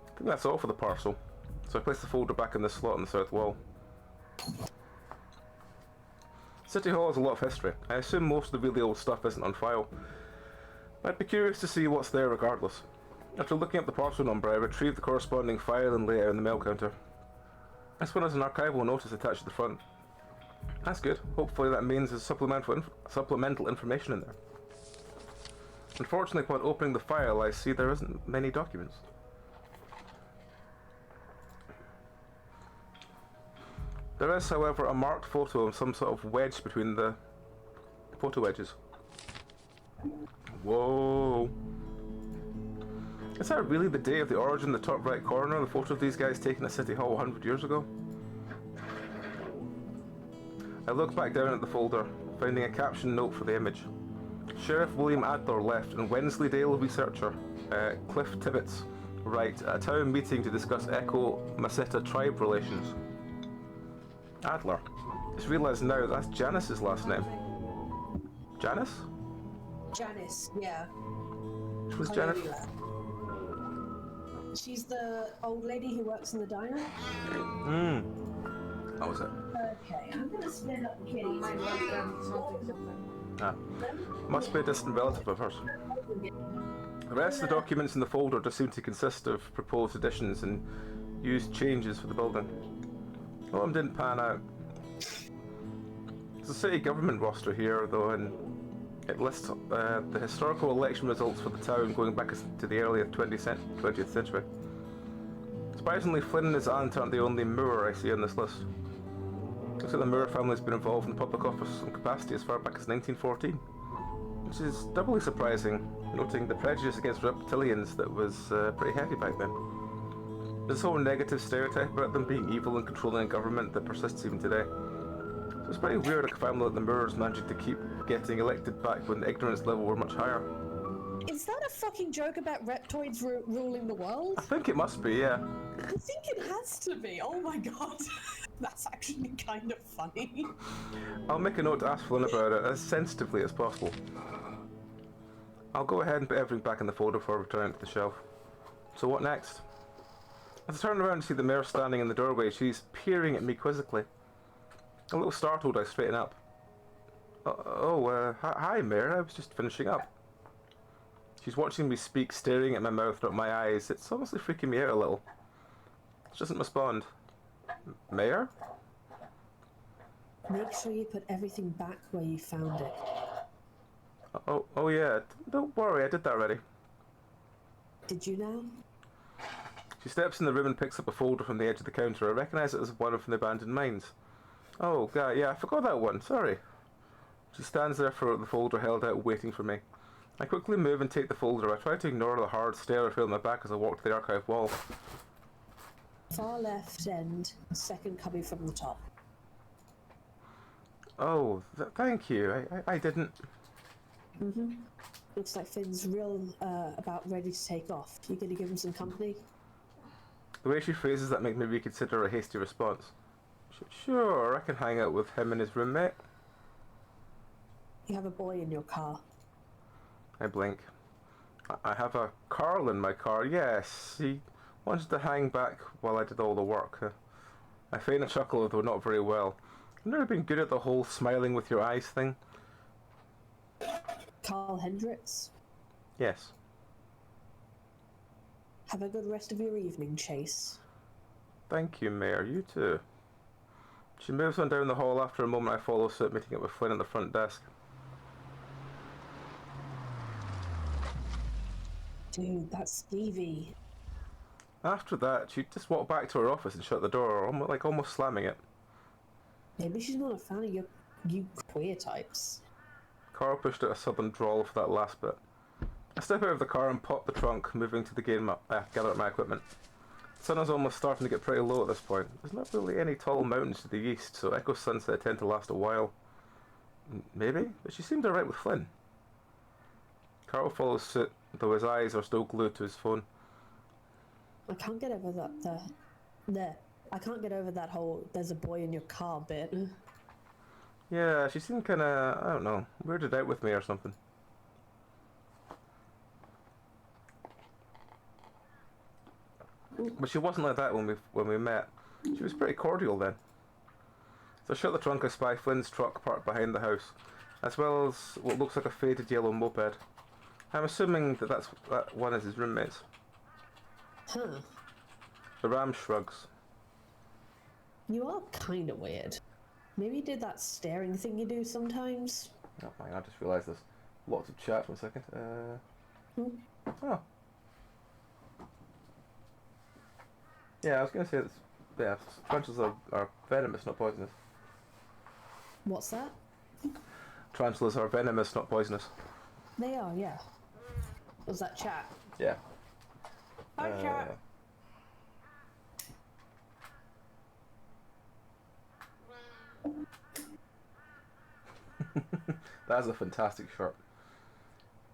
I think that's all for the parcel, so I place the folder back in the slot on the south wall. City Hall has a lot of history. I assume most of the really old stuff isn't on file. I'd be curious to see what's there regardless. After looking up the parcel number, I retrieved the corresponding file and lay it out on the mail counter. This one has an archival notice attached to the front. That's good. Hopefully that means there's supplemental information in there. Unfortunately, upon opening the file, I see there isn't many documents. There is, however, a marked photo of some sort of wedge between the photo wedges. Whoa. Is that really the day of the origin, the top right corner, the photo of these guys taken at City Hall 100 years ago? I look back down at the folder, finding a caption note for the image. Sheriff William Adler left and Wensleydale researcher Cliff Tibbets write at a town meeting to discuss Echo-Masetta tribe relations. Adler. Just realised now that's Janice's last name. Janice? Janice, yeah. Who's Janice? She's the old lady who works in the diner. How was it? Okay, I'm gonna split up the kitties. My husband, something. Ah. Must be a distant relative of hers. The rest of the documents in the folder just seem to consist of proposed additions and used changes for the building. A lot of them didn't pan out. There's a city government roster here, though, and it lists the historical election results for the town going back to the early 20th century. Surprisingly, Flynn and his aunt aren't the only Moor I see on this list. Looks like the Moor family's been involved in public office in some capacity as far back as 1914. Which is doubly surprising, noting the prejudice against reptilians that was pretty heavy back then. There's this whole negative stereotype about them being evil and controlling a government that persists even today. So it's pretty weird a family like the Moors managing to keep getting elected back when the ignorance level were much higher. Is that a fucking joke about reptoids ruling the world? I think it must be, yeah. I think it has to be. Oh my god. That's actually kind of funny. I'll make a note to ask Flynn about it as sensitively as possible. I'll go ahead and put everything back in the folder before returning to the shelf. So what next? As I turn around and see the mare standing in the doorway, she's peering at me quizzically. A little startled, I straighten up. Hi mare, I was just finishing up. She's watching me speak, staring at my mouth, not my eyes. It's honestly freaking me out a little. She doesn't respond. Mare? Make sure you put everything back where you found it. Oh yeah, don't worry, I did that already. Did you now? She steps in the room and picks up a folder from the edge of the counter. I recognise it as one from the abandoned mines. Oh, God, yeah, I forgot that one, sorry. She stands there for the folder held out, waiting for me. I quickly move and take the folder. I try to ignore the hard stare I feel in my back as I walk to the archive wall. Far left end, second cubby from the top. Oh, thank you. I didn't... Mm-hmm. Looks like Finn's real about ready to take off. You gonna give him some company? The way she phrases that makes me reconsider a hasty response. Sure, I can hang out with him and his roommate. You have a boy in your car. I blink. I have a Carl in my car, yes. He wanted to hang back while I did all the work. I feign a chuckle, though not very well. I've never been good at the whole smiling with your eyes thing. Carl Hendricks. Yes. Have a good rest of your evening, Chase. Thank you, Mayor. You too. She moves on down the hall. After a moment I follow suit, meeting up with Flynn at the front desk. Dude, that's Stevie. After that, she just walked back to her office and shut the door, almost slamming it. Maybe she's not a fan of you queer types. Carl pushed out a southern drawl for that last bit. I step out of the car and pop the trunk, moving to the game, gather up my equipment. The sun is almost starting to get pretty low at this point. There's not really any tall mountains to the east, so Echo Sunset tend to last a while. Maybe? But she seemed alright with Flynn. Carl follows suit, though his eyes are still glued to his phone. I can't get over I can't get over that whole "there's a boy in your car" bit. Yeah, she seemed kinda, I don't know, weirded out with me or something. But she wasn't like that when we met. She was pretty cordial then. So I shut the trunk. I spy Flynn's truck parked behind the house, as well as what looks like a faded yellow moped. I'm assuming that one is his roommate's. Huh. The ram shrugs. You are kind of weird. Maybe you did that staring thing you do sometimes. Oh, hang on, I just realised there's lots of chat for a second. Oh. Yeah, I was going to say that, tarantulas are venomous, not poisonous. What's that? Tarantulas are venomous, not poisonous. They are, yeah. Was that chat? Yeah. Hi, chat. That's a fantastic shirt.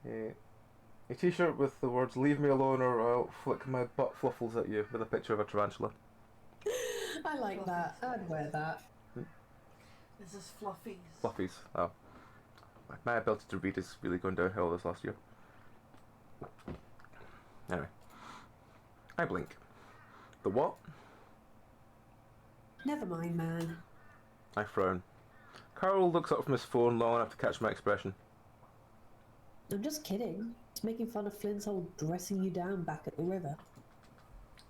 A t-shirt with the words "Leave me alone or I'll flick my butt fluffles at you" with a picture of a tarantula. I like that. I'd wear that. This is Fluffies. Fluffies. Oh. My ability to read is really going downhill this last year. Anyway. I blink. The what? Never mind, man. I frown. Carl looks up from his phone long enough to catch my expression. I'm just kidding. It's making fun of Flynn's whole dressing you down back at the river.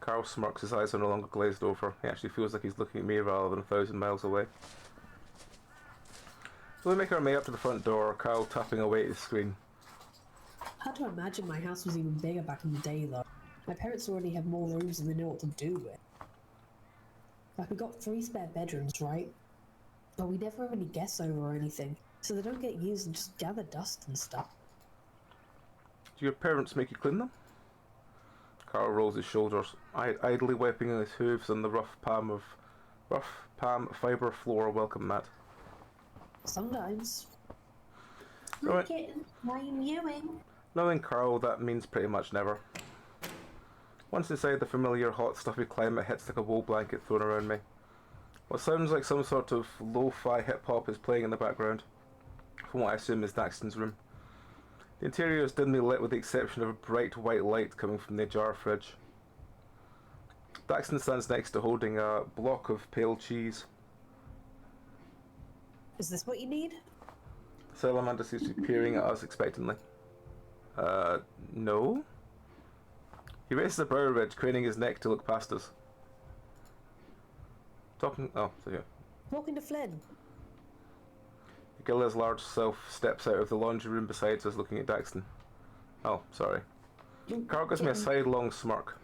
Carl smirks, his eyes are no longer glazed over. He actually feels like he's looking at me rather than 1,000 miles away. So we make our way up to the front door, Carl tapping away at his screen. Hard to imagine my house was even bigger back in the day, though. My parents already have more rooms than they know what to do with. Like, we got 3 spare bedrooms, right? But we never have any guests over or anything, so they don't get used and just gather dust and stuff. Do your parents make you clean them? Carl rolls his shoulders, idly wiping his hooves on the rough palm fibre floor welcome mat. Sometimes. Right. Kitten, why are you mewing? Knowing Carl, that means pretty much never. Once inside, the familiar hot, stuffy climate hits like a wool blanket thrown around me. What sounds like some sort of lo-fi hip-hop is playing in the background, from what I assume is Daxton's room. The interior is dimly lit with the exception of a bright white light coming from the ajar fridge. Daxton stands next to holding a block of pale cheese. Is this what you need? Salamander seems to be peering at us expectantly. No? He raises a brow ridge, craning his neck to look past us. Oh, so yeah. Talking to Flynn. Gilla's large self steps out of the laundry room beside us, looking at Daxton. Oh, sorry. Carl gives me a sidelong smirk.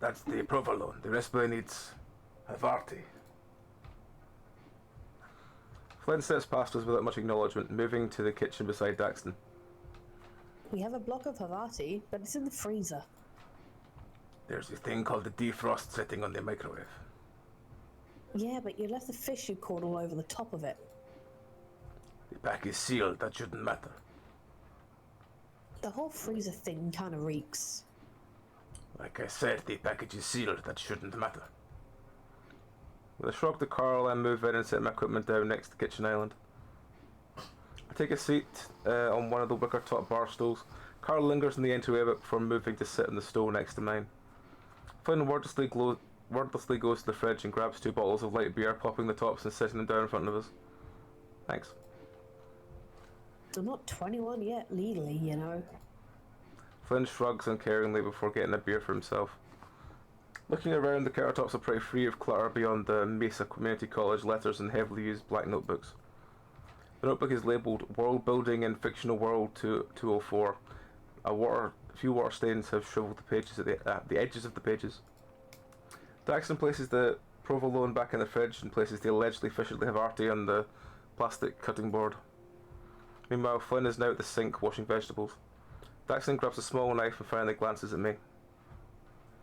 That's the provolone. The rest boy needs Havarti. Flynn steps past us without much acknowledgement, moving to the kitchen beside Daxton. We have a block of Havarti, but it's in the freezer. There's a thing called the defrost sitting on the microwave. Yeah, but you left the fish you caught all over the top of it. The pack is sealed, that shouldn't matter. The whole freezer thing kind of reeks. Like I said, the package is sealed, that shouldn't matter. With a shrug to Carl, I move in and set my equipment down next to the kitchen island. I take a seat on one of the wicker top bar stools. Carl lingers in the entryway before moving to sit on the stool next to mine. Flynn wordlessly goes to the fridge and grabs 2 bottles of light beer, popping the tops and setting them down in front of us. Thanks. I'm not 21 yet, legally, you know. Flynn shrugs uncaringly before getting a beer for himself. Looking around, the countertops are pretty free of clutter beyond the Mesa Community College letters and heavily used black notebooks. The notebook is labelled World Building in Fictional World 204. A few water stains have shriveled the pages at the edges of the pages. Daxton places the provolone back in the fridge and places the allegedly officially Havarti on the plastic cutting board. Meanwhile, Flynn is now at the sink washing vegetables. Daxton grabs a small knife and finally glances at me.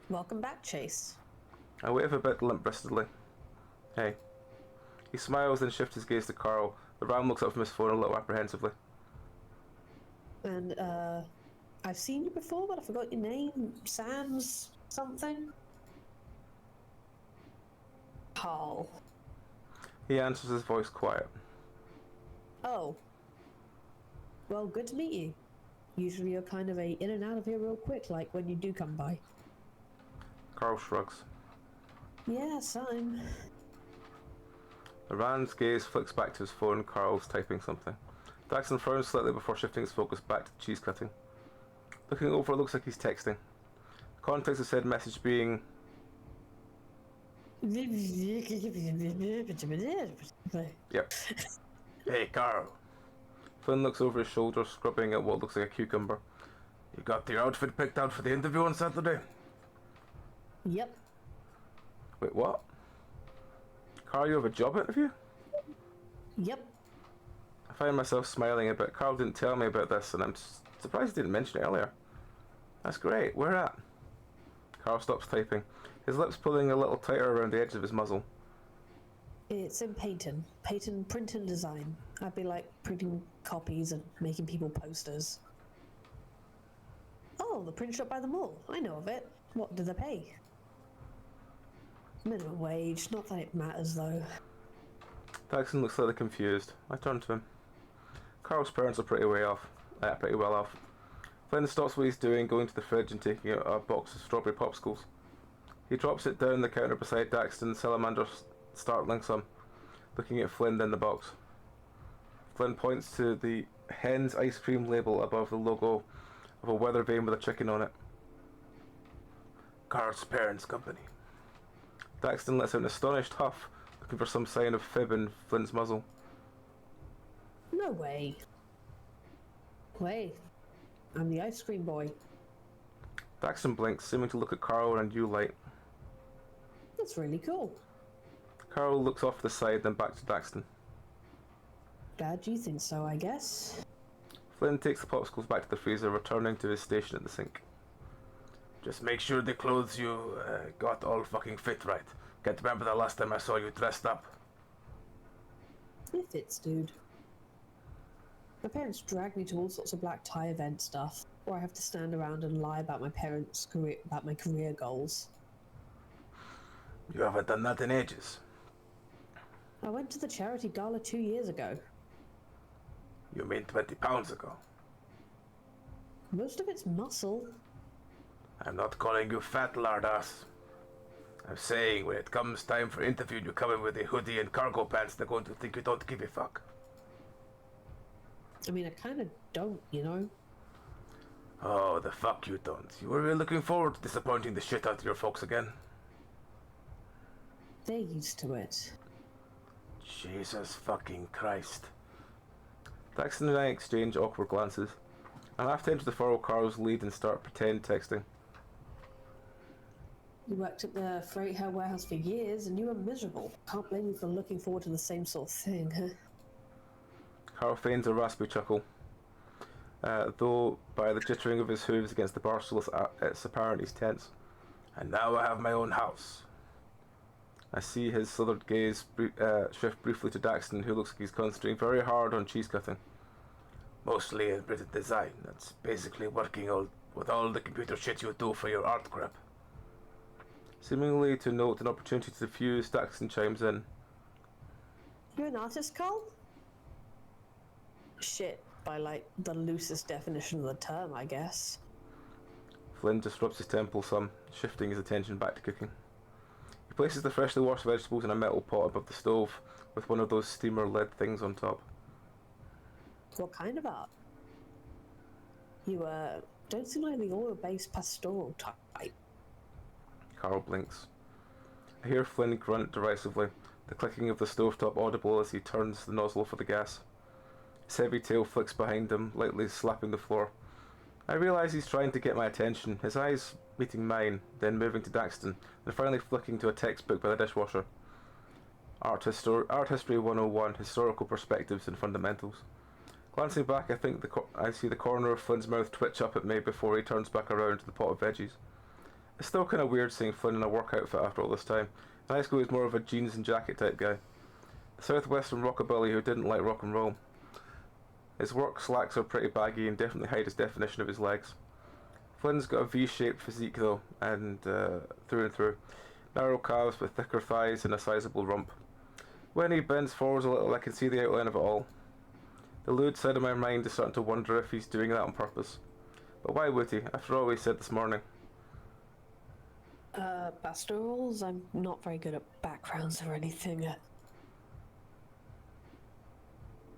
Welcome back, Chase. I wave a bit limp-wristedly. Hey. He smiles, then shifts his gaze to Carl. The Ram looks up from his phone a little apprehensively. And, I've seen you before, but I forgot your name. Sam's something? Carl. He answers, his voice quiet. Oh. Well, good to meet you. Usually you're kind of a in and out of here real quick, like when you do come by. Carl shrugs. Yeah, same. The Rand's gaze flicks back to his phone. Carl's typing something. Daxton frowns slightly before shifting his focus back to the cheese cutting. Looking over, it looks like he's texting. The context of said message being... Yep. Hey, Carl. Flynn looks over his shoulder, scrubbing at what looks like a cucumber. You got your outfit picked out for the interview on Saturday? Yep. Wait, what? Carl, you have a job interview? Yep. I find myself smiling a bit. Carl didn't tell me about this, and I'm surprised he didn't mention it earlier. That's great. Where at? Carl stops typing, his lips pulling a little tighter around the edge of his muzzle. It's in Peyton. Peyton Print and Design. I'd be like printing copies and making people posters. Oh, the print shop by the mall. I know of it. What do they pay? Minimum wage. Not that it matters, though. Daxton looks slightly confused. I turn to him. Carl's parents are pretty well off. Flynn stops what he's doing, going to the fridge and taking out a box of strawberry popsicles. He drops it down the counter beside Daxton, Salamander startling some, looking at Flynn then the box. Flynn points to the Hen's ice cream label above the logo of a weather vane with a chicken on it. Carl's parents' company. Daxton lets out an astonished huff, looking for some sign of fib in Flynn's muzzle. No way. Wait. I'm the ice cream boy. Daxton blinks, seeming to look at Carl in a new light. That's really cool. Carl looks off to the side, then back to Daxton. Glad you think so, I guess. Flynn takes the popsicles back to the freezer, returning to his station at the sink. Just make sure the clothes you got all fucking fit right. Can't remember the last time I saw you dressed up. It fits, dude. My parents drag me to all sorts of black tie event stuff, or I have to stand around and lie about my career goals. You haven't done that in ages. I went to the charity gala 2 years ago. You mean 20 pounds ago? Most of it's muscle. I'm not calling you fat, lardass. I'm saying when it comes time for interview, you come in with a hoodie and cargo pants, they're going to think you don't give a fuck. I mean, I kind of don't, you know? Oh, the fuck you don't. You were really looking forward to disappointing the shit out of your folks again. They're used to it. Jesus fucking Christ. Daxton and I exchange awkward glances. I have to enter the follow Carl's lead and start pretend texting. You worked at the freight warehouse for years and you were miserable. Can't blame you for looking forward to the same sort of thing, huh? Carl feigns a raspy chuckle, though by the jittering of his hooves against the bar stool, it's apparent he's tense. And now I have my own house. I see his slithered gaze shift briefly to Daxton, who looks like he's concentrating very hard on cheese cutting. Mostly in British design. That's basically working with all the computer shit you do for your art crap. Seemingly to note an opportunity to diffuse, Daxton chimes in. You're an artist, Carl? Shit, by like the loosest definition of the term, I guess. Flynn just rubs his temple some, shifting his attention back to cooking. He places the freshly washed vegetables in a metal pot above the stove, with one of those steamer lid things on top. What kind of art? You, don't seem like the oil-based pastoral type. Carl blinks. I hear Flynn grunt derisively, the clicking of the stovetop audible as he turns the nozzle for the gas. His heavy tail flicks behind him, lightly slapping the floor. I realise he's trying to get my attention, his eyes meeting mine, then moving to Daxton, and finally flicking to a textbook by the dishwasher. Art History 101, Historical Perspectives and Fundamentals. Glancing back, I see the corner of Flynn's mouth twitch up at me before he turns back around to the pot of veggies. It's still kind of weird seeing Flynn in a work outfit after all this time. In high school he was more of a jeans and jacket type guy. A southwestern rockabilly who didn't like rock and roll. His work slacks are pretty baggy and definitely hide his definition of his legs. Flynn's got a V-shaped physique though, and through and through. Narrow calves with thicker thighs and a sizable rump. When he bends forwards a little, I can see the outline of it all. The lewd side of my mind is starting to wonder if he's doing that on purpose. But why would he, after all we said this morning? Pastorals? I'm not very good at backgrounds or anything.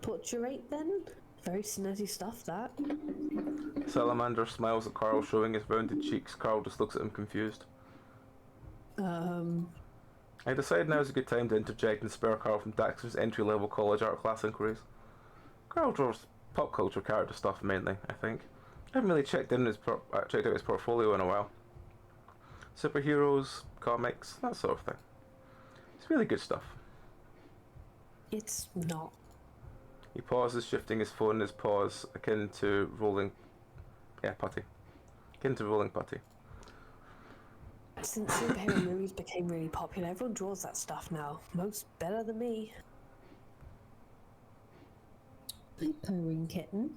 Portrait, then? Very snazzy stuff, that. Salamander smiles at Carl, showing his rounded cheeks. Carl just looks at him confused. I decide now is a good time to interject and spare Carl from Daxter's entry-level college art class inquiries. Carl draws pop culture character stuff mainly, I think. I haven't really checked out his portfolio in a while. Superheroes, comics, that sort of thing. It's really good stuff. It's not. He pauses, shifting his phone in his paws, akin to rolling putty. Since superhero movies became really popular, everyone draws that stuff now. Most better than me. Hi, purring kitten.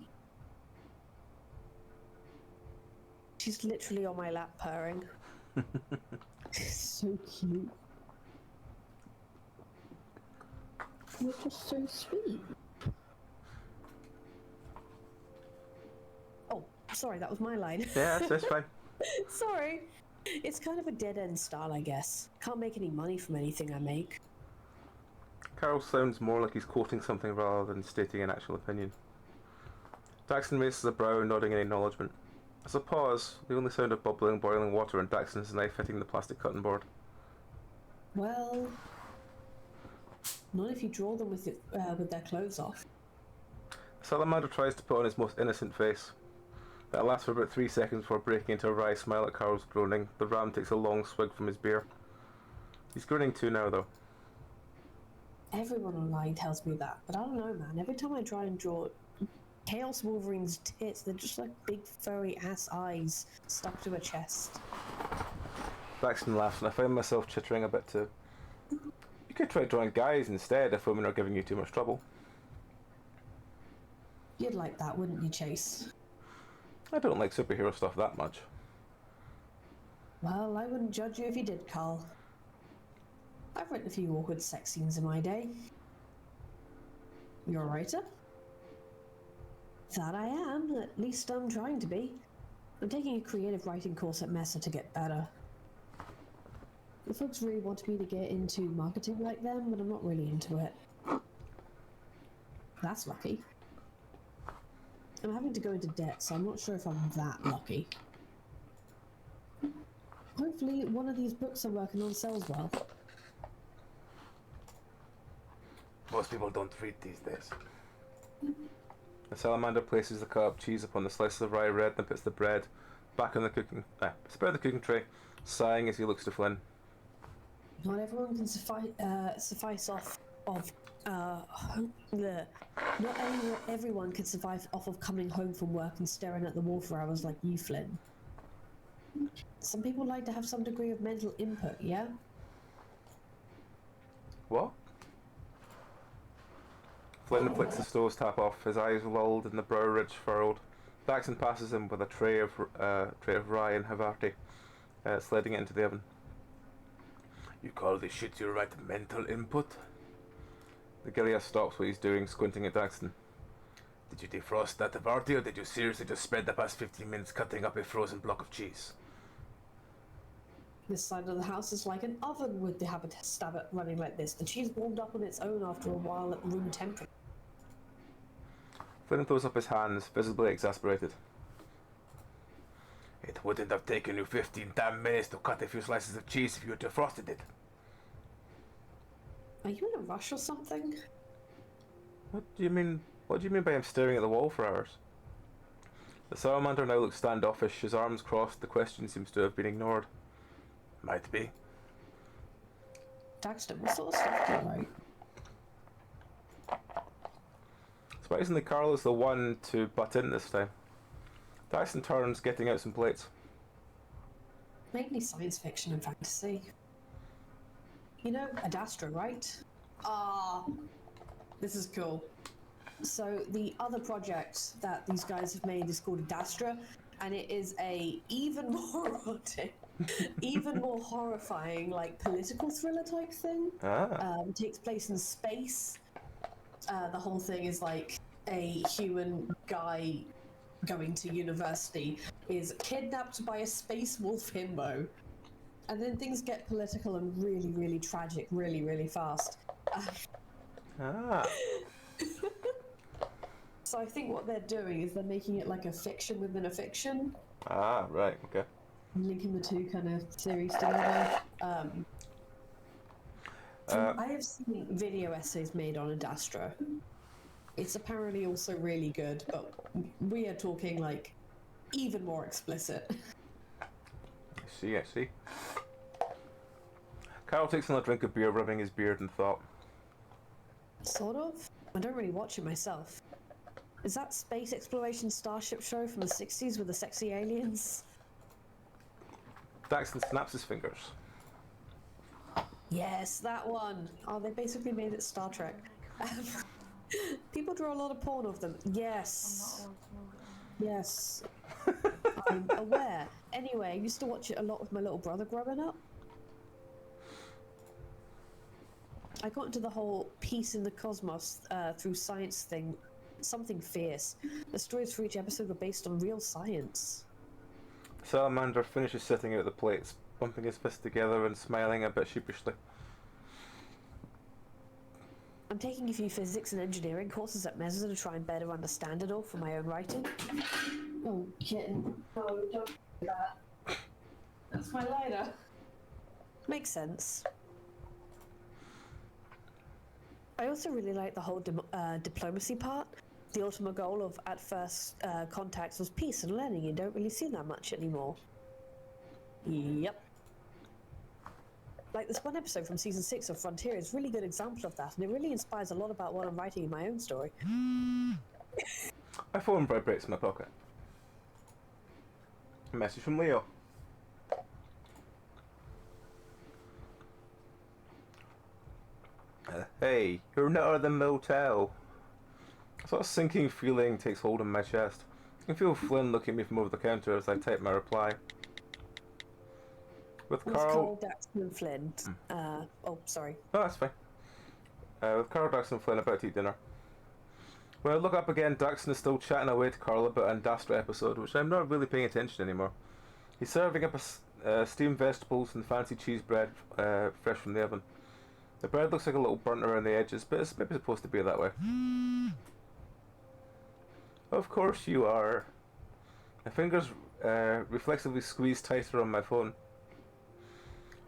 She's literally on my lap purring. So cute. You're just so sweet. Oh, sorry, that was my line. Yeah, that's fine. Sorry. It's kind of a dead-end style, I guess. Can't make any money from anything I make. Carol sounds more like he's quoting something rather than stating an actual opinion. Daxton raises a brow, nodding in acknowledgement. As a pause, the only sound of bubbling, boiling water and Daxton's knife hitting the plastic cutting board. Well, not if you draw them with their clothes off. Salamander tries to put on his most innocent face. That lasts for about 3 seconds before breaking into a wry smile at Carl's groaning. The ram takes a long swig from his beer. He's grinning too now, though. Everyone online tells me that, but I don't know, man. Every time I try and draw Chaos Wolverine's tits, they're just like big furry ass eyes stuck to a chest. Braxton laughs, and I find myself chittering a bit too. You could try drawing guys instead if women are giving you too much trouble. You'd like that, wouldn't you, Chase? I don't like superhero stuff that much. Well, I wouldn't judge you if you did, Carl. I've written a few awkward sex scenes in my day. You're a writer? That I am. At least I'm trying to be. I'm taking a creative writing course at Mesa to get better. The folks really want me to get into marketing like them, but I'm not really into it. That's lucky. I'm having to go into debt, so I'm not sure if I'm that lucky. Hopefully, one of these books I'm working on sells well. Most people don't read these days. The salamander places the cut up cheese upon the slices of rye bread and puts the bread back on the cooking tray, sighing as he looks to Flynn. Not everyone can suffice off of everyone can survive off of coming home from work and staring at the wall for hours like you, Flynn. Some people like to have some degree of mental input, yeah? What? Flynn flicks the stove's tap off, his eyes lulled and the brow ridge furrowed. Daxon passes him with a tray of rye and Havarti, sliding it into the oven. You call this shit you write mental input? The Gilead stops what he's doing, squinting at Daxton. Did you defrost that Havarti, or did you seriously just spend the past 15 minutes cutting up a frozen block of cheese? This side of the house is like an oven with the habitat running like this. The cheese warmed up on its own after a while at room temperature. Flynn throws up his hands, visibly exasperated. It wouldn't have taken you 15 damn minutes to cut a few slices of cheese if you had defrosted it. Are you in a rush or something? What do you mean by him staring at the wall for hours? The salamander now looks standoffish, his arms crossed. The question seems to have been ignored. Might be. Daxton, what sort of stuff do you write? Surprisingly, Carl is the one to butt in this time. Daxton turns, getting out some plates. Mainly science fiction and fantasy. You know, Adastra, right? This is cool. So the other project that these guys have made is called Adastra, and it is a even more erotic, even more horrifying, like political thriller type thing. It takes place in space. The whole thing is like a human guy going to university is kidnapped by a space wolf himbo, and then things get political and really, really tragic, really, really fast. So I think what they're doing is they're making it like a fiction within a fiction. Right, okay. Linking the two kind of series together. I have seen video essays made on Adastra. It's apparently also really good, but we are talking like even more explicit. I see. Carl takes another drink of beer, rubbing his beard in thought. Sort of. I don't really watch it myself. Is that space exploration starship show from the 60s with the sexy aliens? Daxton snaps his fingers. Yes, that one. Oh, they basically made it Star Trek. People draw a lot of porn of them. Yes. Yes. I'm aware. Anyway, I used to watch it a lot with my little brother growing up. I got into the whole peace in the cosmos through science thing. Something fierce. The stories for each episode were based on real science. Salamander finishes setting out the plates, bumping his fists together and smiling a bit sheepishly. I'm taking a few physics and engineering courses at Mesa to try and better understand it all for my own writing. Oh, kitten. No, don't do that. That's my lighter. Makes sense. I also really like the whole diplomacy part. The ultimate goal of at first contacts was peace and learning. You don't really see that much anymore. Yep. Like this one episode from season 6 of Frontier is a really good example of that, and it really inspires a lot about what I'm writing in my own story. My phone vibrates in my pocket. A message from Leo. Hey, you're not at the motel. A sort of sinking feeling takes hold in my chest. I can feel Flynn looking at me from over the counter as I type my reply. With Carl... Daxton and Flynn. Oh, sorry. Oh, that's fine. With Carl, Daxton and Flynn about to eat dinner. When I look up again, Daxton is still chatting away to Carl about an Dastra episode, which I'm not really paying attention anymore. He's serving up steamed vegetables and fancy cheese bread fresh from the oven. The bread looks like a little burnt around the edges, but it's maybe supposed to be that way. Of course you are. My fingers reflexively squeeze tighter on my phone.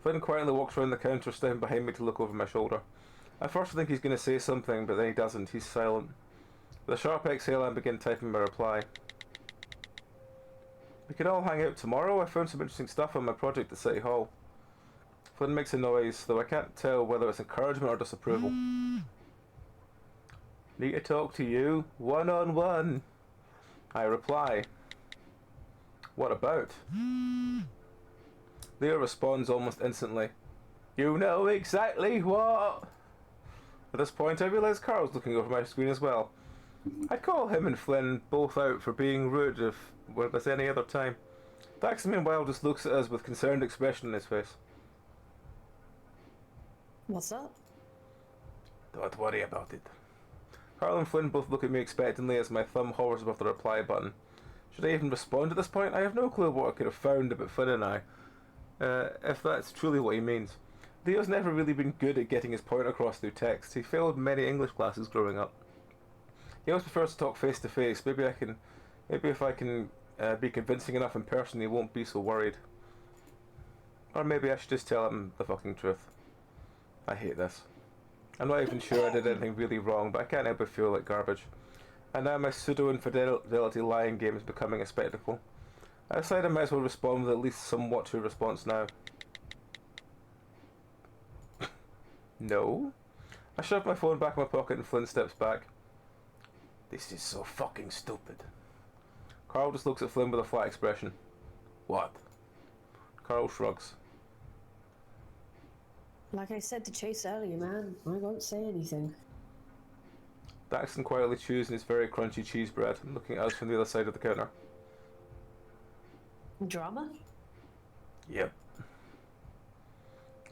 Flynn quietly walks around the counter, stepping behind me to look over my shoulder. I first think he's going to say something, but then he doesn't. He's silent. With a sharp exhale, I begin typing my reply. We could all hang out tomorrow. I found some interesting stuff on my project at City Hall. Flynn makes a noise, though I can't tell whether it's encouragement or disapproval. Need to talk to you, one-on-one. I reply. What about? Leo responds almost instantly. You know exactly what? At this point, I realise Carl's looking over my screen as well. I'd call him and Flynn both out for being rude if it was any other time. Dax, meanwhile, just looks at us with concerned expression in his face. What's up? Don't worry about it. Carl and Flynn both look at me expectantly as my thumb hovers above the reply button. Should I even respond at this point? I have no clue what I could have found about Flynn and I, if that's truly what he means. Leo's never really been good at getting his point across through text. He failed many English classes growing up. He always prefers to talk face to face. Maybe if I can be convincing enough in person, he won't be so worried. Or maybe I should just tell him the fucking truth. I hate this. I'm not even sure I did anything really wrong, but I can't help but feel like garbage. And now my pseudo-infidelity lying game is becoming a spectacle. I decided I might as well respond with at least somewhat true response now. No? I shove my phone back in my pocket and Flynn steps back. This is so fucking stupid. Carl just looks at Flynn with a flat expression. What? Carl shrugs. Like I said to Chase earlier, man, I won't say anything. Daxton quietly chews in his very crunchy cheese bread, looking at us from the other side of the counter. Drama? Yep.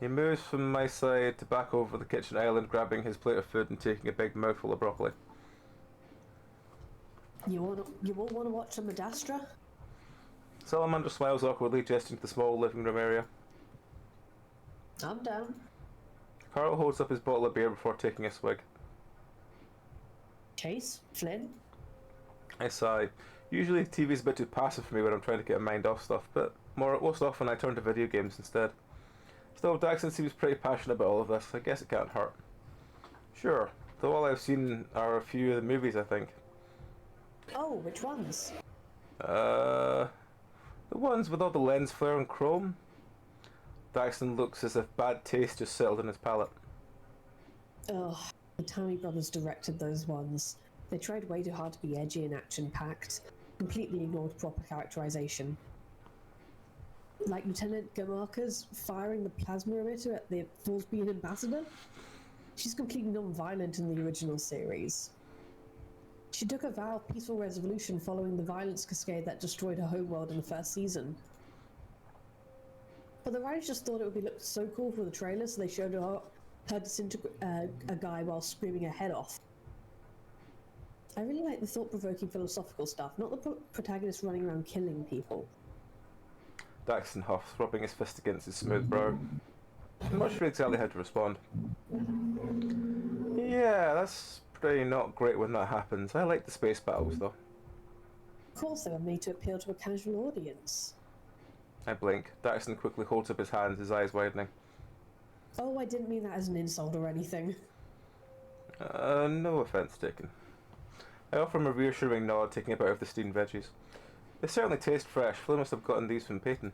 He moves from my side to back over the kitchen island, grabbing his plate of food and taking a big mouthful of broccoli. You all want to watch some Adastra? Salamander smiles awkwardly, gesturing to the small living room area. I'm down. Carl holds up his bottle of beer before taking a swig. Chase? Flynn? I sigh. Usually TV's a bit too passive for me when I'm trying to get my mind off stuff, but most often I turn to video games instead. Still, Daxton seems pretty passionate about all of this. I guess it can't hurt. Sure, though all I've seen are a few of the movies, I think. Oh, which ones? The ones with all the lens flare and chrome. Daxton looks as if bad taste just settled in his palate. Ugh, the Tammy brothers directed those ones. They tried way too hard to be edgy and action-packed, completely ignored proper characterization. Like Lieutenant Gamarka's firing the plasma emitter at the Fallsbean ambassador? She's completely non-violent in the original series. She took a vow of peaceful resolution following the violence cascade that destroyed her homeworld in the first season. But the writers just thought it would look so cool for the trailer, so they showed her disintegrate a guy while screaming her head off. I really like the thought-provoking philosophical stuff, not the protagonist running around killing people. Daxton huffs, rubbing his fist against his smooth brow. I'm not sure exactly how to respond. Yeah, that's pretty not great when that happens. I like the space battles, though. Of course they were made to appeal to a casual audience. I blink. Daxton quickly holds up his hands, his eyes widening. Oh, I didn't mean that as an insult or anything. No offense taken. I offer him a reassuring nod, taking a bite of the steamed veggies. They certainly taste fresh. Flynn must have gotten these from Peyton.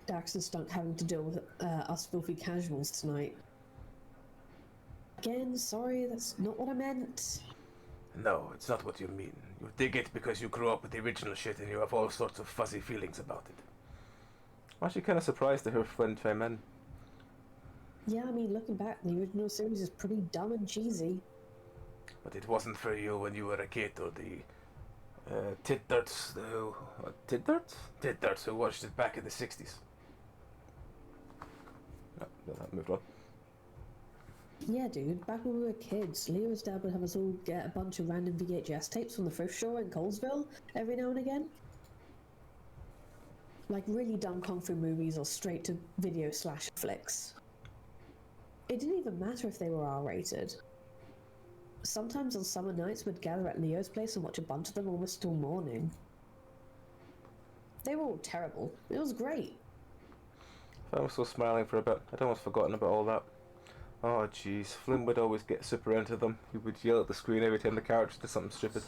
Dax's stuck having to deal with us filthy casuals tonight. Again, sorry, that's not what I meant. No, it's not what you mean. You dig it because you grew up with the original shit and you have all sorts of fuzzy feelings about it. I'm actually kind of surprised to hear Flynn chime in. Yeah, I mean, looking back, the original series is pretty dumb and cheesy. But it wasn't for you when you were a kid, or the tit-dirts who watched it back in the 60s. No, that moved on. Yeah, dude, back when we were kids, Leo's dad would have us all get a bunch of random VHS tapes from the thrift store in Colesville every now and again. Like really dumb kung fu movies or straight to video slash flicks. It didn't even matter if they were R-rated. Sometimes on summer nights we'd gather at Leo's place and watch a bunch of them almost till morning. They were all terrible. It was great. I was still smiling for a bit. I'd almost forgotten about all that. Oh jeez, Flynn would always get super into them. He would yell at the screen every time the character did something stupid.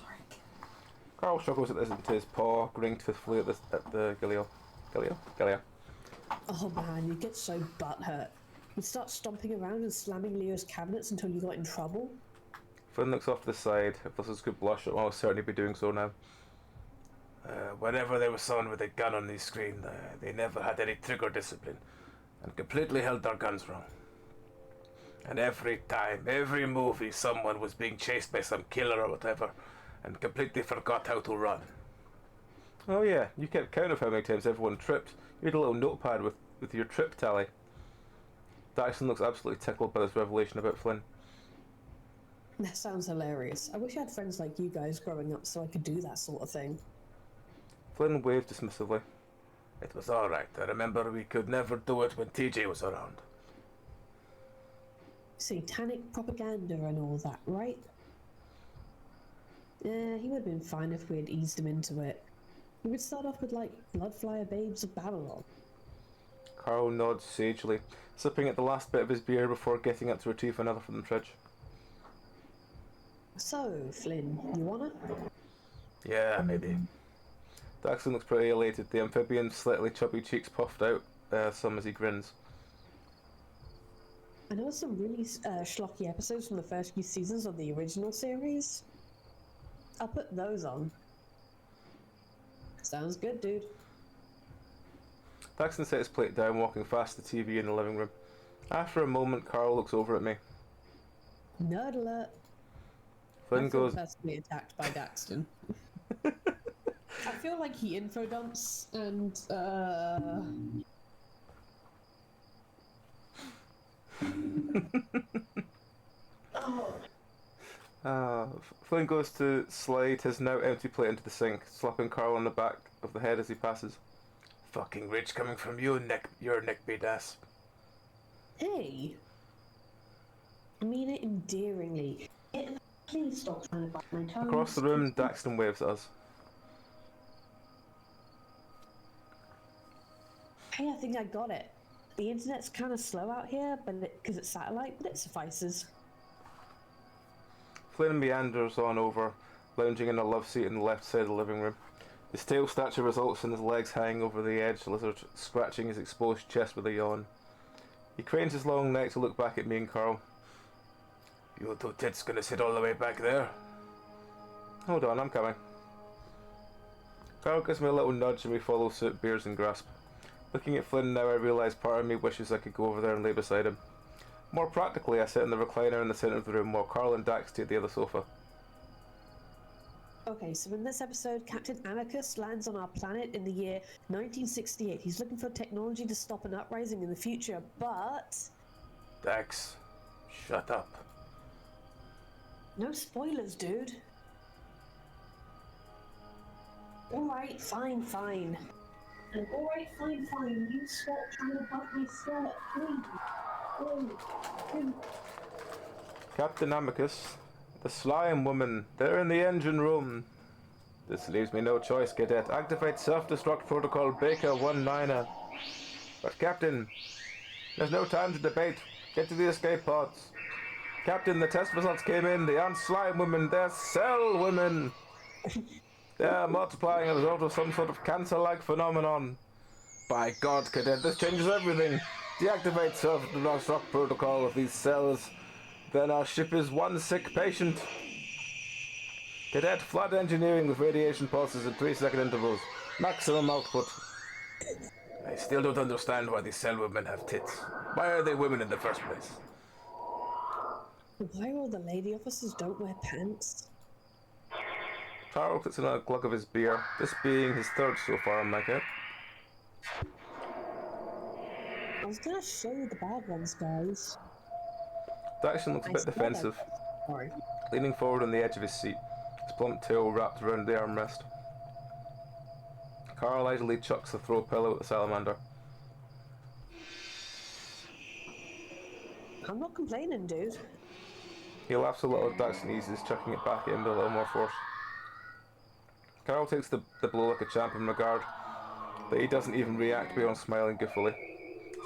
Carl struggles at this into his paw, grinning toothfully at the Galileo. Oh man, you'd get so butthurt. You'd start stomping around and slamming Leo's cabinets until you got in trouble. Flynn looks off to the side. If this is good blush, I'll certainly be doing so now. Whenever there was someone with a gun on the screen, they never had any trigger discipline, and completely held their guns wrong. And every time, every movie, someone was being chased by some killer or whatever, and completely forgot how to run. Oh yeah, you kept count of how many times everyone tripped. You had a little notepad with your trip tally. Dyson looks absolutely tickled by this revelation about Flynn. That sounds hilarious. I wish I had friends like you guys growing up so I could do that sort of thing. Flynn waved dismissively. It was alright. I remember we could never do it when TJ was around. Satanic propaganda and all that, right? Yeah, he would have been fine if we had eased him into it. We would start off with, like, Bloodflyer Babes of Babylon. Carl nods sagely, sipping at the last bit of his beer before getting up to retrieve another from the fridge. So, Flynn, you wanna? Yeah, maybe. Daxon looks pretty elated, the amphibian's slightly chubby cheeks puffed out some as he grins. I know some really schlocky episodes from the first few seasons of the original series. I'll put those on. Sounds good, dude. Daxon set his plate down, walking past the TV in the living room. After a moment, Carl looks over at me. Nerd alert. Flynn I feel goes... personally attacked by Daxton. I feel like he info dumps and, Flynn goes to slide his now empty plate into the sink, slapping Carl on the back of the head as he passes. Fucking rich coming from you, your neckbeard ass. Hey! I mean it endearingly. Please stop trying to bite my toes. Across the room, Daxton waves at us. Hey, I think I got it. The internet's kind of slow out here, but because it's satellite, but it suffices. Flynn meanders on over, lounging in a love seat in the left side of the living room. His tail stature results in his legs hanging over the edge, lizard scratching his exposed chest with a yawn. He cranes his long neck to look back at me and Carl. You two tits gonna sit all the way back there? Hold on, I'm coming. Carl gives me a little nudge and we follow suit, beers and grasp. Looking at Flynn now, I realise part of me wishes I could go over there and lay beside him. More practically, I sit in the recliner in the centre of the room while Carl and Dax take the other sofa. Okay, so in this episode, Captain Amicus lands on our planet in the year 1968. He's looking for technology to stop an uprising in the future, but... Dax, shut up. No spoilers, dude. Alright, fine. Alright, fine. You stop trying to bump my skirt, please. Captain Amicus, the slime woman, they're in the engine room. This leaves me no choice, cadet. Activate self-destruct protocol Baker 19er. But Captain, there's no time to debate. Get to the escape pods. Captain, the test results came in. They aren't slime women, they're cell women. They're multiplying as a result of some sort of cancer-like phenomenon. By God, Cadet, this changes everything. Deactivate self-destruct protocol of these cells. Then our ship is one sick patient. Cadet, flood engineering with radiation pulses at 3-second intervals. Maximum output. I still don't understand why these cell women have tits. Why are they women in the first place? Why all the lady officers don't wear pants? Carl puts in a glug of his beer, this being his third so far on my kit. I was gonna show you the bad ones, guys. Daxon looks a bit defensive, Sorry. leaning forward on the edge of his seat, his plump tail wrapped around the armrest. Carl idly chucks the throw pillow at the salamander. I'm not complaining, dude. He laughs a little as Daxon eases, chucking it back at him with a little more force. Carl takes the blow like a champ in regard, but he doesn't even react beyond smiling goofily.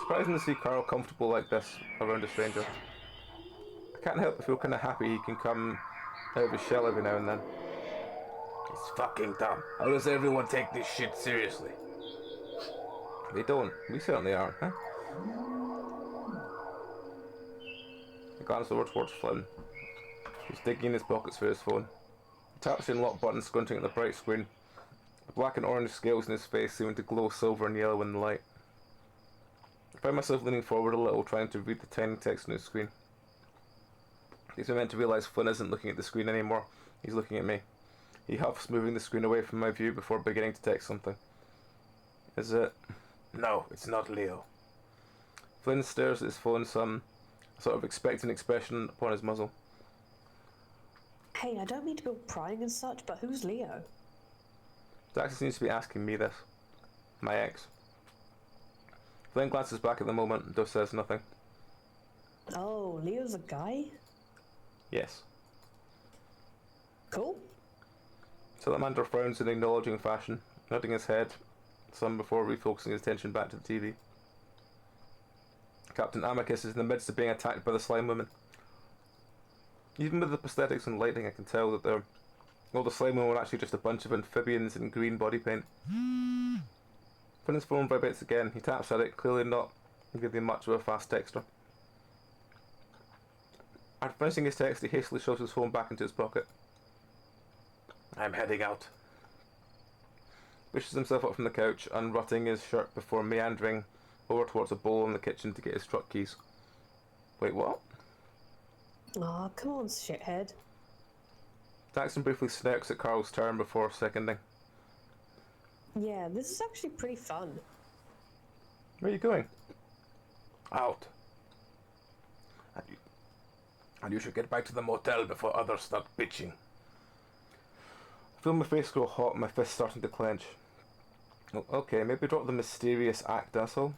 Surprising to see Carl comfortable like this around a stranger. I can't help but feel kind of happy he can come out of his shell every now and then. It's fucking dumb. How does everyone take this shit seriously? They don't. We certainly aren't, huh? I glance over towards Flynn, who's digging in his pockets for his phone. He taps the unlock button, squinting at the bright screen. The black and orange scales in his face seeming to glow silver and yellow in the light. I find myself leaning forward a little, trying to read the tiny text on his screen. He's meant to realise Flynn isn't looking at the screen anymore. He's looking at me. He huffs, moving the screen away from my view before beginning to text something. Is it? No, it's not Leo. Flynn stares at his phone, some sort of expectant expression upon his muzzle. Hey, I don't mean to be prying and such, but who's Leo? Daxon seems to be asking me this. My ex. Flynn glances back at the moment and says nothing. Oh, Leo's a guy? Yes. Cool. Salamander frowns in acknowledging fashion, nodding his head some before refocusing his attention back to the TV. Captain Amicus is in the midst of being attacked by the slime women. Even with the prosthetics and lighting, I can tell that all the slime women were actually just a bunch of amphibians in green body paint. When his phone vibrates again, he taps at it, clearly not giving much of a fast texter. After finishing his text, he hastily shoves his phone back into his pocket. I'm heading out. Pushes himself up from the couch, unbuttoning his shirt before meandering over towards a bowl in the kitchen to get his truck keys. Wait, what? Aw, come on, shithead. Daxon briefly smirks at Carl's turn before seconding. Yeah, this is actually pretty fun. Where are you going? Out. And you should get back to the motel before others start bitching. I feel my face grow hot and my fist starting to clench. Oh, okay, maybe drop the mysterious act, asshole.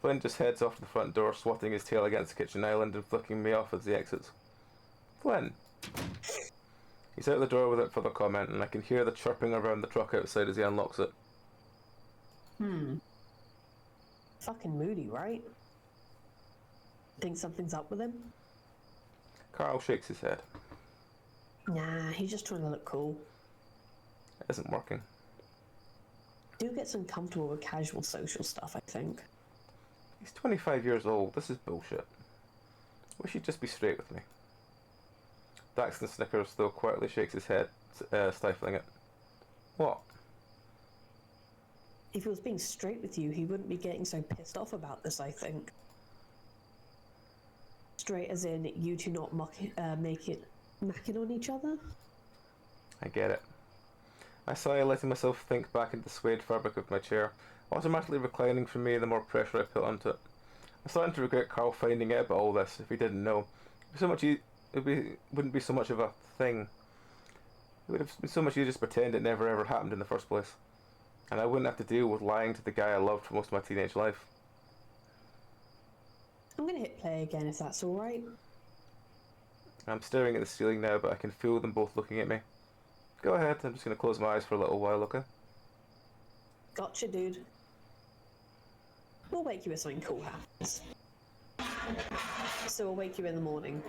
Flynn just heads off to the front door, swatting his tail against the kitchen island and flicking me off as he exits. Flynn! He's out the door without further comment, and I can hear the chirping around the truck outside as he unlocks it. Fucking moody, right? Think something's up with him? Carl shakes his head. Nah, he's just trying to look cool. It isn't working. Do get some comfortable with casual social stuff, I think. He's 25 years old. This is bullshit. Wish he'd just be straight with me. Daxton snickers, though quietly shakes his head, stifling it. What? If he was being straight with you, he wouldn't be getting so pissed off about this, I think. Straight as in, you two not macking on each other? I get it. I sigh, letting myself think back into the suede fabric of my chair, automatically reclining for me the more pressure I put onto it. I'm starting to regret Carl finding out about all this if he didn't know. Wouldn't be so much of a thing. It would have been so much easier to just pretend it never ever happened in the first place. And I wouldn't have to deal with lying to the guy I loved for most of my teenage life. I'm gonna hit play again if that's alright. I'm staring at the ceiling now, but I can feel them both looking at me. Go ahead, I'm just going to close my eyes for a little while, okay? Gotcha, dude. We'll wake you if something cool happens. So we'll wake you in the morning.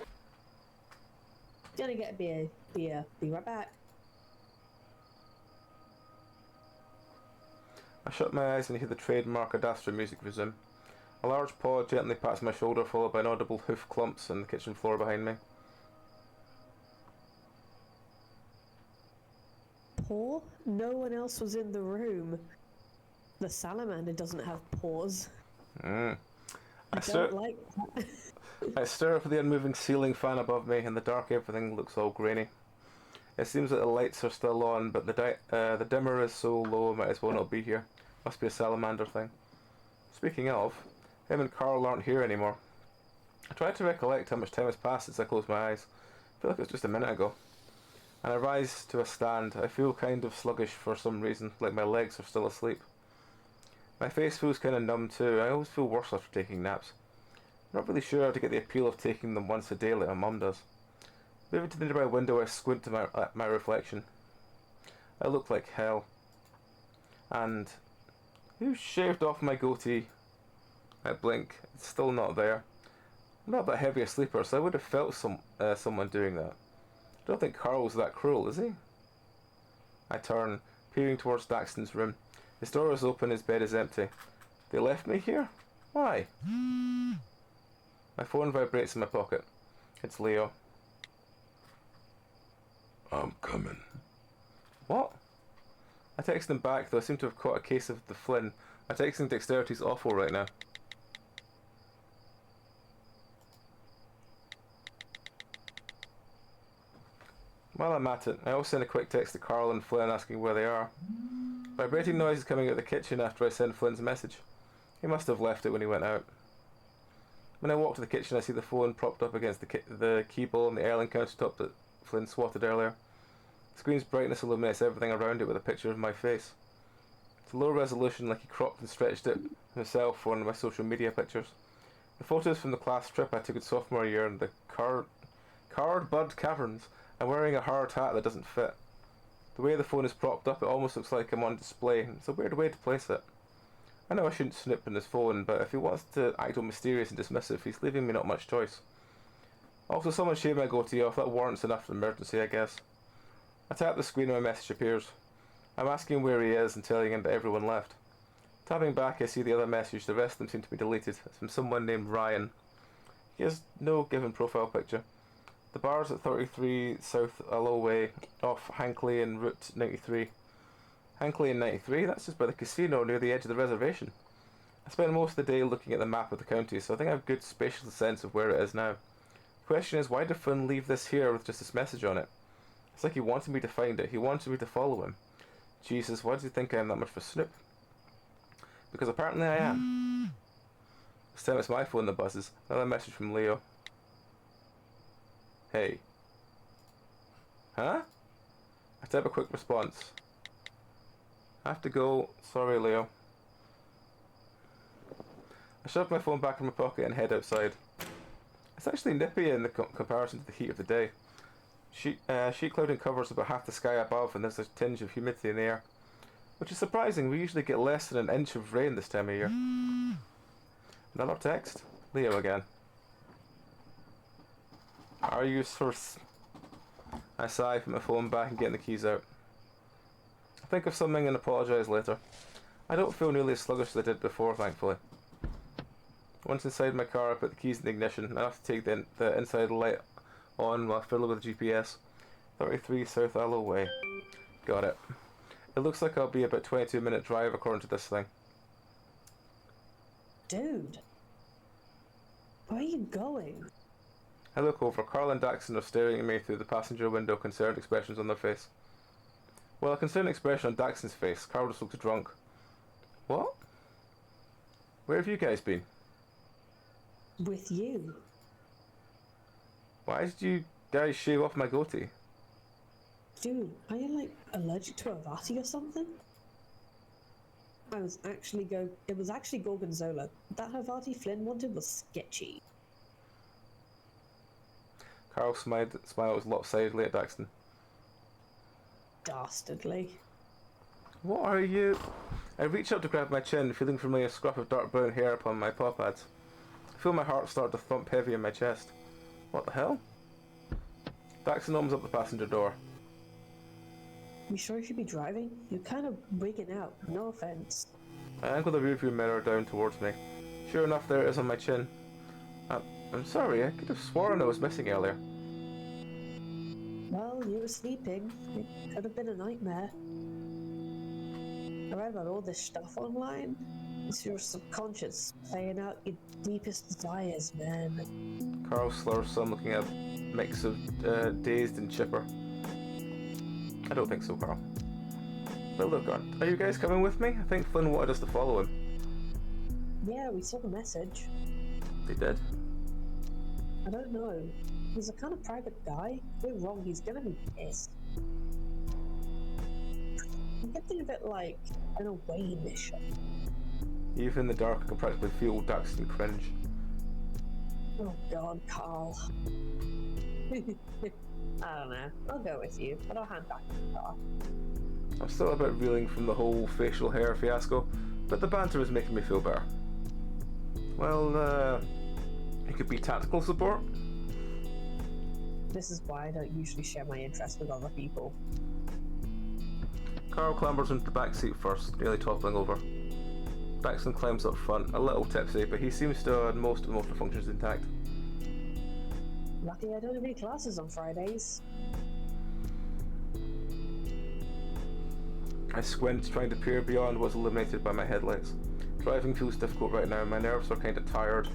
Gonna get a beer. Be right back. I shut my eyes and hear the trademark Adastra music resume. A large paw gently pats my shoulder, followed by inaudible hoof clumps on the kitchen floor behind me. Paw? No one else was in the room. The salamander doesn't have paws. I I stare, don't like that. I stare up at the unmoving ceiling fan above me. In the dark, everything looks all grainy. It seems that the lights are still on, but the dimmer is so low, it might as well not be here. Must be a salamander thing. Speaking of, him and Carl aren't here anymore. I try to recollect how much time has passed since I closed my eyes. I feel like it was just a minute ago. And I rise to a stand. I feel kind of sluggish for some reason, like my legs are still asleep. My face feels kind of numb too. I always feel worse after taking naps. I'm not really sure how to get the appeal of taking them once a day like my mum does. Moving to the nearby window, I squint at my reflection. I look like hell. And who shaved off my goatee? I blink. It's still not there. I'm not that heavy a sleeper, so I would have felt someone doing that. I don't think Carl was that cruel, is he? I turn, peering towards Daxton's room. His door is open, his bed is empty. They left me here? Why? My phone vibrates in my pocket. It's Leo. I'm coming. What? I text him back, though I seem to have caught a case of the Flynn. My texting dexterity's awful right now. While I'm at it, I also send a quick text to Carl and Flynn asking where they are. Vibrating noise is coming out of the kitchen after I send Flynn's message. He must have left it when he went out. When I walk to the kitchen, I see the phone propped up against the keyboard on the Erling countertop that Flynn swatted earlier. The screen's brightness illuminates everything around it with a picture of my face. It's low resolution, like he cropped and stretched it himself for one of my social media pictures. The photos from the class trip I took in sophomore year in the Cardbud Caverns. I'm wearing a hard hat that doesn't fit. The way the phone is propped up, it almost looks like I'm on display. It's a weird way to place it. I know I shouldn't snoop in his phone, but if he wants to act all mysterious and dismissive, he's leaving me not much choice. Also, someone shaved my goatee off. That warrants enough of an emergency, I guess. I tap the screen and my message appears. I'm asking where he is and telling him that everyone left. Tapping back, I see the other message. The rest of them seem to be deleted. It's from someone named Ryan. He has no given profile picture. The bar's at 33 South Allow Way, off Hankley and Route 93. Hankley and 93? That's just by the casino near the edge of the reservation. I spent most of the day looking at the map of the county, so I think I have a good spatial sense of where it is now. The question is, why did Flynn leave this here with just this message on it? It's like he wanted me to find it. He wanted me to follow him. Jesus, why does he think I am that much of a snoop? Because apparently I am. This time it's my phone that buzzes. Another message from Leo. Hey. Huh? I type a quick response. I have to go. Sorry, Leo. I shove my phone back in my pocket and head outside. It's actually nippy in the comparison to the heat of the day. Sheet clouding covers about half the sky above, and there's a tinge of humidity in the air. Which is surprising. We usually get less than an inch of rain this time of year. Another text? Leo again. Are you source? I sigh, put my phone back and getting the keys out. I'll think of something and apologise later. I don't feel nearly as sluggish as I did before, thankfully. Once inside my car, I put the keys in the ignition. I have to take the inside light on while I fiddle with the GPS. 33 South Allow Way. Got it. It looks like I'll be about 22-minute drive according to this thing. Dude. Where are you going? I look over. Carl and Daxton are staring at me through the passenger window, concerned expressions on their face. Well, a concerned expression on Daxton's face. Carl just looks drunk. What? Where have you guys been? With you. Why did you guys shave off my goatee? Dude, are you like allergic to Avati or something? It was actually Gorgonzola. That Avati Flynn wanted was sketchy. Carl smiles lopsidedly at Daxton. Dastardly. What are you? I reach up to grab my chin, feeling for me a scruff of dark brown hair upon my paw pads. I feel my heart start to thump heavy in my chest. What the hell? Daxon opens up the passenger door. You sure you should be driving? You're kind of wigging out, no offense. I angle the rearview mirror down towards me. Sure enough, there it is on my chin. I'm sorry, I could have sworn I was missing earlier. Well, you were sleeping. It could have been a nightmare. I read about all this stuff online. It's your subconscious playing out your deepest desires, man. Carl slurs some, looking at a mix of dazed and chipper. I don't think so, Carl. But look, are you guys coming with me? I think Flynn wanted us to follow him. Yeah, we saw the message. They did? I don't know. He's a kind of private guy. If we're wrong, he's gonna be pissed. I'm getting a bit like an away mission. Even in the dark, I can practically feel Daxon cringe. Oh god, Carl. I don't know. I'll go with you, but I'll hand back the car. I'm still a bit reeling from the whole facial hair fiasco, but the banter is making me feel better. Well, it could be tactical support. This is why I don't usually share my interests with other people. Carl clambers into the back seat first, nearly toppling over. Daxon climbs up front, a little tipsy, but he seems to have most of the motor functions intact. Lucky I don't have any classes on Fridays. I squint, trying to peer beyond what's illuminated by my headlights. Driving feels difficult right now, my nerves are kind of tired.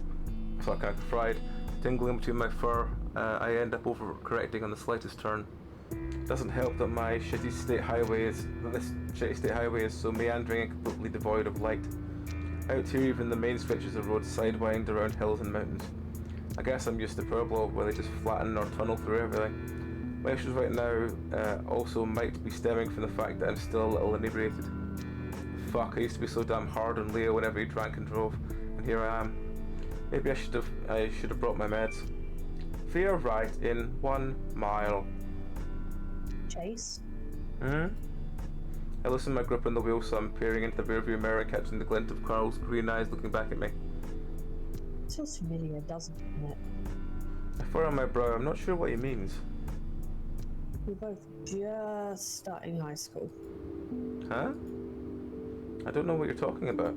I feel kind of fried, tingling between my fur. I end up overcorrecting on the slightest turn. Doesn't help that this shitty state highway is so meandering and completely devoid of light. Out here, even the main stretches of road sidewind around hills and mountains. I guess I'm used to Pueblo, where they just flatten or tunnel through everything. My issues right now also might be stemming from the fact that I'm still a little inebriated. Fuck, I used to be so damn hard on Leo whenever he drank and drove, and here I am. Maybe I should have brought my meds. Veer right in 1 mile. Chase? I loosen my grip on the wheel, so I'm peering into the rearview mirror, catching the glint of Carl's green eyes looking back at me. It feels familiar, doesn't it? I furrow my brow. I'm not sure what he means. We're both just starting high school. Huh? I don't know what you're talking about.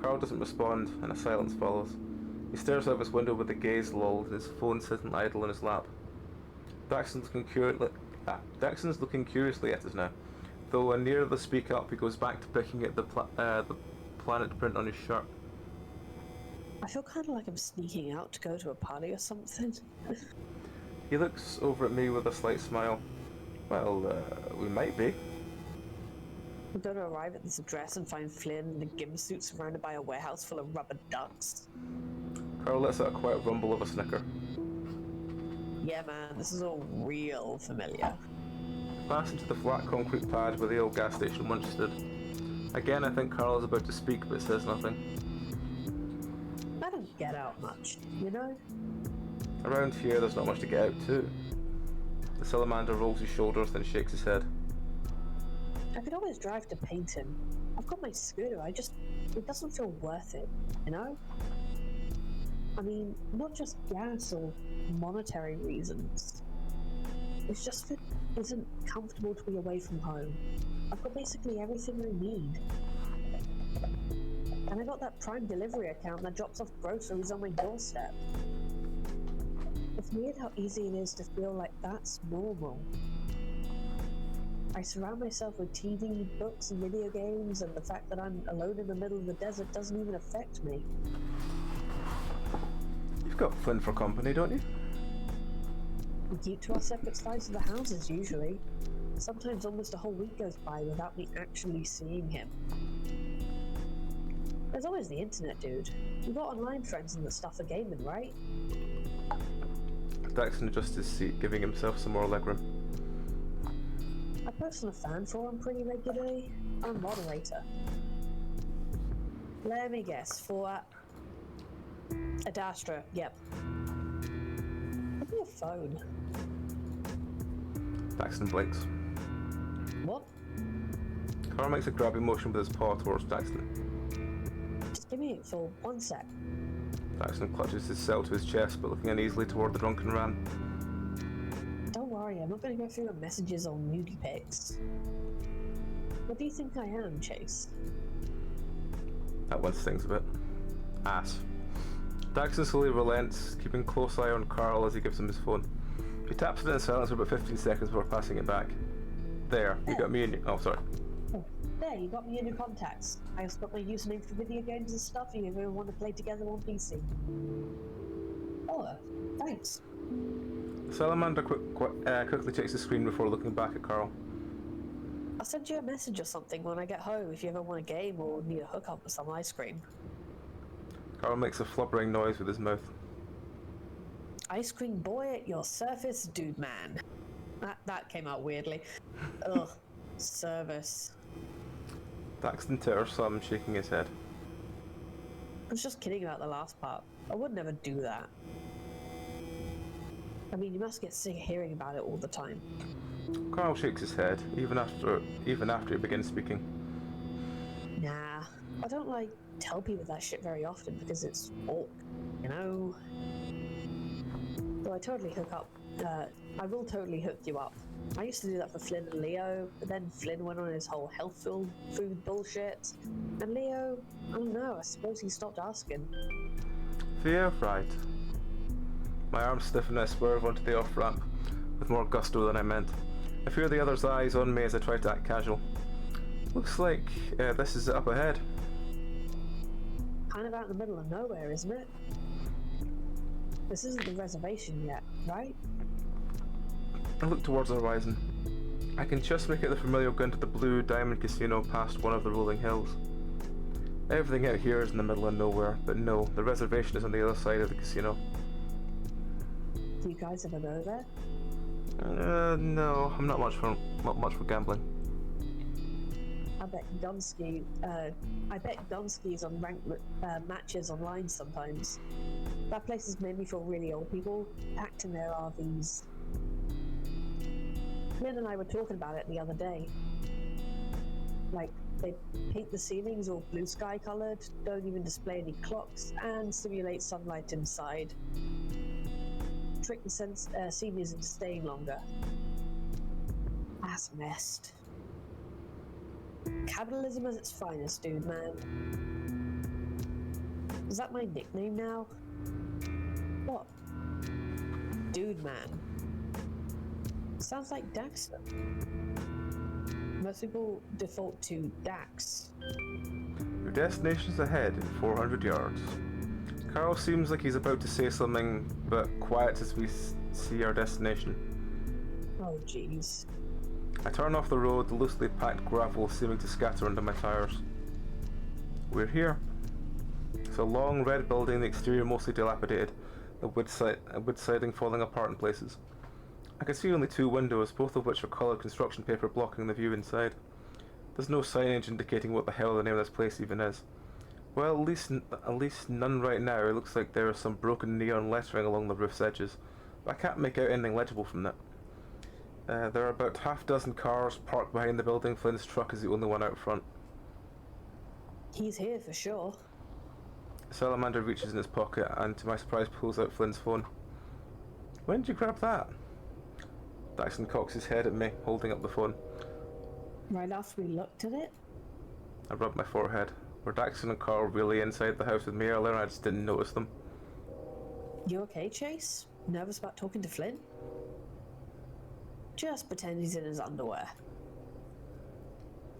Carl doesn't respond, and a silence follows. He stares out of his window with a gaze lulled, and his phone sitting idle in his lap. Daxon's looking curiously at us now. Though when near the speak up, he goes back to picking at the planet print on his shirt. I feel kind of like I'm sneaking out to go to a party or something. He looks over at me with a slight smile. Well, we might be. We're going to arrive at this address and find Flynn in a gym suit surrounded by a warehouse full of rubber ducks. Carl lets out a quiet rumble of a snicker. Yeah, man, this is all real familiar. Pass into the flat concrete pad where the old gas station once stood. Again, I think Carl is about to speak, but says nothing. I don't get out much, you know? Around here, there's not much to get out to. The salamander rolls his shoulders, then shakes his head. I could always drive to Paynton. I've got my scooter, it doesn't feel worth it, you know? I mean, not just gas or monetary reasons. It's just it isn't comfortable to be away from home. I've got basically everything I need. And I got that Prime delivery account that drops off groceries on my doorstep. It's weird how easy it is to feel like that's normal. I surround myself with TV, books, and video games, and the fact that I'm alone in the middle of the desert doesn't even affect me. You've got Flynn for company, don't you? We keep to our separate sides of the houses, usually. Sometimes almost a whole week goes by without me actually seeing him. There's always the internet, dude. We've got online friends and the stuff for gaming, right? Daxon adjusts his seat, giving himself some more legroom. I post on a fan forum pretty regularly. I'm a moderator. Let me guess, for Adastra, yep. Give me a phone. Daxon blinks. What? Carl makes a grabbing motion with his paw towards Daxon. Just give me it for 1 sec. Daxon clutches his cell to his chest, but looking uneasily toward the drunken ram. I'm not going to go through your messages on nudie pics. What do you think I am, Chase? That one stings a bit. Ass. Daxon slowly relents, keeping close eye on Carl as he gives him his phone. He taps it in silence for about 15 seconds before passing it back. There, you got me in your... Oh, sorry. Oh, there, you got me in your contacts. I also got my username for video games and stuff if you ever want to play together on PC. Oh, thanks. Salamander quickly checks the screen before looking back at Carl. I'll send you a message or something when I get home if you ever want a game or need a hookup with some ice cream. Carl makes a flubbering noise with his mouth. Ice cream boy at your service, dude man. That came out weirdly. Ugh, service. Daxton titters some, shaking his head. I was just kidding about the last part. I would never do that. I mean, you must get sick of hearing about it all the time. Carl shakes his head, even after he begins speaking. Nah, I don't tell people that shit very often because it's awkward, you know? Though I totally hook up. I will totally hook you up. I used to do that for Flynn and Leo, but then Flynn went on his whole health food bullshit. And Leo, I don't know, I suppose he stopped asking. Yeah, right. My arms stiffen and I swerve onto the off-ramp, with more gusto than I meant. I feel the other's eyes on me as I try to act casual. Looks like this is up ahead. Kind of out in the middle of nowhere, isn't it? This isn't the reservation yet, right? I look towards the horizon. I can just make out the familiar glint of the blue diamond casino past one of the rolling hills. Everything out here is in the middle of nowhere, but no, the reservation is on the other side of the casino. Do you guys ever go there? No, I'm not much for gambling. I bet Dunsky's on ranked matches online sometimes. That place has made me feel really old people packed in their RVs. Flynn and I were talking about it the other day. Like, they paint the ceilings all blue sky coloured, don't even display any clocks, and simulate sunlight inside. Trick the seniors into staying longer. That's messed. Capitalism at its finest, dude, man. Is that my nickname now? What? Dude, man. Sounds like Daxter. Most people default to Dax. Your destination's ahead in 400 yards. Carl seems like he's about to say something, but quiets as we see our destination. Oh, jeez. I turn off the road, the loosely packed gravel seeming to scatter under my tires. We're here. It's a long red building, the exterior mostly dilapidated, the wood siding falling apart in places. I can see only two windows, both of which are coloured construction paper blocking the view inside. There's no signage indicating what the hell the name of this place even is. Well, at least none right now. It looks like there is some broken neon lettering along the roof's edges, but I can't make out anything legible from that. There are about half dozen cars parked behind the building. Flynn's truck is the only one out front. He's here for sure. Salamander reaches in his pocket and, to my surprise, pulls out Flynn's phone. When did you grab that? Daxon cocks his head at me, holding up the phone. Right after we looked at it? I rub my forehead. Were Daxon and Carl really inside the house with me earlier and I just didn't notice them? You okay, Chase? Nervous about talking to Flynn? Just pretend he's in his underwear.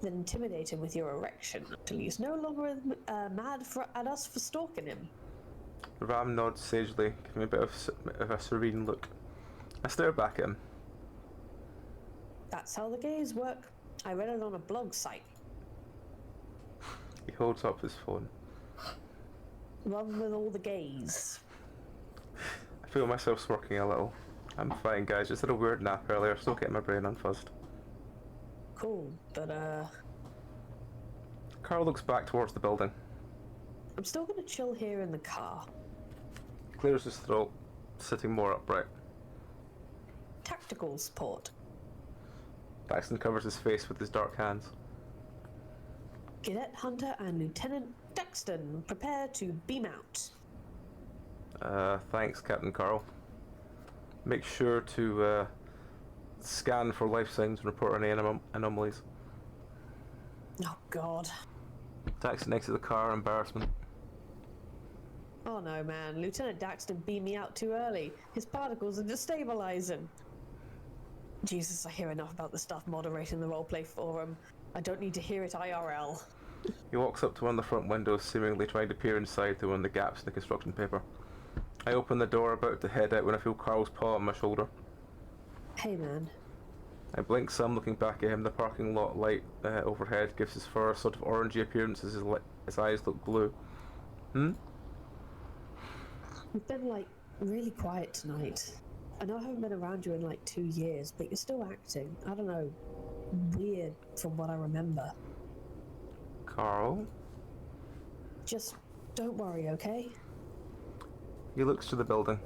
Then intimidate him with your erection until he's no longer mad at us for stalking him. The ram nods sagely, giving me a bit of a serene look. I stare back at him. That's how the gays work. I read it on a blog site. He holds up his phone. Run with all the gays. I feel myself smirking a little. I'm fine, guys. Just had a weird nap earlier, still getting my brain unfuzzed. Cool, but Carl looks back towards the building. I'm still gonna chill here in the car. He clears his throat, sitting more upright. Tactical support. Daxton covers his face with his dark hands. Cadet Hunter and Lieutenant Daxton, prepare to beam out. Thanks, Captain Carl. Make sure to scan for life signs and report any anomalies. Oh God. Daxton exits the car, embarrassment. Oh no, man. Lieutenant Daxton beat me out too early. His particles are destabilizing. Jesus, I hear enough about the stuff moderating the roleplay forum. I don't need to hear it IRL. He walks up to one of the front windows, seemingly trying to peer inside through one of the gaps in the construction paper. I open the door, about to head out, when I feel Carl's paw on my shoulder. Hey, man. I blink some, looking back at him. The parking lot light overhead gives his fur a sort of orangey appearance as his eyes look blue. You've been, like, really quiet tonight. I know I haven't been around you in, like, 2 years, but you're still acting. I don't know. Weird from what I remember. Carl? Just don't worry, okay? He looks to the building.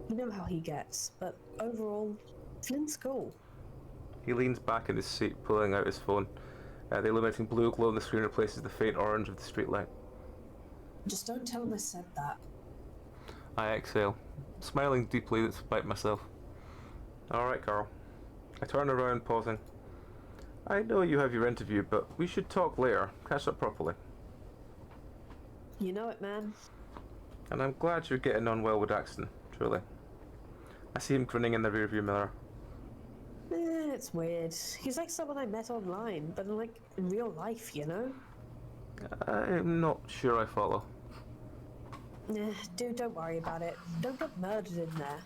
You know how he gets, but overall, Flynn's cool. He leans back in his seat, pulling out his phone. The illuminating blue glow on the screen replaces the faint orange of the streetlight. Just don't tell him I said that. I exhale, smiling deeply despite myself. Alright, Carl. I turn around, pausing. I know you have your interview, but we should talk later. Catch up properly. You know it, man. And I'm glad you're getting on well with Daxton, truly. I see him grinning in the rearview mirror. It's weird. He's like someone I met online, but like in real life, you know? I'm not sure I follow. Dude, don't worry about it. Don't get murdered in there.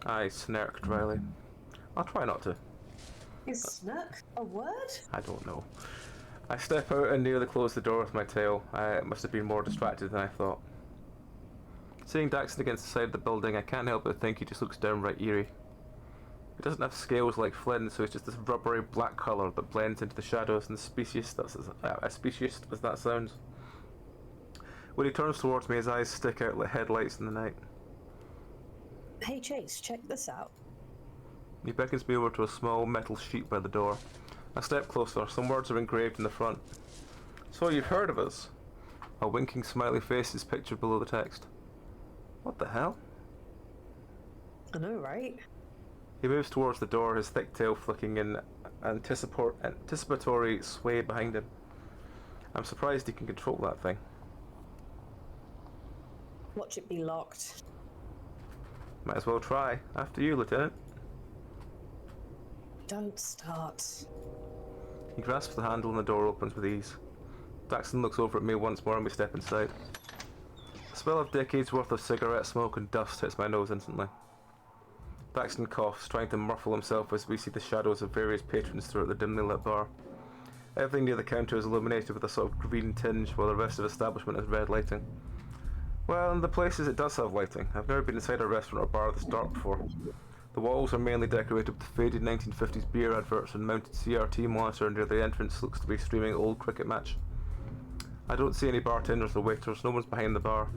I smirk dryly. I'll try not to. Is smirk a word? I don't know. I step out and nearly close the door with my tail. I must have been more distracted than I thought. Seeing Daxton against the side of the building, I can't help but think he just looks downright eerie. He doesn't have scales like Flynn, so it's just this rubbery black colour that blends into the shadows and specious, as specious as that sounds. When he turns towards me, his eyes stick out like headlights in the night. Hey Chase, check this out. He beckons me over to a small metal sheet by the door. I step closer. Some words are engraved in the front. So you've heard of us? A winking smiley face is pictured below the text. What the hell? I know, right? He moves towards the door, his thick tail flicking in anticipatory sway behind him. I'm surprised he can control that thing. Watch it be locked. Might as well try. After you, Lieutenant. Don't start. He grasps the handle and the door opens with ease. Daxton looks over at me once more and we step inside. The smell of decades worth of cigarette smoke and dust hits my nose instantly. Daxton coughs, trying to muffle himself as we see the shadows of various patrons throughout the dimly lit bar. Everything near the counter is illuminated with a sort of green tinge, while the rest of the establishment has red lighting. Well, in the places it does have lighting. I've never been inside a restaurant or bar that's dark before. The walls are mainly decorated with faded 1950s beer adverts, and mounted CRT monitor near the entrance looks to be streaming old cricket match. I don't see any bartenders or waiters. No one's behind the bar.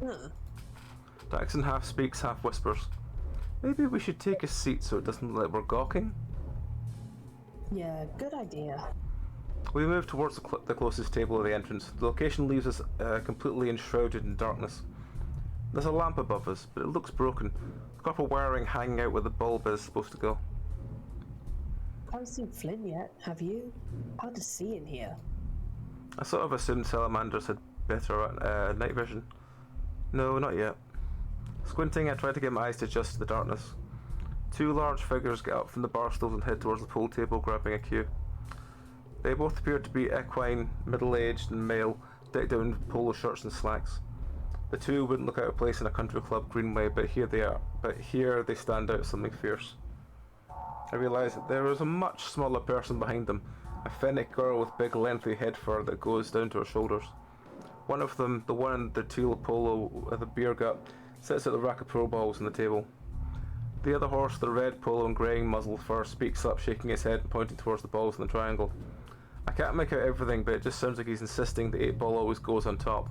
Huh. Daxton half speaks, half whispers. Maybe we should take a seat so it doesn't look like we're gawking? Yeah, good idea. We move towards the closest table at the entrance. The location leaves us completely enshrouded in darkness. There's a lamp above us, but it looks broken. The copper wiring hanging out where the bulb is supposed to go. I haven't seen Flynn yet, have you? Hard to see in here. I sort of assumed salamanders had better night vision. No, not yet. Squinting, I try to get my eyes to adjust to the darkness. Two large figures get up from the bar stools and head towards the pool table, grabbing a cue. They both appear to be equine, middle-aged and male, decked out in polo shirts and slacks. The two wouldn't look out of place in a country club greenway, but here they stand out as something fierce. I realise that there is a much smaller person behind them, a fennec girl with big lengthy head fur that goes down to her shoulders. One of them, the one in the teal polo with a beer gut, sits at the rack of pro balls on the table. The other horse, the red polo and greying muzzled fur, speaks up, shaking his head and pointing towards the balls in the triangle. I can't make out everything, but it just sounds like he's insisting the 8-ball always goes on top.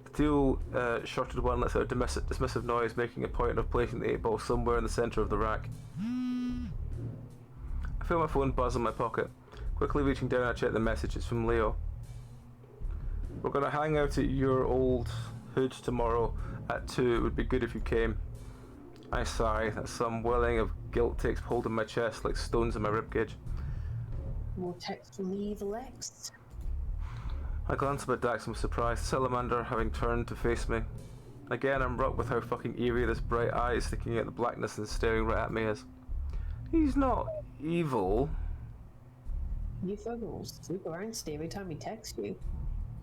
The teal shirted one lets out a dismissive noise, making a point of placing the 8-ball somewhere in the centre of the rack. I feel my phone buzz in my pocket. Quickly reaching down, I check the message. It's from Leo. We're going to hang out at your old hood tomorrow at 2. It would be good if you came. I sigh as some welling of guilt takes hold of my chest like stones in my ribcage. More text from the evil ex. I glance up at Dax with surprise, Salamander having turned to face me. Again, I'm rocked with how fucking eerie this bright eye sticking out the blackness and staring right at me is. He's not evil. You fuggles super angsty every time he texts you.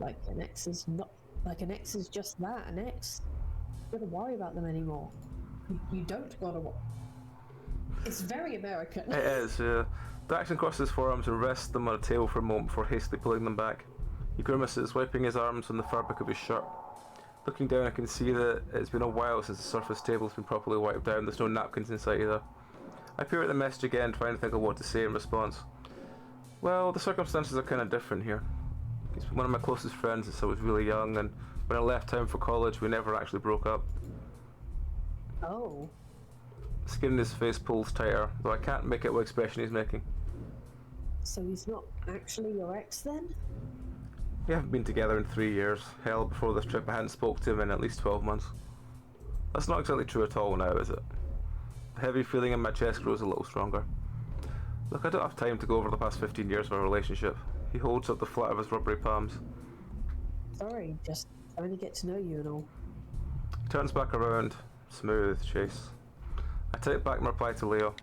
Like an ex is not. Like an ex is just that, an ex. You gotta worry about them anymore. You don't gotta worry. It's very American. It is, yeah. Daxon crosses his forearms and rests them on a table for a moment before hastily pulling them back. He grimaces, wiping his arms on the fabric of his shirt. Looking down, I can see that it's been a while since the surface table has been properly wiped down. There's no napkins in sight either. I peer at the message again, trying to think of what to say in response. Well, the circumstances are kind of different here. He's been one of my closest friends since I was really young, and when I left town for college, we never actually broke up. Oh. The skin in his face pulls tighter, though I can't make out what expression he's making. So he's not actually your ex then? We haven't been together in 3 years. Hell, before this trip I hadn't spoke to him in at least 12 months. That's not exactly true at all now, is it? The heavy feeling in my chest grows a little stronger. Look, I don't have time to go over the past 15 years of our relationship. He holds up the flat of his rubbery palms. Sorry, just trying to get to know you and all. He turns back around. Smooth chase. I take back my reply to Leo.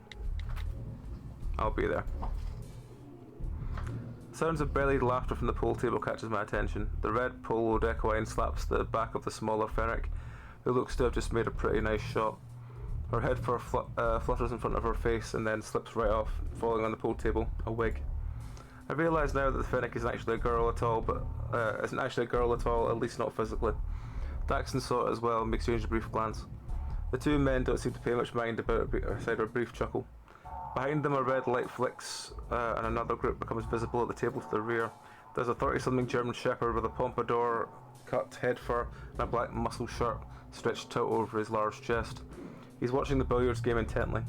I'll be there. Sounds of bellied laughter from the pool table catches my attention. The red poloed equine slaps the back of the smaller Fennec, who looks to have just made a pretty nice shot. Her head flutters in front of her face and then slips right off, falling on the pool table, a wig. I realise now that the Fennec isn't actually a girl at all, at least not physically. Daxon saw it as well and exchanged a brief glance. The two men don't seem to pay much mind about it aside a brief chuckle. Behind them a red light flicks and another group becomes visible at the table to the rear. There's a 30-something German shepherd with a pompadour, cut head fur and a black muscle shirt stretched out over his large chest. He's watching the billiards game intently.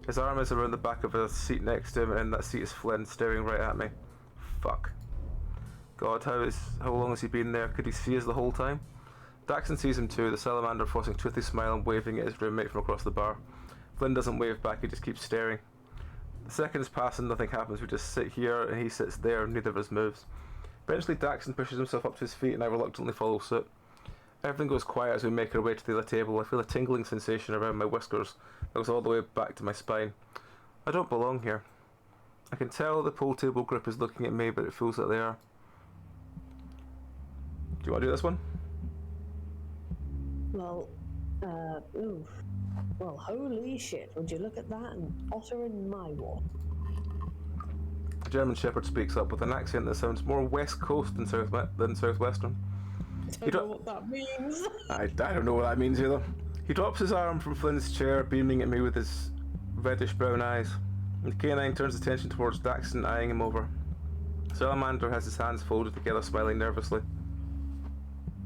His arm is around the back of a seat next to him, and in that seat is Flynn, staring right at me. Fuck. God, how long has he been there? Could he see us the whole time? Daxon sees him too, the salamander forcing a toothy smile and waving at his roommate from across the bar. Flynn doesn't wave back, he just keeps staring. The seconds pass and nothing happens. We just sit here and he sits there, and neither of us moves. Eventually Daxon pushes himself up to his feet and I reluctantly follow suit. Everything goes quiet as we make our way to the other table. I feel a tingling sensation around my whiskers that goes all the way back to my spine. I don't belong here. I can tell the pool table group is looking at me, but it feels like they are. Do you want to do this one? Well, oof. Well, holy shit, would you look at that and otter in my walk? The German shepherd speaks up with an accent that sounds more West Coast than Southwestern. I don't know what that means. I don't know what that means either. He drops his arm from Flynn's chair, beaming at me with his reddish brown eyes. The canine turns attention towards Daxon, eyeing him over. Salamander has his hands folded together, smiling nervously.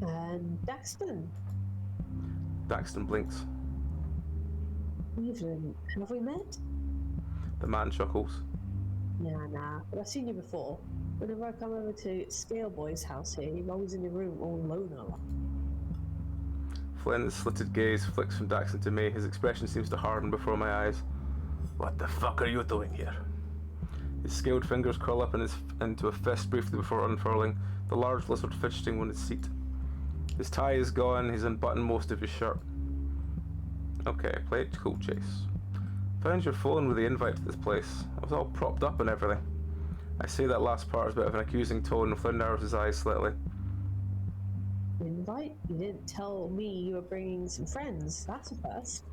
And Daxton. Daxton blinks. Evelyn, have we met? The man chuckles. Nah, but I've seen you before. Whenever I come over to Scaleboy's house here, you're always in your room all alone. Flynn's slitted gaze flicks from Daxon to me. His expression seems to harden before my eyes. What the fuck are you doing here? His scaled fingers curl up into a fist briefly before unfurling, the large lizard fidgeting on his seat. His tie is gone, he's unbuttoned most of his shirt. Okay, play it cool, Chase. Found your phone with the invite to this place. I was all propped up and everything. I say that last part as a bit of an accusing tone, and Flynn narrows his eyes slightly. Invite? You didn't tell me you were bringing some friends. That's a first.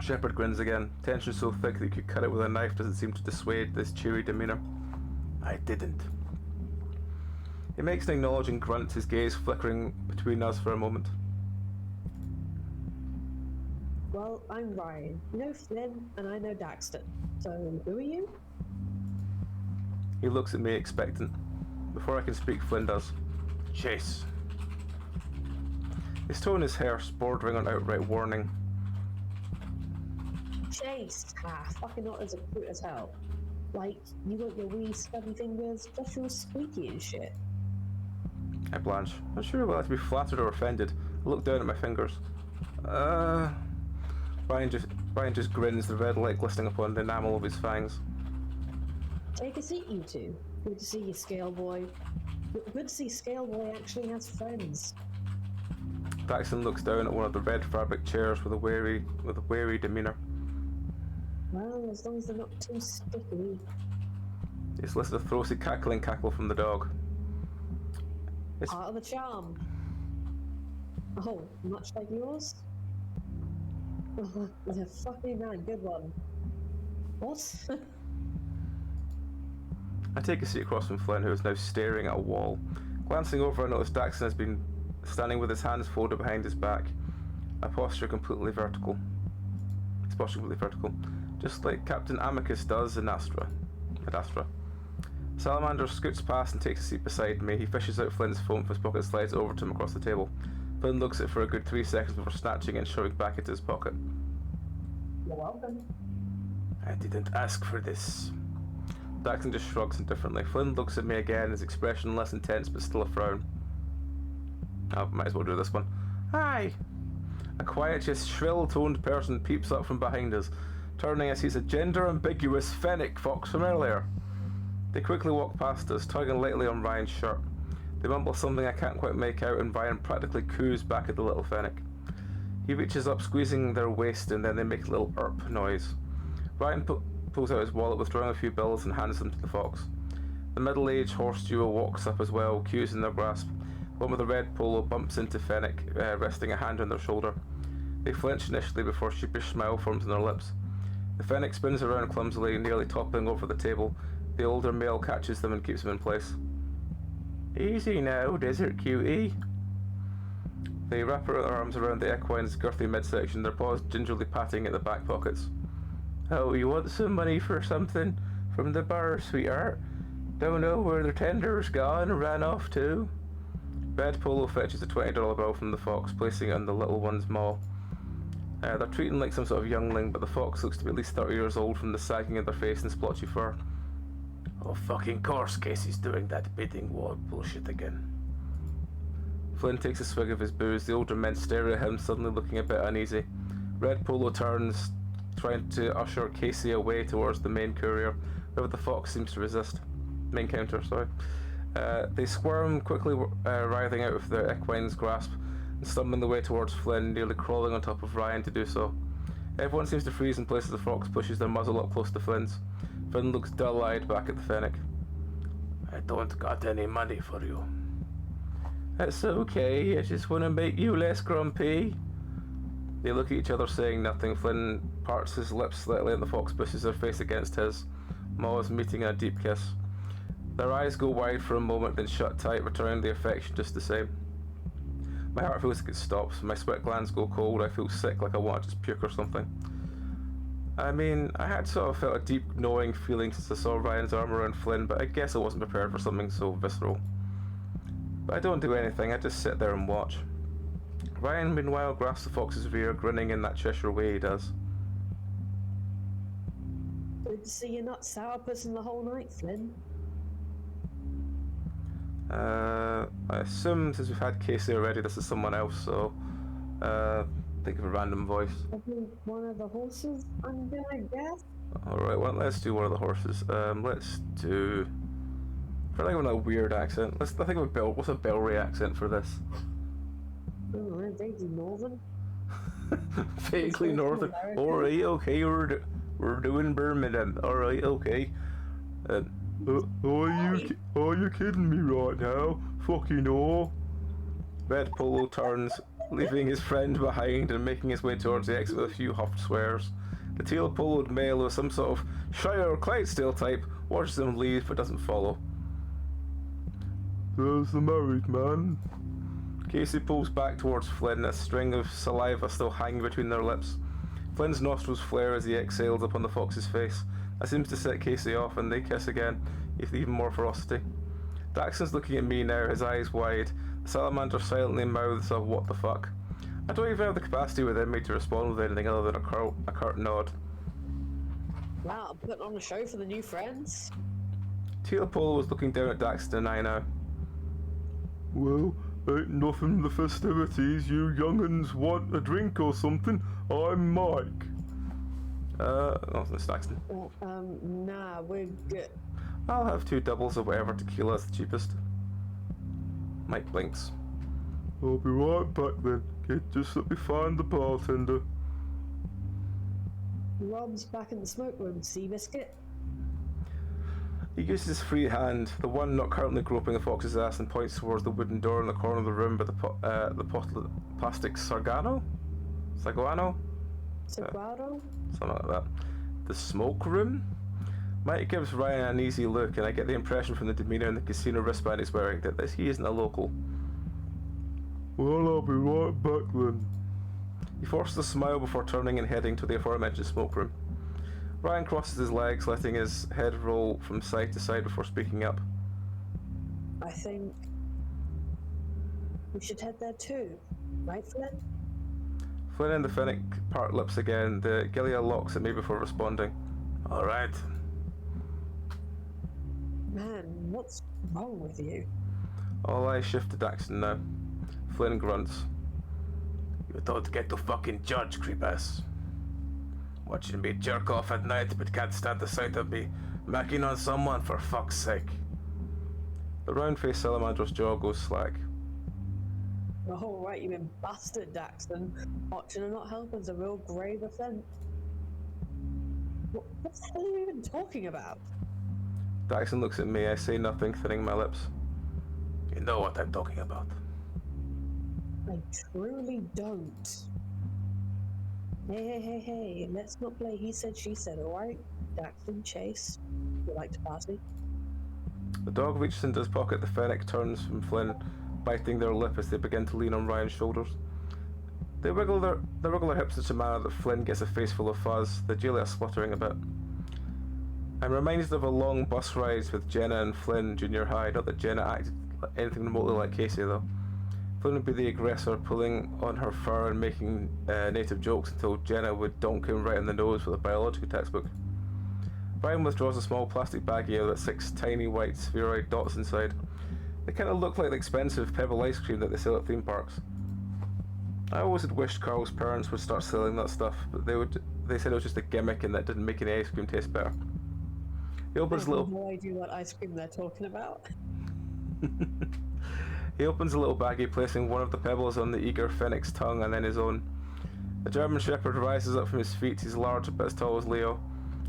Shepherd grins again. Tension so thick that you could cut it with a knife doesn't seem to dissuade this cheery demeanour. I didn't. He makes an acknowledging grunt, his gaze flickering between us for a moment. Well, I'm Ryan. You know Flynn, and I know Daxton. So, who are you? He looks at me expectant. Before I can speak, Flynn does. Chase. His tone is harsh, bordering on outright warning. Chase! Fucking not as cute as hell. Like, you got your wee stubby fingers, just all squeaky and shit. I blanch. Not sure whether to be flattered or offended. I look down at my fingers. Ryan just grins, the red light glistening upon the enamel of his fangs. Take a seat, you two. Good to see you, Scale Boy. Good to see Scale Boy actually has friends. Daxton looks down at one of the red fabric chairs with a wary demeanour. Well, as long as they're not too sticky. He listens to a throaty cackling cackle from the dog. It's Part of the charm. Oh, much like yours? Yeah, fucking man, good one. What? I take a seat across from Flynn, who is now staring at a wall. Glancing over, I notice Daxton has been standing with his hands folded behind his back, his posture completely vertical. Just like Captain Amicus does in Astra. Salamander scoots past and takes a seat beside me. He fishes out Flynn's phone from his pocket and slides it over to him across the table. Flynn looks at it for a good 3 seconds before snatching it and shoving it back into his pocket. You're welcome. I didn't ask for this. Daxton just shrugs indifferently. Flynn looks at me again, his expression less intense but still a frown. I might as well do this one. Hi! A quiet yet shrill-toned person peeps up from behind us, turning as he's a gender-ambiguous fennec fox from earlier. They quickly walk past us, tugging lightly on Ryan's shirt. They mumble something I can't quite make out, and Ryan practically coos back at the little fennec. He reaches up, squeezing their waist, and then they make a little erp noise. Ryan pulls out his wallet, withdrawing a few bills, and hands them to the fox. The middle-aged horse duo walks up as well, cues in their grasp. One with a red polo bumps into Fennec, resting a hand on their shoulder. They flinch initially before a sheepish smile forms on their lips. The Fennec spins around clumsily, nearly toppling over the table. The older male catches them and keeps them in place. Easy now, desert cutie. They wrap their arms around the equine's girthy midsection, their paws gingerly patting at the back pockets. Oh, you want some money for something? From the bar, sweetheart? Don't know where the tender's gone and ran off to? Red Polo fetches a $20 bill from the fox, placing it on the little one's maw. They're treating like some sort of youngling, but the fox looks to be at least 30 years old from the sagging of their face and splotchy fur. Oh, fucking course, Casey's doing that bidding war bullshit again. Flynn takes a swig of his booze. The older men stare at him, suddenly looking a bit uneasy. Red Polo turns, trying to usher Casey away towards the main courier, however the fox seems to resist. Main counter, sorry. They squirm, quickly writhing out of their equine's grasp and stumbling their way towards Flynn, nearly crawling on top of Ryan to do so. Everyone seems to freeze in place as the fox pushes their muzzle up close to Flynn's. Flynn looks dull-eyed back at the Fennec. I don't got any money for you. That's okay, I just want to make you less grumpy. They look at each other saying nothing. Flynn parts his lips slightly and the fox pushes her face against his, maws meeting in a deep kiss. Their eyes go wide for a moment, then shut tight, returning the affection just the same. My heart feels like it stops, my sweat glands go cold, I feel sick, like I want to just puke or something. I mean, I had sort of felt a deep knowing feeling since I saw Ryan's arm around Flynn, but I guess I wasn't prepared for something so visceral. But I don't do anything, I just sit there and watch. Ryan, meanwhile, grasps the fox's rear, grinning in that Cheshire way he does. Good to see you're not sourpussing the whole night, Flynn. I assume since we've had Casey already, this is someone else, so think of a random voice. Probably one of the horses, I'm gonna guess. Alright, well, let's do one of the horses. Let's do... I think of a weird accent. I think of a Bel... What's a Belry accent for this? Oh, vaguely northern. Vaguely northern. Alright, okay, we're doing Birmingham. Alright, okay. Are you kidding me right now? Fucking no. Red Polo turns, leaving his friend behind and making his way towards the exit with a few huffed swears. The teal-poloed male with some sort of Shire or Clydesdale type watches him leave but doesn't follow. There's the married man. Casey pulls back towards Flynn, a string of saliva still hanging between their lips. Flynn's nostrils flare as he exhales upon the fox's face. That seems to set Casey off, and they kiss again, with even more ferocity. Daxton's looking at me now, his eyes wide. The salamander silently mouths a what the fuck. I don't even have the capacity within me to respond with anything other than a curt nod. Wow, I'm putting on a show for the new friends. Teal Polo was looking down at Daxton and I now. Well, Ain't nothing the festivities. You young'uns want a drink or something? I'm Mike. Oh, that's Daxton. Nah, we're good. I'll have 2 doubles of whatever tequila's the cheapest. Mike blinks. I'll be right back then. Okay, just let me find the bartender. Rob's back in the smoke room, Seabiscuit. He uses his free hand, the one not currently groping the fox's ass, and points towards the wooden door in the corner of the room by the plastic Sargano? Saguano? Saguaro? Something like that. The smoke room? Mike gives Ryan an uneasy look, and I get the impression from the demeanour and the casino wristband he's wearing that he isn't a local. Well, I'll be right back then. He forces a smile before turning and heading to the aforementioned smoke room. Ryan crosses his legs, letting his head roll from side to side before speaking up. I think we should head there too, right, Flynn? Flynn and the Fennec part lips again. The Gilead locks at me before responding. Alright. Man, what's wrong with you? All eyes shift to Daxton now. Flynn grunts. You don't get to fucking judge, creepass. Watching me jerk off at night but can't stand the sight of me macking on someone, for fuck's sake. The round-faced salamander's jaw goes slack. Oh, right, you mean bastard, Daxton. Watching and not helping's a real grave offence. What the hell are you even talking about? Daxton looks at me. I say nothing, thinning my lips. You know what I'm talking about. I truly don't. Hey, let's not play he said, she said, alright? Daxton, Chase, you like to party? The dog reaches into his pocket. The Fennec turns from Flynn, biting their lip as they begin to lean on Ryan's shoulders. They wiggle their hips in such a manner that Flynn gets a face full of fuzz, the Juliet spluttering a bit. I'm reminded of a long bus ride with Jenna and Flynn junior high, not that Jenna acted anything remotely like Casey though. Flynn would be the aggressor, pulling on her fur and making native jokes until Jenna would donk him right in the nose with a biology textbook. Ryan withdraws a small plastic baggie out of 6 tiny white spheroid dots inside. They kind of look like the expensive pebble ice cream that they sell at theme parks. I always had wished Carl's parents would start selling that stuff, but they said it was just a gimmick and that didn't make any ice cream taste better. He opens I have no idea what ice cream they're talking about. He opens a little baggie, placing one of the pebbles on the eager Fennec's tongue and then his own. The German Shepherd rises up from his feet. He's large, but as tall as Leo.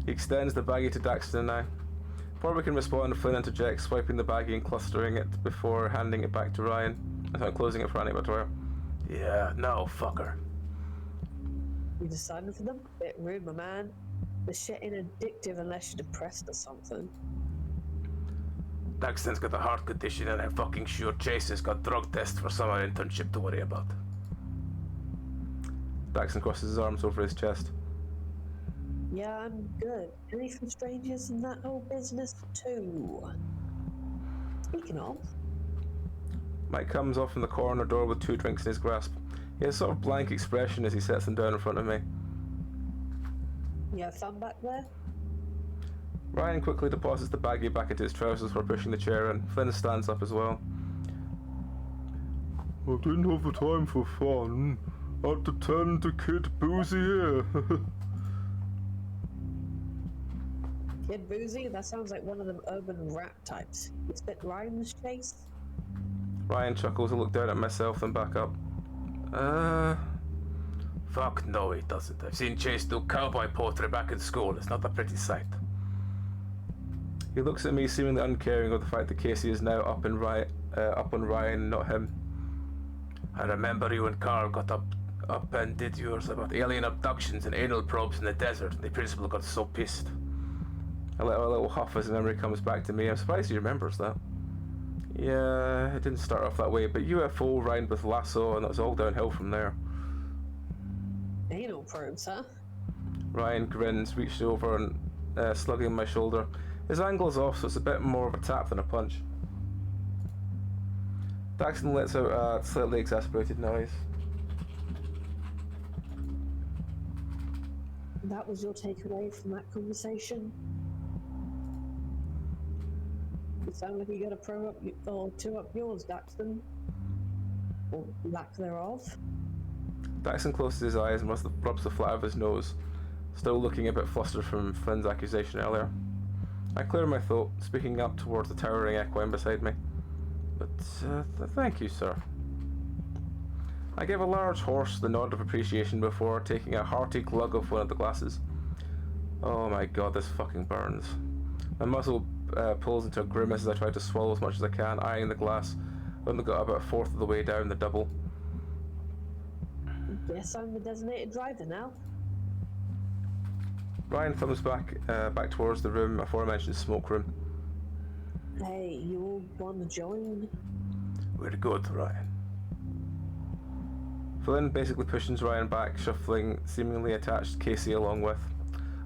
He extends the baggie to Daxton and I. Before we can respond, Flynn interjects, swiping the baggie and clustering it before handing it back to Ryan. I'm closing it for Annie Batoya. Yeah, no, fucker. You decided for them? Bit rude, my man. The shit ain't addictive unless you're depressed or something. Daxton's got a heart condition and I'm fucking sure Chase has got drug tests for summer internship to worry about. Daxton crosses his arms over his chest. Yeah, I'm good. Any from strangers in that whole business too. Speaking of, Mike comes off from the corner door with 2 drinks in his grasp. He has a sort of blank expression as he sets them down in front of me. you have fun back there? Ryan quickly deposits the baggie back into his trousers for pushing the chair in. Flynn stands up as well. I didn't have the time for fun. I had to tend to Kid Boozy here. Kid Boozy? That sounds like one of them urban rap types. You spit rhymes, Chase? Ryan chuckles and looks down at myself then back up. Fuck no, he doesn't. I've seen Chase do cowboy poetry back in school. It's not a pretty sight. He looks at me, seemingly uncaring of the fact that Casey is now up on Ryan, not him. I remember you and Carl got up and did yours about alien abductions and anal probes in the desert, and the principal got so pissed. I let a little huff as the memory comes back to me. I'm surprised he remembers that. Yeah, it didn't start off that way, but UFO rhymed with lasso, and it was all downhill from there. Anal probes, huh? Ryan grins, reached over and slugging my shoulder. His angle's off, so it's a bit more of a tap than a punch. Daxton lets out a slightly exasperated noise. That was your takeaway from that conversation? You sound like you got a pro up or 2 up yours, Daxton. or lack thereof. Daxon closes his eyes and rubs the flat of his nose, still looking a bit flustered from Flynn's accusation earlier. I clear my throat, speaking up towards the towering equine beside me. But, thank you, sir. I gave a large horse the nod of appreciation before taking a hearty glug of one of the glasses. Oh my god, this fucking burns. My muzzle pulls into a grimace as I try to swallow as much as I can, eyeing the glass. I only got about a fourth of the way down the double. Guess I'm the designated driver now. Ryan thumbs back towards the room, aforementioned smoke room. Hey, you all want to join? We're good, Ryan. Flynn basically pushes Ryan back, shuffling seemingly attached Casey along with.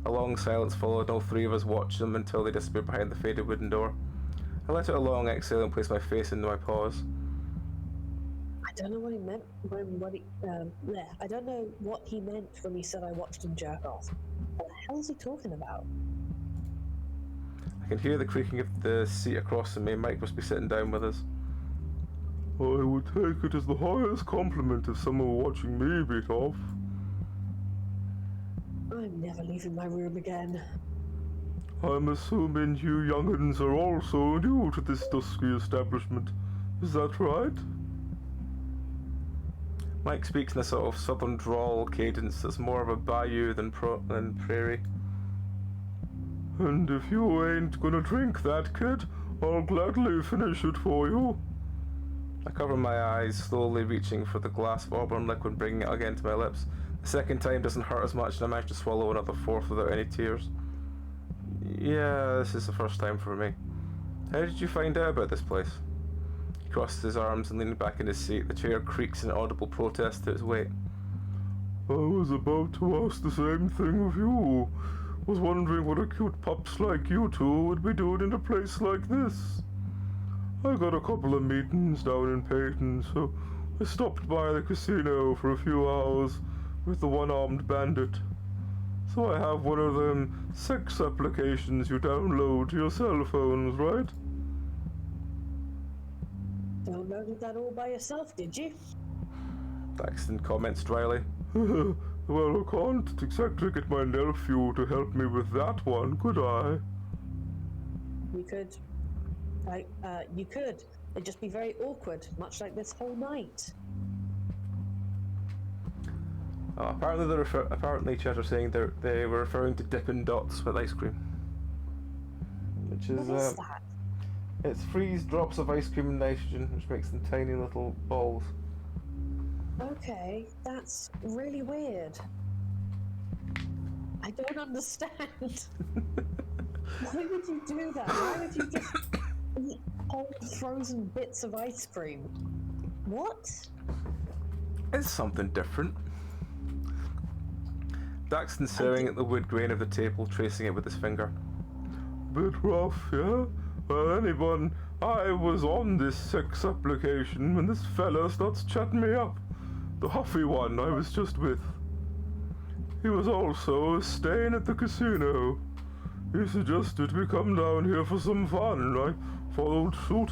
A long silence followed, and all three of us watched them until they disappeared behind the faded wooden door. I let out a long exhale and placed my face into my paws. I don't know what he meant I don't know what he meant when he said I watched him jerk off. What the hell is he talking about? I can hear the creaking of the seat across from me. Mike must be sitting down with us. I would take it as the highest compliment if someone were watching me beat off. I'm never leaving my room again. I'm assuming you young'uns are also new to this dusky establishment. Is that right? Mike speaks in a sort of southern drawl cadence that's more of a bayou than prairie. And if you ain't gonna drink that, kid, I'll gladly finish it for you. I cover my eyes, slowly reaching for the glass of auburn liquid, bringing it again to my lips. The second time doesn't hurt as much, and I manage to swallow another fourth without any tears. Yeah, this is the first time for me. How did you find out about this place? He crosses his arms and leaning back in his seat. The chair creaks in audible protest to its weight. I was about to ask the same thing of you. Was wondering what a cute pups like you two would be doing in a place like this. I got a couple of meetings down in Peyton, so I stopped by the casino for a few hours with the one-armed bandit. So I have one of them sex applications you download to your cell phones, right? Downloaded that all by yourself, did you? Daxton comments dryly. Well, I can't exactly get my nephew to help me with that one, could I? You could. You could. It'd just be very awkward, much like this whole night. Oh, apparently chat are saying they were referring to Dippin' Dots with ice cream. Which is, What is that? It's freeze drops of ice cream and nitrogen, which makes them tiny little balls. Okay, that's really weird. I don't understand. Why would you do that? Why would you just eat whole frozen bits of ice cream? What? It's something different. Daxton's staring at the wood grain of the table, tracing it with his finger. Bit rough, yeah? Well, I was on this sex application when this fella starts chatting me up. The huffy one I was just with. He was also staying at the casino. He suggested we come down here for some fun, and I followed suit.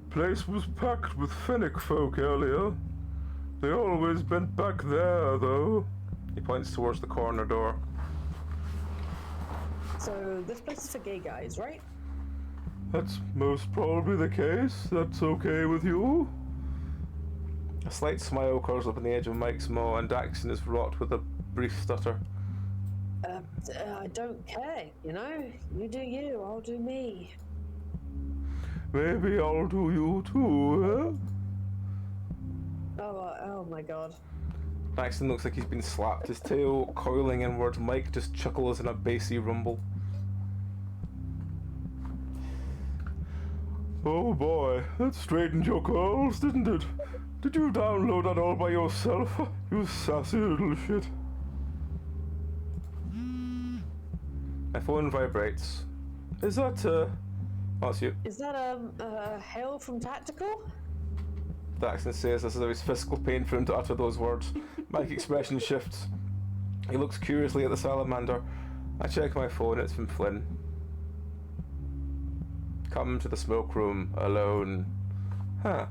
Place was packed with Fennec folk earlier. They always bent back there, though. He points towards the corner door. So this place is for gay guys, right? That's most probably the case. That's okay with you? A slight smile curls up on the edge of Mike's maw, and Daxton is wrought with a brief stutter. I don't care, you know? You do you, I'll do me. Maybe I'll do you too, eh? Oh my god. Daxton looks like he's been slapped, his tail coiling inward. Mike just chuckles in a bassy rumble. Oh boy, that straightened your curls, didn't it? Did you download that all by yourself? You sassy little shit. My phone vibrates. Is that, that's you. Is that, Hail from Tactical? Daxton says this is always physical pain for him to utter those words. Mike's expression shifts. He looks curiously at the salamander. I check my phone, it's from Flynn. Come to the smoke room alone. Huh.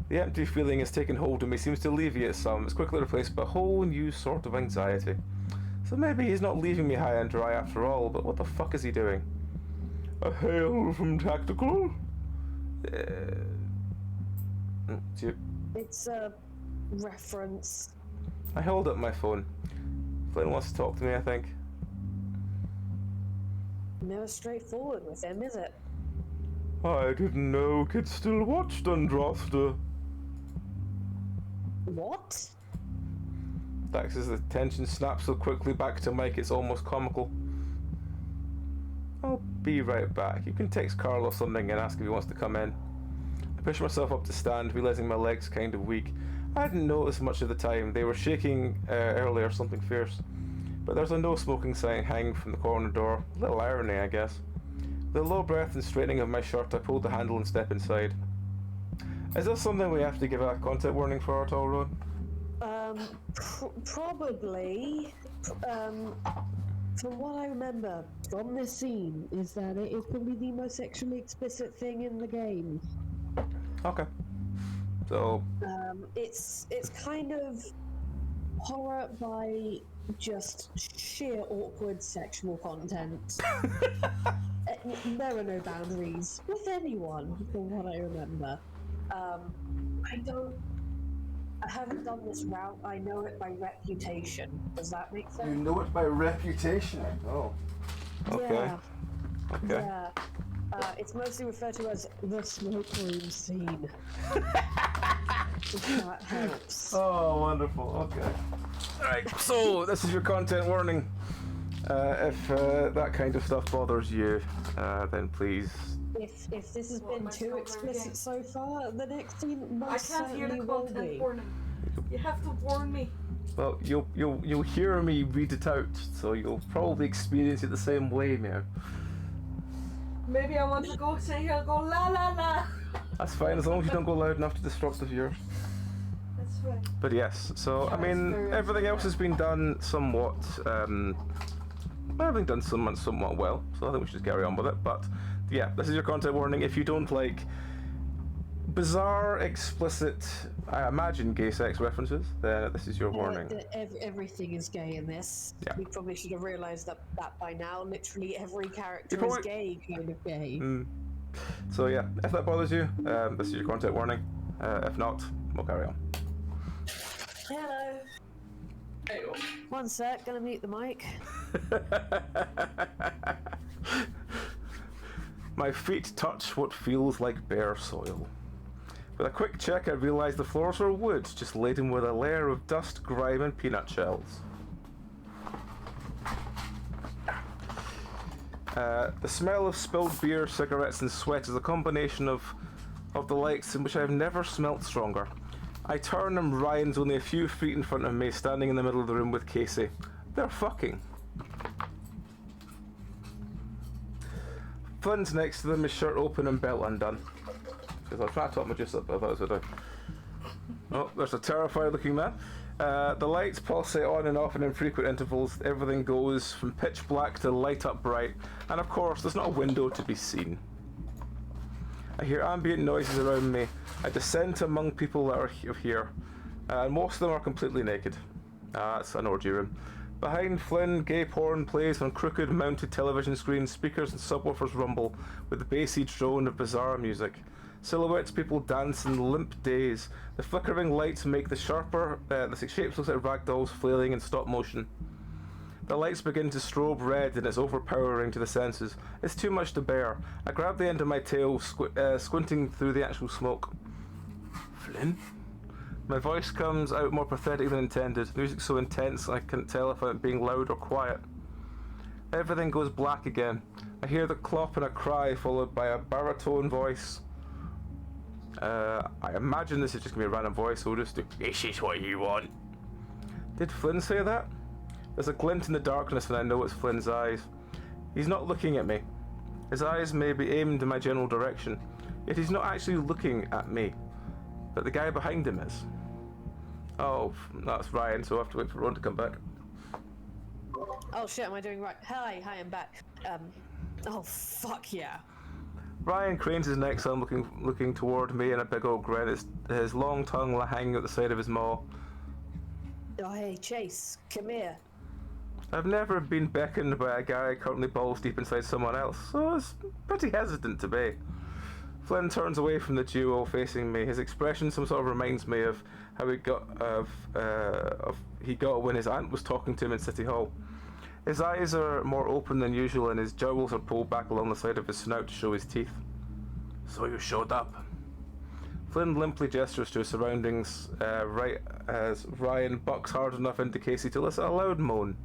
The empty feeling has taken hold of me, seems to alleviate some. It's quickly replaced by a whole new sort of anxiety. So maybe he's not leaving me high and dry after all, but what the fuck is he doing? A hail from Tactical? It's you. It's a reference. I hold up my phone. Flynn wants to talk to me, I think. Never straightforward with him, is it? I didn't know kids still watched Andrasta. What? Dax's attention snaps so quickly back to Mike it's almost comical. I'll be right back. You can text Carl or something and ask if he wants to come in. I push myself up to stand, realizing my legs kind of weak. I hadn't noticed much of the time. They were shaking earlier, something fierce. But there's a no smoking sign hanging from the corner door. A little irony, I guess. With a low breath and straightening of my shirt, I pulled the handle and stepped inside. Is this something we have to give a content warning for at all, Rowan? Probably. From what I remember from this scene, is that it is probably the most sexually explicit thing in the game. Okay. So... It's kind of horror by just sheer awkward sexual content. There are no boundaries with anyone, from what I remember. I haven't done this route. I know it by reputation. Does that make sense? You know it by reputation? Oh. Okay. Yeah. Okay. Yeah. It's mostly referred to as the smoke room scene. If that helps. Oh, wonderful. Okay. Alright, so this is your content warning. If that kind of stuff bothers you, then please... If this has been too explicit so far, the next scene I most can't hear the certainly will content be. warning. You have to warn me. Well, you'll hear me read it out, so you'll probably experience it the same way, Meow. Maybe I want to go sit here and go la la la. That's fine, as long as you don't go loud enough to disrupt the viewers. That's right. But yes, so I Yeah, mean, it's very everything else fair. has been done somewhat, everything done somewhat well, so I think we should just carry on with it. But yeah, this is your content warning. If you don't like bizarre, explicit, I imagine gay sex references, then this is your warning. Everything is gay in this. Yeah. We probably should have realised that by now. Literally every character You is probably- gay, kind of gay. So yeah, if that bothers you, this is your content warning. If not, we'll carry on. Hello. One sec, gonna mute the mic. My feet touch what feels like bare soil. With a quick check, I realised the floors were wood, just laden with a layer of dust, grime, and peanut shells. The smell of spilled beer, cigarettes, and sweat is a combination of the likes in which I've never smelt stronger. I turn and Ryan's only a few feet in front of me, standing in the middle of the room with Casey. They're fucking. Flynn's next to them, his shirt open and belt undone. Because I was trying to talk my juice up, but I thought it was a... Oh, there's a terrified looking man. The lights pulsate on and off in infrequent intervals. Everything goes from pitch black to light up bright. And of course, there's not a window to be seen. I hear ambient noises around me. I descend to among people that are here. And most of them are completely naked. It's an orgy room. Behind Flynn, gay porn plays on crooked mounted television screens. Speakers and subwoofers rumble with the bassy drone of bizarre music. Silhouettes, people dance in limp daze. The flickering lights make the shapes look like ragdolls flailing in stop motion. The lights begin to strobe red and it's overpowering to the senses. It's too much to bear. I grab the end of my tail, squinting through the actual smoke. Flynn? My voice comes out more pathetic than intended. The music's so intense I can't tell if I'm being loud or quiet. Everything goes black again. I hear the clop and a cry followed by a baritone voice. I imagine this is just gonna be a random voice, so we'll just do, "This is what you want." Did Flynn say that? There's a glint in the darkness and I know it's Flynn's eyes. He's not looking at me. His eyes may be aimed in my general direction, yet he's not actually looking at me. But the guy behind him is. Oh, that's Ryan, so I have to wait for Rowan to come back. Oh shit, am I doing right? Hi, I'm back. Oh fuck yeah. Ryan cranes his neck some, looking toward me in a big old grin, his long tongue hanging at the side of his maw. Oh, hey, Chase, come here. I've never been beckoned by a guy currently balls deep inside someone else, so I was pretty hesitant to be. Flynn turns away from the duo, facing me. His expression some sort of reminds me of how he got when his aunt was talking to him in City Hall. His eyes are more open than usual, and his jowls are pulled back along the side of his snout to show his teeth. So you showed up. Flynn limply gestures to his surroundings, right as Ryan bucks hard enough into Casey to elicit a loud moan.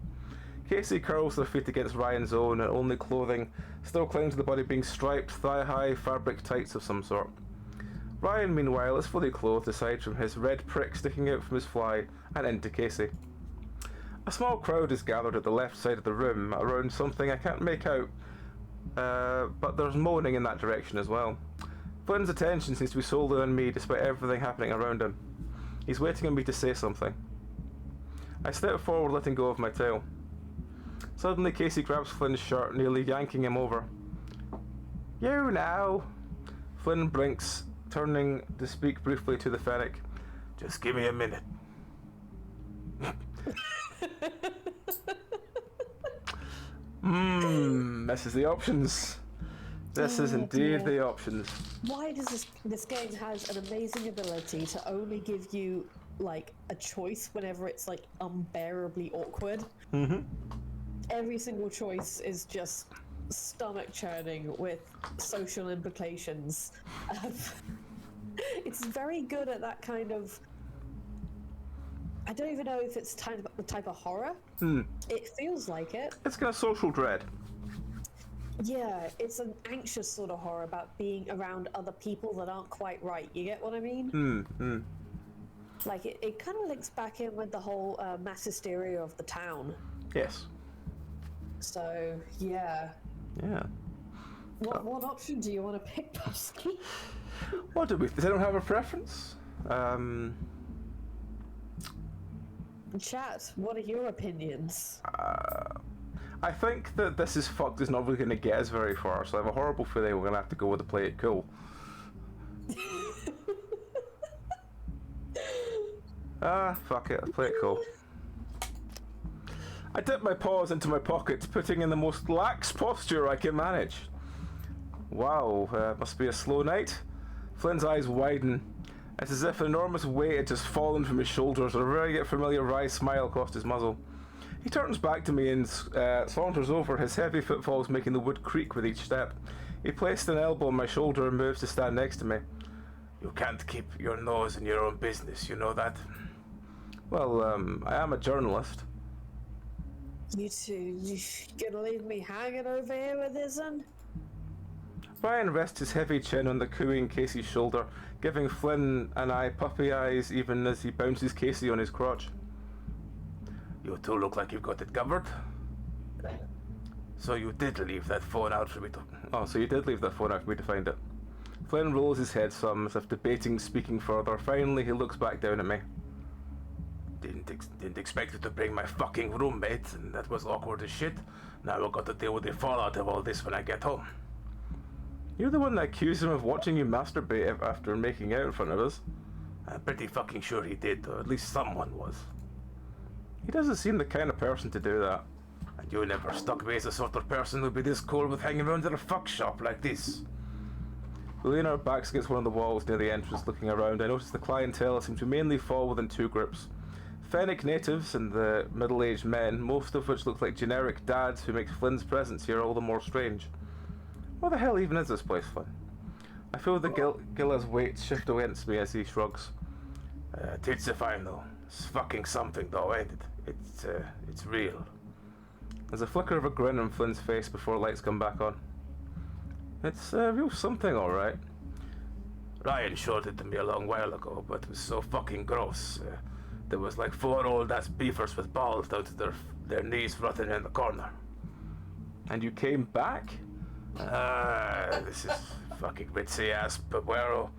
Casey curls their feet against Ryan's own, and only clothing still clings to the body, being striped, thigh-high fabric tights of some sort. Ryan, meanwhile, is fully clothed aside from his red prick sticking out from his fly and into Casey. A small crowd is gathered at the left side of the room around something I can't make out, but there's moaning in that direction as well. Flynn's attention seems to be solely on me despite everything happening around him. He's waiting on me to say something. I step forward, letting go of my tail. Suddenly, Casey grabs Flynn's shirt, nearly yanking him over. You now! Flynn blinks, turning to speak briefly to the Fennec. Just give me a minute. This is the options. This is indeed the options. Why does this game has an amazing ability to only give you like a choice whenever it's like unbearably awkward? Mm-hmm. Every single choice is just stomach churning with social implications. It's very good at that kind of. I don't even know if it's the type of horror. It feels like it. It's got social dread. Yeah, it's an anxious sort of horror about being around other people that aren't quite right. You get what I mean? Like, it kind of links back in with the whole mass hysteria of the town. Yes. So, yeah. Yeah. What option do you want to pick, Bubsky? What do we... Does anyone have a preference? Chat, what are your opinions? I think that This Is Fucked is not really going to get us very far, so I have a horrible feeling we're going to have to go with the play it cool. Fuck it, let's play it cool. I dip my paws into my pockets, putting in the most lax posture I can manage. Wow, must be a slow night. Flynn's eyes widen. It's as if an enormous weight had just fallen from his shoulders, and a very familiar wry smile crossed his muzzle. He turns back to me and saunters over, his heavy footfalls making the wood creak with each step. He placed an elbow on my shoulder and moves to stand next to me. You can't keep your nose in your own business, you know that? Well, I am a journalist. You gonna leave me hanging over here with this one? Ryan rests his heavy chin on the cooing Casey's shoulder, giving Flynn and I puppy eyes even as he bounces Casey on his crotch. You two look like you've got it covered. So you did leave that phone out for me to... Oh, so you did leave that phone out for me to find it. Flynn rolls his head some, as if debating speaking further. Finally, he looks back down at me. Didn't expect you to bring my fucking roommate, and that was awkward as shit. Now I've got to deal with the fallout of all this when I get home. You're the one that accused him of watching you masturbate after making out in front of us. I'm pretty fucking sure he did, or at least someone was. He doesn't seem the kind of person to do that. And you never struck me as the sort of person who'd be this cool with hanging around in a fuck shop like this. We lean our backs against one of the walls near the entrance, looking around. I notice the clientele seem to mainly fall within two groups. Fennec natives and the middle-aged men, most of which look like generic dads who make Flynn's presence here all the more strange. What the hell even is this place, Flynn? I feel the Gilla's weight shift against me as he shrugs. It's fine though. It's fucking something though, ain't it? It's real. There's a flicker of a grin on Flynn's face before lights come back on. It's real something, alright. Ryan showed it to me a long while ago, but it was so fucking gross. There was like 4 old-ass beavers with balls down to their knees rotting in the corner. And you came back? This is fucking ritzy-ass Pueblo,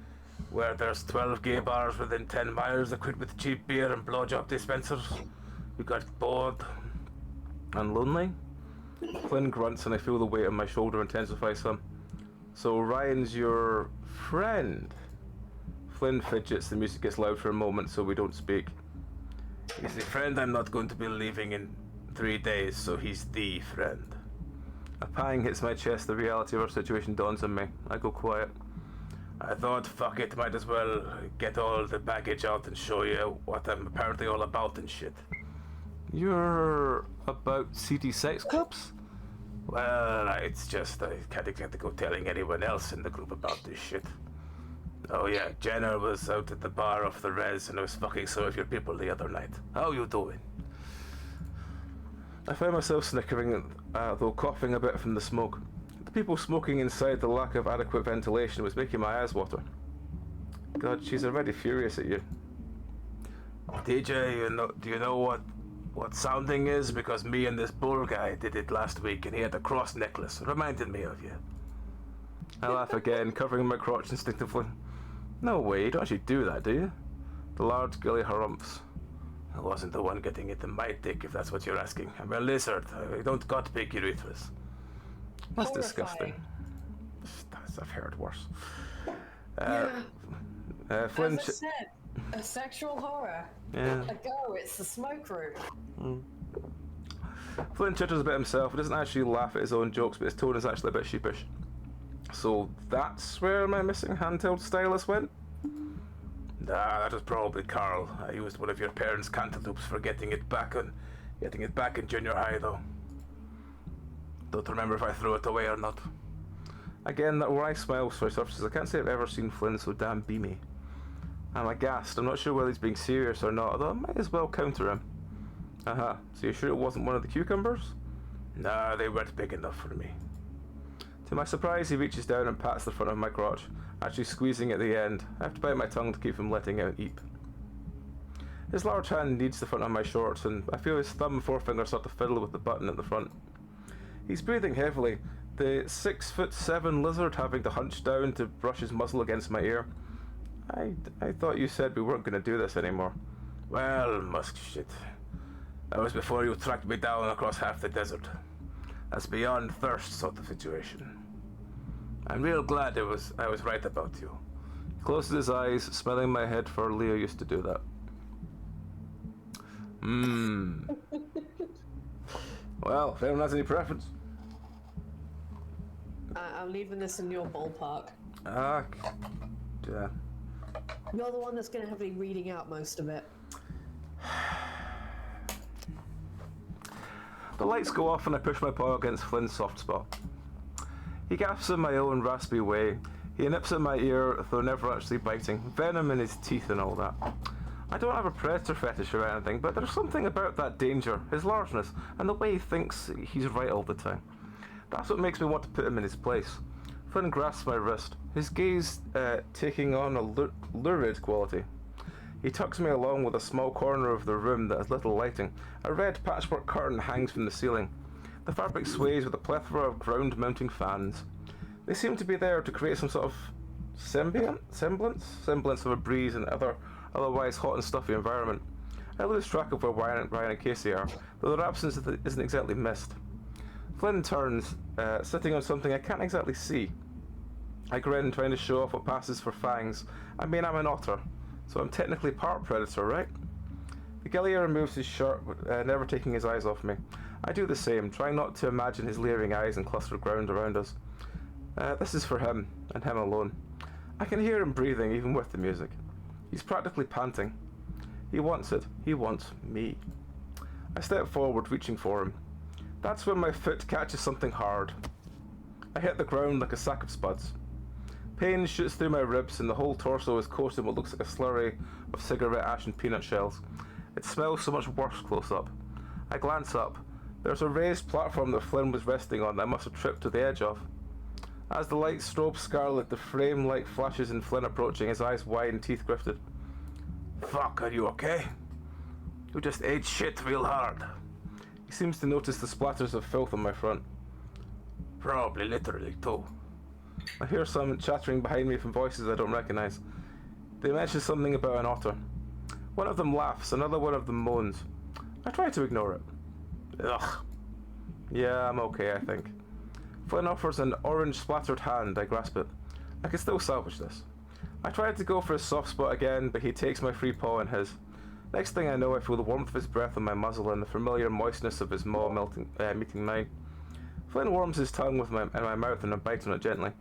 where there's 12 gay bars within 10 miles equipped with cheap beer and blowjob dispensers. You got bored and lonely? Flynn grunts and I feel the weight on my shoulder intensify some. So Ryan's your friend? Flynn fidgets, the music gets loud for a moment so we don't speak. He's the friend I'm not going to be leaving in 3 days, so he's the friend. A pang hits my chest, the reality of our situation dawns on me. I go quiet. I thought, fuck it, might as well get all the baggage out and show you what I'm apparently all about and shit. You're about seedy sex clubs? Well, it's just I can't exactly go telling anyone else in the group about this shit. Oh yeah, Jenna was out at the bar off the res and I was fucking some of your people the other night. How you doing? I found myself snickering, though coughing a bit from the smoke. The people smoking inside, the lack of adequate ventilation was making my eyes water. God, she's already furious at you. DJ, do you know what sounding is? Because me and this bull guy did it last week and he had a cross necklace. It reminded me of you. I laugh again, covering my crotch instinctively. No way, you don't actually do that, do you? The large gilly harumphs. I wasn't the one getting it in my dick, if that's what you're asking. I'm a lizard. I don't got big urethras. That's disgusting. I've heard worse. Flynn. As I said, a sexual horror. Yeah. A go, it's the smoke room. Flynn chitters a bit himself. He doesn't actually laugh at his own jokes, but his tone is actually a bit sheepish. So that's where my missing handheld stylus went? Nah, that was probably Carl. I used one of your parents' cantaloupes for getting it back in junior high, though. Don't remember if I threw it away or not. Again, that wry smile surfaces. I can't say I've ever seen Flynn so damn beamy. I'm aghast. I'm not sure whether he's being serious or not, although I might as well counter him. So you're sure it wasn't one of the cucumbers? Nah, they weren't big enough for me. To my surprise, he reaches down and pats the front of my crotch, actually squeezing at the end. I have to bite my tongue to keep from letting out an eep. His large hand kneads the front of my shorts, and I feel his thumb and forefinger start to fiddle with the button at the front. He's breathing heavily, the 6'7" lizard having to hunch down to brush his muzzle against my ear. I thought you said we weren't going to do this anymore. Well, Musk shit. That was before you tracked me down across half the desert. That's beyond thirst sort of situation. I'm real glad I was right about you. He closes his eyes, smelling my head, for Leo used to do that. Well, if anyone has any preference. I'm leaving this in your ballpark. Yeah. You're the one that's going to have to be reading out most of it. The lights go off and I push my paw against Flynn's soft spot. He gasps in my own raspy way. He nips at my ear, though never actually biting, venom in his teeth and all that. I don't have a predator fetish or anything, but there's something about that danger, his largeness, and the way he thinks he's right all the time. That's what makes me want to put him in his place. Flynn grasps my wrist, his gaze taking on a lurid quality. He tucks me along with a small corner of the room that has little lighting. A red patchwork curtain hangs from the ceiling. The fabric sways with a plethora of ground-mounting fans. They seem to be there to create some sort of semblance of a breeze in an otherwise hot and stuffy environment. I lose track of where Ryan and Casey are, though their absence isn't exactly missed. Flynn turns, sitting on something I can't exactly see. I grin, trying to show off what passes for fangs. I mean, I'm an otter, so I'm technically part predator, right? The Gillier removes his shirt, never taking his eyes off me. I do the same, trying not to imagine his leering eyes and clustered ground around us. This is for him, and him alone. I can hear him breathing, even with the music. He's practically panting. He wants it. He wants me. I step forward, reaching for him. That's when my foot catches something hard. I hit the ground like a sack of spuds. Pain shoots through my ribs and the whole torso is coated in what looks like a slurry of cigarette ash and peanut shells. It smells so much worse close up. I glance up. There's a raised platform that Flynn was resting on that I must have tripped to the edge of. As the light strobes scarlet, the frame-like flashes in Flynn approaching, his eyes wide and teeth grifted. Fuck, are you okay? You just ate shit real hard. He seems to notice the splatters of filth on my front. Probably literally, too. I hear some chattering behind me from voices I don't recognize. They mention something about an otter. One of them laughs, another one of them moans. I try to ignore it. Ugh. Yeah, I'm okay, I think. Flynn offers an orange splattered hand. I grasp it. I can still salvage this. I tried to go for his soft spot again, but he takes my free paw in his. Next thing I know, I feel the warmth of his breath on my muzzle and the familiar moistness of his maw meeting mine. Flynn warms his tongue in my mouth and I bite on it gently.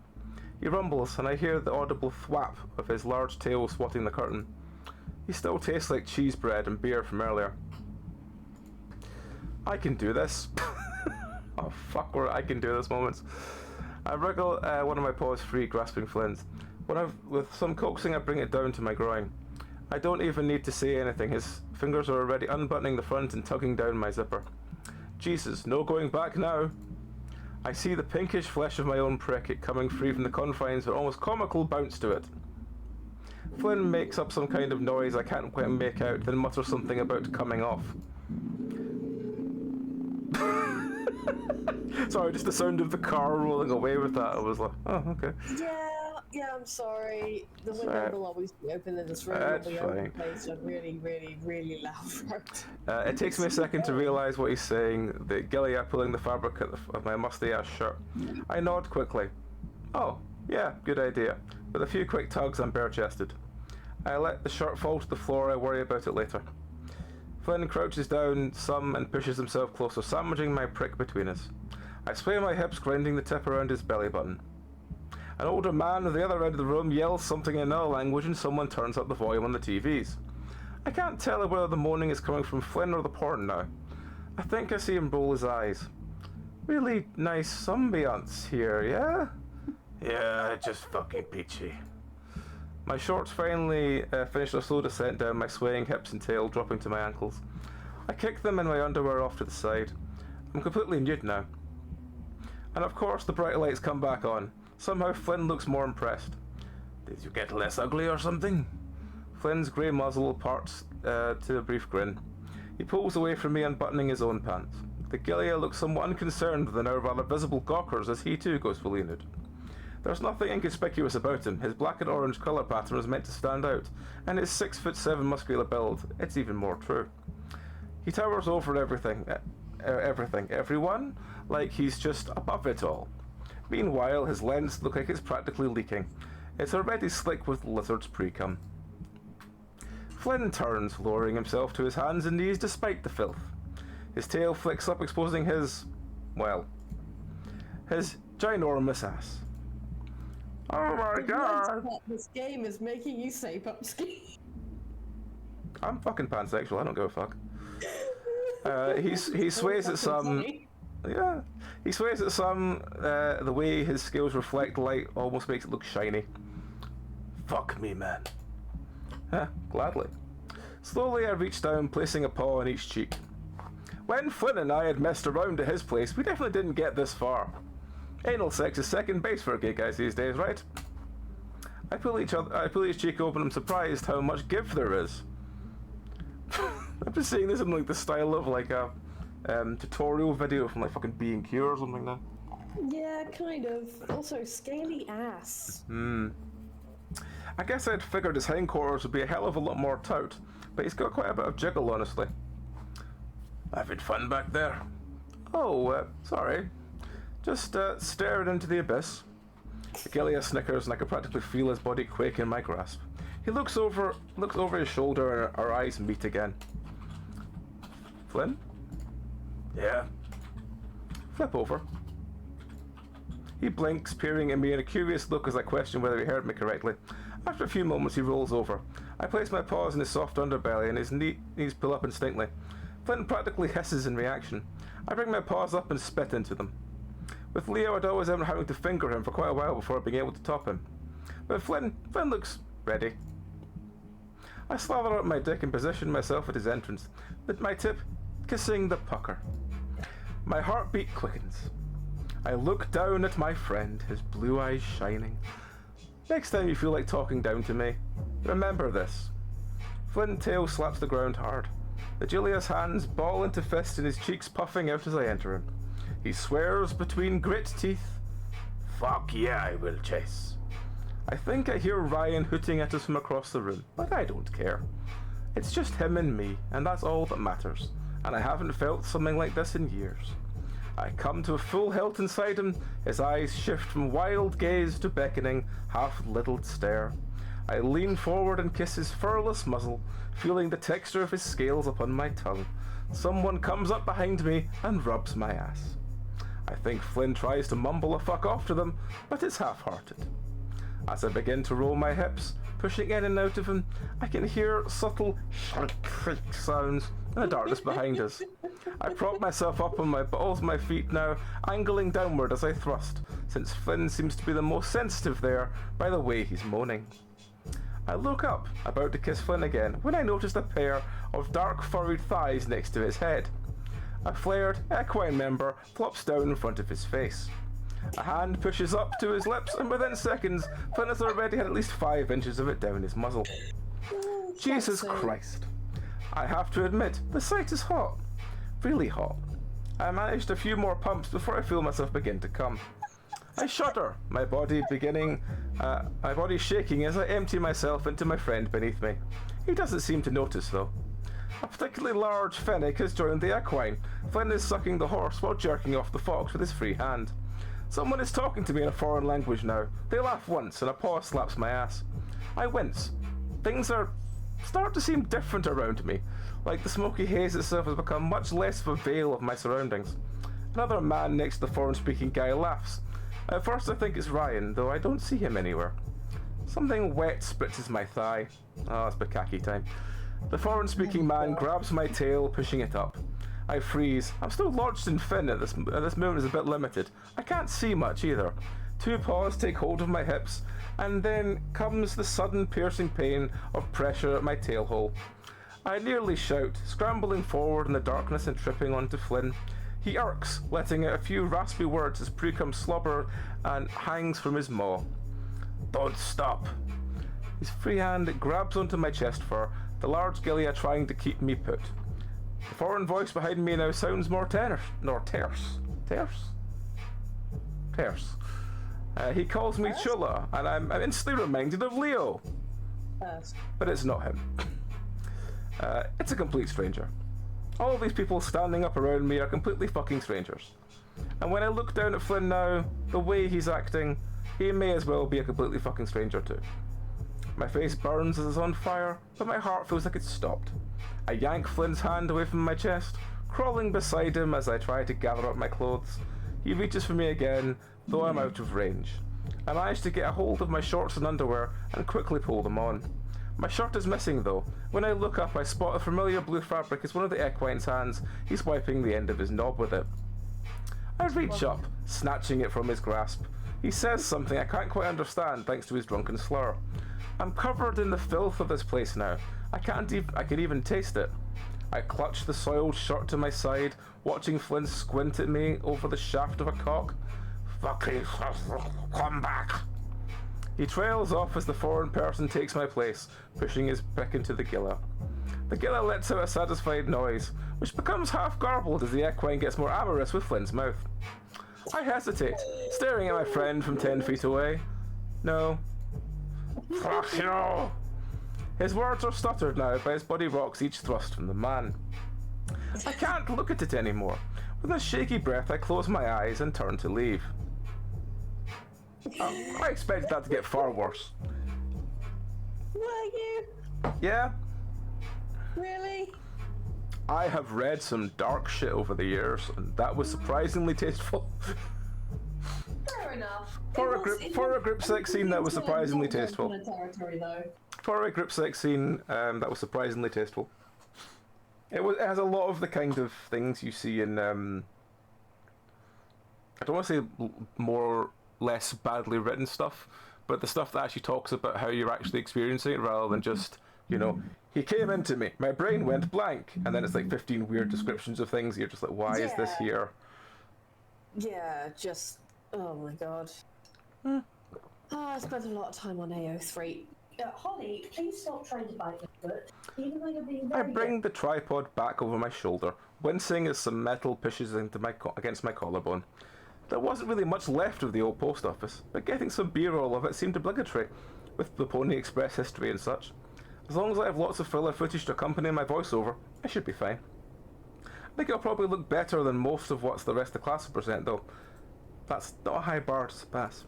He rumbles, and I hear the audible thwap of his large tail swatting the curtain. He still tastes like cheese bread and beer from earlier. I can do this. Oh fuck, I can do this moments. I wriggle one of my paws free, grasping Flynn's. With some coaxing, I bring it down to my groin. I don't even need to say anything. His fingers are already unbuttoning the front and tugging down my zipper. Jesus, no going back now. I see the pinkish flesh of my own prick, it coming free from the confines with almost comical bounce to it. Flynn makes up some kind of noise I can't quite make out, then mutters something about coming off. Sorry, just the sound of the car rolling away with that, I was like, oh, okay. Yeah, I'm sorry. The window will always be open in this room. That's It'll be fine. open place a really, really, really loud road. It takes me a second to realise what he's saying, the Gilead pulling the fabric of my musty-ass shirt. I nod quickly. Oh, yeah, good idea. With a few quick tugs, I'm bare-chested. I let the shirt fall to the floor, I worry about it later. Flynn crouches down some and pushes himself closer, sandwiching my prick between us. I sway my hips, grinding the tip around his belly button. An older man at the other end of the room yells something in another language and someone turns up the volume on the TVs. I can't tell whether the moaning is coming from Flynn or the porn now. I think I see him roll his eyes. Really nice ambiance here, yeah? Yeah, just fucking peachy. My shorts finally finish a slow descent down my swaying hips and tail, dropping to my ankles. I kick them and my underwear off to the side. I'm completely nude now. And of course the bright lights come back on. Somehow Flynn looks more impressed. Did you get less ugly or something? Flynn's grey muzzle parts to a brief grin. He pulls away from me, unbuttoning his own pants. The Gilead looks somewhat unconcerned with the now rather visible gawkers as he too goes fully nude. There's nothing inconspicuous about him. His black and orange colour pattern is meant to stand out, and his 6'7" muscular build, it's even more true. He towers over everyone, like he's just above it all. Meanwhile, his lens looks like it's practically leaking. It's already slick with lizard's pre-cum. Flynn turns, lowering himself to his hands and knees despite the filth. His tail flicks up, exposing his ginormous ass. Oh my god! This game is making you say Pupski. I'm fucking pansexual, I don't give a fuck. He sways at some... Yeah, he sways at some, the way his scales reflect light almost makes it look shiny. Fuck me, man. Huh, gladly. Slowly I reached down, placing a paw on each cheek. When Flynn and I had messed around at his place, we definitely didn't get this far. Anal sex is second base for gay guys these days, right? I pull each cheek open, I'm surprised how much give there is. I'm just seeing this in like the style of like a tutorial video from like fucking B&Q or something now. Yeah, kind of. Also, scaly ass. I guess I'd figured his hindquarters would be a hell of a lot more taut, but he's got quite a bit of jiggle, honestly. Having fun back there? Oh, sorry. Just staring into the abyss. The Gilead snickers and I could practically feel his body quake in my grasp. He looks over his shoulder and our eyes meet again. Flynn? Yeah. Flip over. He blinks, peering at me in a curious look as I question whether he heard me correctly. After a few moments, he rolls over. I place my paws in his soft underbelly and his knees pull up instinctively. Flynn practically hisses in reaction. I bring my paws up and spit into them. With Leo, I'd always ended up having to finger him for quite a while before being able to top him. But Flynn looks ready. I slather up my dick and position myself at his entrance, with my tip kissing the pucker. My heartbeat quickens. I look down at my friend, his blue eyes shining. Next time you feel like talking down to me, remember this. Flynn's tail slaps the ground hard. The Julia's hands ball into fists and his cheeks puffing out as I enter him. He swears between grit teeth, "Fuck yeah, I will, Chase." I think I hear Ryan hooting at us from across the room, but I don't care. It's just him and me, and that's all that matters, and I haven't felt something like this in years. I come to a full halt inside him, his eyes shift from wild gaze to beckoning, half-liddled stare. I lean forward and kiss his furless muzzle, feeling the texture of his scales upon my tongue. Someone comes up behind me and rubs my ass. I think Flynn tries to mumble a fuck off to them, but it's half-hearted. As I begin to roll my hips, pushing in and out of him, I can hear subtle shriek sounds in the darkness behind us. I prop myself up on my balls of my feet now, angling downward as I thrust, since Flynn seems to be the most sensitive there by the way he's moaning. I look up, about to kiss Flynn again, when I noticed a pair of dark furrowed thighs next to his head. A flared equine member flops down in front of his face. A hand pushes up to his lips, and within seconds, Flynn has already had at least 5 inches of it down his muzzle. Jesus Christ. I have to admit, the sight is hot. Really hot. I managed a few more pumps before I feel myself begin to come. I shudder, my body shaking as I empty myself into my friend beneath me. He doesn't seem to notice though. A particularly large fennec has joined the equine. Flynn is sucking the horse while jerking off the fox with his free hand. Someone is talking to me in a foreign language now. They laugh once and a paw slaps my ass. I wince. Things start to seem different around me, like the smoky haze itself has become much less of a veil of my surroundings. Another man next to the foreign-speaking guy laughs. At first I think it's Ryan, though I don't see him anywhere. Something wet spritzes my thigh. Oh, it's bukkake time. The foreign-speaking man grabs my tail, pushing it up. I freeze. I'm still lodged in Finn at this moment is a bit limited. I can't see much either. 2 paws take hold of my hips, and then comes the sudden piercing pain of pressure at my tail hole. I nearly shout, scrambling forward in the darkness and tripping onto Flynn. He irks, letting out a few raspy words as pre-cum slobber and hangs from his maw. Don't stop. His free hand grabs onto my chest fur, the large gilia trying to keep me put. The foreign voice behind me now sounds more terse. He calls me Chula, and I'm instantly reminded of Leo. But it's not him. It's a complete stranger. All these people standing up around me are completely fucking strangers. And when I look down at Flynn now, the way he's acting, he may as well be a completely fucking stranger too. My face burns as it's on fire, but my heart feels like it's stopped. I yank Flynn's hand away from my chest, crawling beside him as I try to gather up my clothes. He reaches for me again, though I'm out of range. I manage to get a hold of my shorts and underwear and quickly pull them on. My shirt is missing though. When I look up, I spot a familiar blue fabric as one of the equine's hands. He's wiping the end of his knob with it. I reach up, snatching it from his grasp. He says something I can't quite understand thanks to his drunken slur. I'm covered in the filth of this place now. I can even taste it. I clutch the soiled shirt to my side, watching Flynn squint at me over the shaft of a cock. Fucking come back! He trails off as the foreign person takes my place, pushing his pick into the gilla. The gilla lets out a satisfied noise, which becomes half garbled as the equine gets more amorous with Flynn's mouth. I hesitate, staring at my friend from 10 feet away. No. Fuck you! His words are stuttered now by his body rocks each thrust from the man. I can't look at it anymore. With a shaky breath, I close my eyes and turn to leave. I expected that to get far worse. Were you? Yeah. Really? I have read some dark shit over the years, and that was surprisingly tasteful. Fair enough. For a group sex scene, that was surprisingly tasteful. For a group sex scene, that was surprisingly tasteful. It has a lot of the kind of things you see in, I don't want to say less badly written stuff, but the stuff that actually talks about how you're actually experiencing it rather than just, he came into me, my brain went blank, and then it's like 15 weird descriptions of things. You're just like, why is this here? Yeah, just, oh my god. I spent a lot of time on AO3. Holly, please stop trying to bite my foot, even though you're being very I bring the tripod back over my shoulder, wincing as some metal pushes against my collarbone. There wasn't really much left of the old post office, but getting some B-roll of it seemed obligatory, with the Pony Express history and such. As long as I have lots of filler footage to accompany my voiceover, I should be fine. think it'll probably look better than most of what's the rest of the class will present, though. That's not a high bar to pass.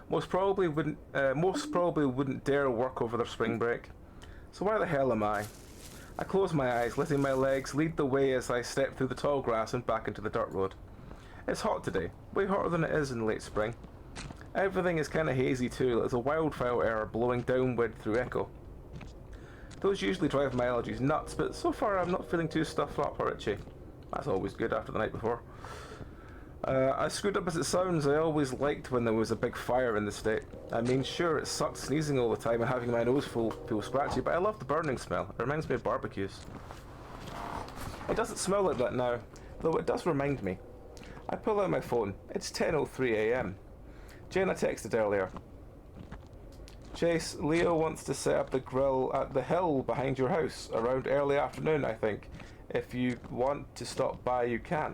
Most probably wouldn't dare work over their spring break. So why the hell am I? I close my eyes, letting my legs lead the way as I step through the tall grass and back into the dirt road. It's hot today, way hotter than it is in late spring. Everything is kind of hazy too, like there's a wildfire air blowing downwind through echo. Those usually drive my allergies nuts, but so far I'm not feeling too stuffed up or itchy. That's always good after the night before. As screwed up as it sounds, I always liked when there was a big fire in the state. I mean, sure, it sucked sneezing all the time and having my nose feel scratchy, but I love the burning smell. It reminds me of barbecues. It doesn't smell like that now, though it does remind me. I pull out my phone. It's 10:03 a.m. Jenna texted earlier. Chase, Leo wants to set up the grill at the hill behind your house around early afternoon, I think. If you want to stop by, you can.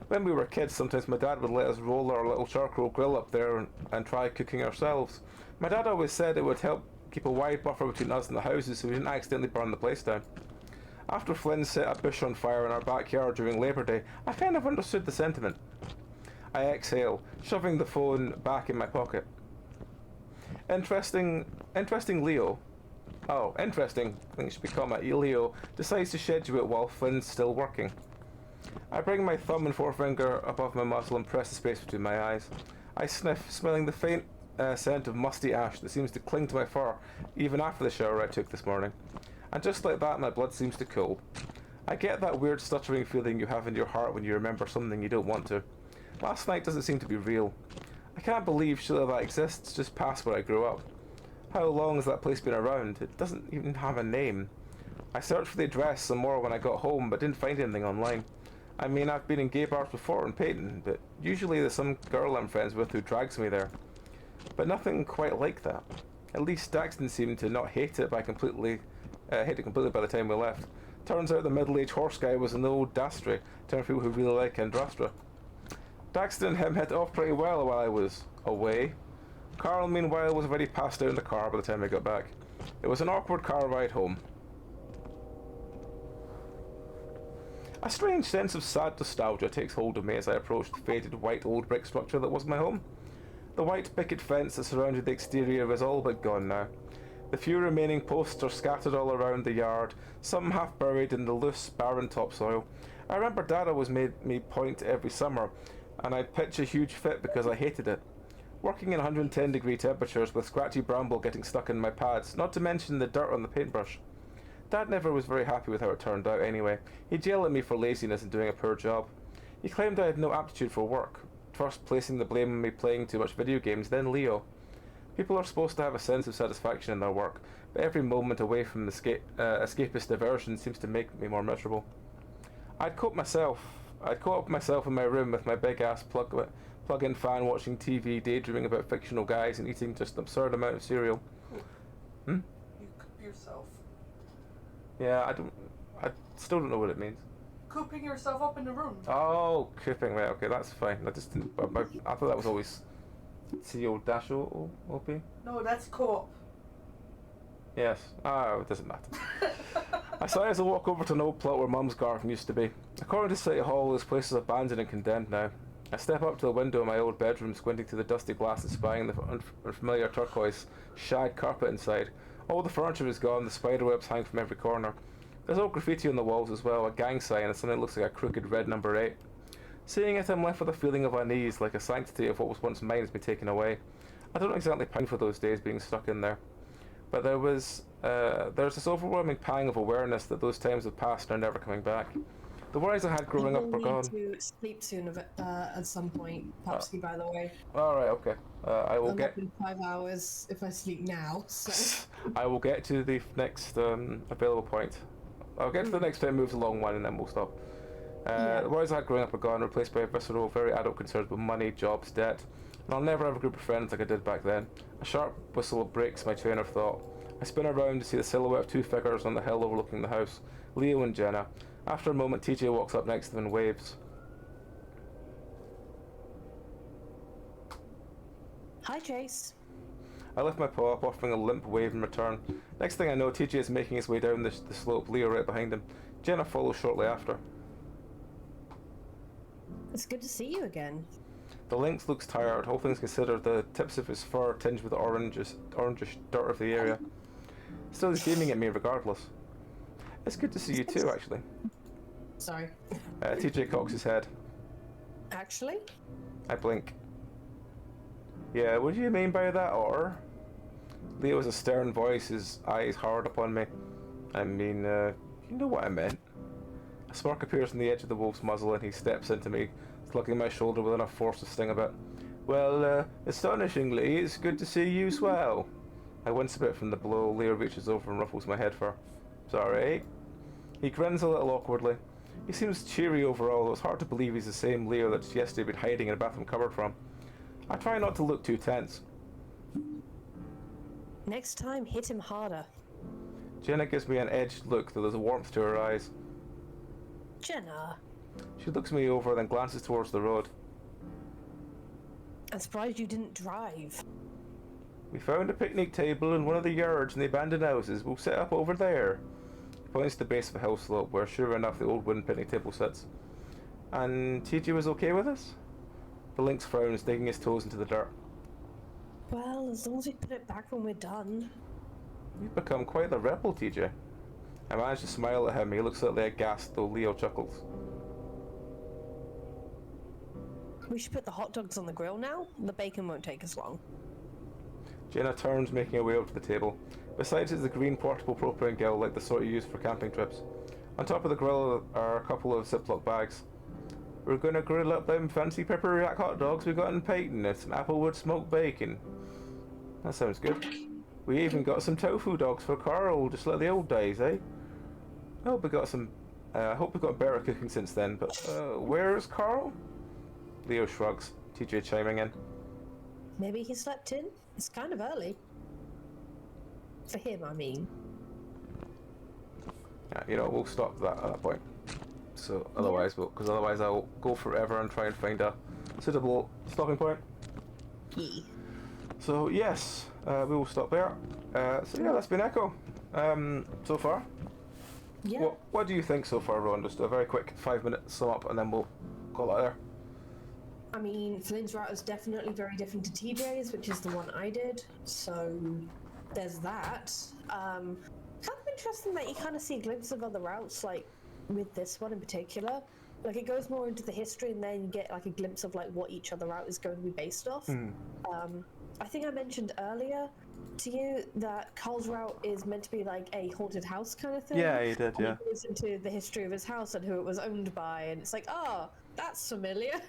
When we were kids, sometimes my dad would let us roll our little charcoal grill up there and try cooking ourselves. My dad always said it would help keep a wide buffer between us and the houses so we didn't accidentally burn the place down. After Flynn set a bush on fire in our backyard during Labour Day, I kind of understood the sentiment. I exhale, shoving the phone back in my pocket. Interesting Leo. Oh, interesting, I think it should be comma. Leo decides to schedule it while Flynn's still working. I bring my thumb and forefinger above my muzzle and press the space between my eyes. I sniff, smelling the faint scent of musty ash that seems to cling to my fur even after the shower I took this morning. And just like that, my blood seems to cool. I get that weird stuttering feeling you have in your heart when you remember something you don't want to. Last night doesn't seem to be real. I can't believe surely that exists just past where I grew up. How long has that place been around? It doesn't even have a name. I searched for the address some more when I got home, but didn't find anything online. I mean, I've been in gay bars before in Peyton, but usually there's some girl I'm friends with who drags me there. But nothing quite like that. At least Daxton seemed to not hate it completely by the time we left. Turns out the middle-aged horse guy was an old dastry, term for people who really like Andrastra. Daxton and him hit it off pretty well while I was away. Carl, meanwhile, was already passed out in the car by the time I got back. It was an awkward car ride home. A strange sense of sad nostalgia takes hold of me as I approach the faded white old brick structure that was my home. The white picket fence that surrounded the exterior is all but gone now. The few remaining posts are scattered all around the yard, some half buried in the loose, barren topsoil. I remember Dad always made me point every summer, and I'd pitch a huge fit because I hated it. Working in 110-degree temperatures with scratchy bramble getting stuck in my pads, not to mention the dirt on the paintbrush. Dad never was very happy with how it turned out anyway. He'd yell at me for laziness and doing a poor job. He claimed I had no aptitude for work, first placing the blame on me playing too much video games, then Leo. People are supposed to have a sense of satisfaction in their work, but every moment away from the escapist diversion seems to make me more miserable. I'd caught up myself in my room with my big-ass plug-in fan watching TV, daydreaming about fictional guys and eating just an absurd amount of cereal. You coop yourself. Yeah, I still don't know what it means. Cooping yourself up in the room. Oh, cooping, right, okay, that's fine. I just didn't, I thought that was always C-O-O-P? No, that's co-op. Yes. It doesn't matter. I started as I walk over to an old plot where Mum's garden used to be. According to City Hall, this place is abandoned and condemned now. I step up to the window in my old bedroom, squinting through the dusty glass and spying the unfamiliar turquoise shag carpet inside. All the furniture is gone, the spiderwebs hang from every corner. There's old graffiti on the walls as well, a gang sign and something that looks like a crooked red number 8. Seeing it, I'm left with a feeling of unease, like a sanctity of what was once mine has been taken away. I don't exactly pine for those days being stuck in there. But there's this overwhelming pang of awareness that those times have passed and are never coming back. The worries I had growing up are gone. I need to sleep soon at some point, Popsky, by the way. Alright, okay. I will I'm get... up in 5 hours if I sleep now, so... I will get to the next available point. I'll get to the next time it moves along one and then we'll stop. The worries I had growing up are gone, replaced by visceral, very adult concerns with money, jobs, debt. And I'll never have a group of friends like I did back then. A sharp whistle breaks my train of thought. I spin around to see the silhouette of 2 figures on the hill overlooking the house, Leo and Jenna. After a moment, TJ walks up next to them and waves. Hi, Chase. I lift my paw up, offering a limp wave in return. Next thing I know, TJ is making his way down the slope, Leo right behind him. Jenna follows shortly after. It's good to see you again. The lynx looks tired, all things considered, the tips of his fur tinged with the orangish dirt of the area. Still, he's beaming at me regardless. It's good to see you too, actually. Sorry. TJ cocks his head. Actually? I blink. Yeah, what do you mean by that, Otter? Leo has a stern voice, his eyes hard upon me. I mean, you know what I meant. A smirk appears on the edge of the wolf's muzzle and he steps into me, slugging my shoulder with enough force to sting a bit. Well, astonishingly, it's good to see you as well. I wince a bit from the blow. Leo reaches over and ruffles my head fur. Sorry. He grins a little awkwardly. He seems cheery overall, though it's hard to believe he's the same Leo that yesterday had been hiding in a bathroom cupboard from. I try not to look too tense. Next time, hit him harder. Jenna gives me an edged look, though there's a warmth to her eyes. Jenna. She looks me over, then glances towards the road. I'm surprised you didn't drive. We found a picnic table in one of the yards in the abandoned houses. We'll set up over there. He points to the base of a hill slope, where sure enough the old wooden picnic table sits. And TJ was okay with us? The lynx frowns, digging his toes into the dirt. Well, as long as we put it back when we're done. You've become quite the rebel, TJ. I manage to smile at him. He looks slightly aghast, though Leo chuckles. We should put the hot dogs on the grill now. The bacon won't take us long. Jenna turns, making her way up to the table. Besides is the green portable propane grill, like the sort you use for camping trips. On top of the grill are a couple of Ziploc bags. We're gonna grill up them fancy pepper jack hot dogs we got in Peyton and some applewood smoked bacon. That sounds good. We even got some tofu dogs for Carl, just like the old days, eh? I hope we got better cooking since then, but where's Carl? Leo shrugs, TJ chiming in. Maybe he slept in? It's kind of early. For him, I mean. Yeah, you know, we'll stop that at that point. So otherwise, because otherwise I'll go forever and try and find a suitable stopping point. Yeah. So yes, we will stop there. So yeah, that's been Echo. So far. Yeah. What do you think so far, Rowan? Just a very quick 5-minute sum up, and then we'll call it there. I mean, Flynn's route is definitely very different to TJ's, which is the one I did. So there's that. Kind of interesting that you kind of see a glimpse of other routes, like with this one in particular. Like it goes more into the history, and then you get like a glimpse of like what each other route is going to be based off. I think I mentioned earlier to you that Carl's route is meant to be like a haunted house kind of thing. Yeah, you did, yeah. And it goes into the history of his house and who it was owned by, and it's like, oh, that's familiar.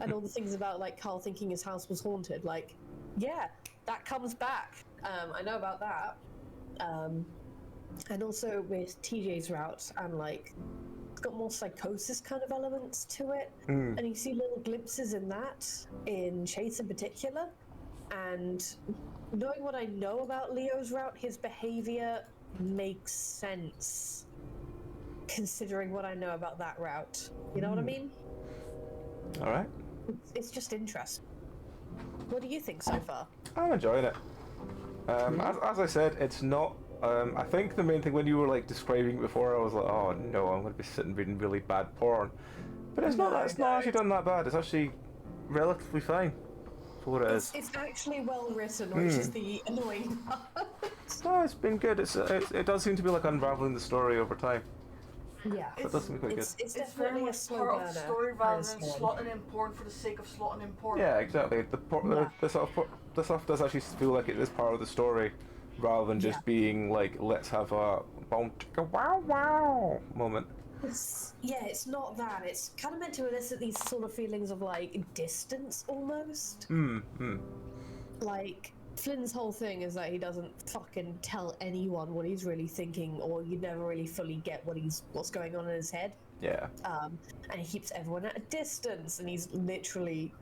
And all the things about like Carl thinking his house was haunted, like, yeah, that comes back. I know about that. And also with TJ's route, and like, it's got more psychosis kind of elements to it. And you see little glimpses in that, in Chase in particular. And knowing what I know about Leo's route, his behavior makes sense, considering what I know about that route. You know what I mean? All right. It's just interesting. What do you think so far? I'm enjoying it. As I said, it's not. I think the main thing when you were like describing it before, I was like, oh no, I'm going to be sitting reading really bad porn. But it's not. It's not actually done that bad. It's actually relatively fine for what it is. It's actually well written, which is the annoying part. No, it's been good. It does seem to be like unraveling the story over time. Yeah, That does seem quite good. it's It's definitely very a much slow part burner. of the story rather than slotting in porn for the sake of slotting in porn. Yeah, exactly. The stuff does actually feel like it is part of the story, rather than just being like, let's have a boom chicka wow wow moment. It's not that. It's kind of meant to elicit these sort of feelings of like distance almost. Like Flynn's whole thing is that he doesn't fucking tell anyone what he's really thinking, or you never really fully get what's going on in his head. Yeah. And he keeps everyone at a distance, and he's literally,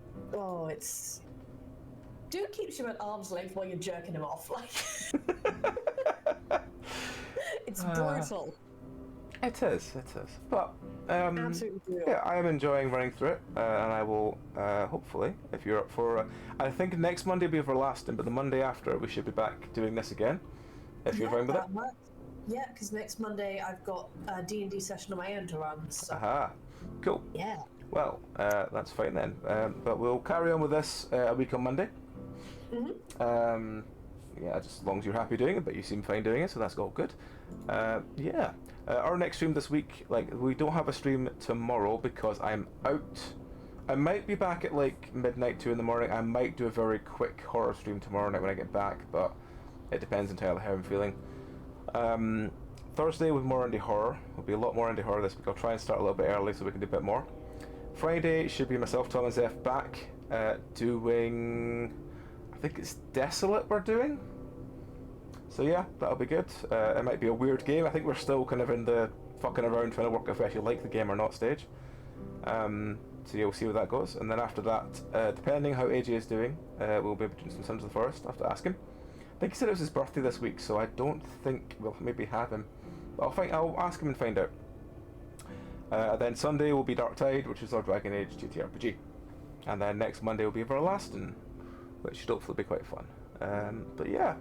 dude keeps you at arm's length while you're jerking him off, like. It's brutal. It is. But Absolutely brutal. yeah, I am enjoying running through it, and I will hopefully, if you're up for, I think next Monday will be our last, but the Monday after we should be back doing this again. If you're fine with it. Yeah, because next Monday I've got a D&D session of my own to run. So Aha. Cool. yeah. Well, that's fine then. But we'll carry on with this a week on Monday. Yeah, just as long as you're happy doing it, but you seem fine doing it, so that's all good. Yeah. Our next stream this week, like, we don't have a stream tomorrow because I'm out. I might be back at like midnight, 2 in the morning. I might do a very quick horror stream tomorrow night when I get back, but it depends entirely how I'm feeling. Thursday with more indie horror. There'll be a lot more indie horror this week. I'll try and start a little bit early so we can do a bit more. Friday should be myself, Tom, and Zeph back doing... I think it's Desolate we're doing. So yeah, that'll be good. It might be a weird game. I think we're still kind of in the fucking around trying to work out if we actually like the game or not stage. So yeah, we'll see where that goes. And then after that, depending how AJ is doing, we'll be doing some Sons of the Forest. I have to ask him. I think he said it was his birthday this week, so I don't think we'll maybe have him. But I'll ask him and find out. Then Sunday will be Dark Tide, which is our Dragon Age GT RPG. And then next Monday will be Everlasting, which should hopefully be quite fun. But yeah,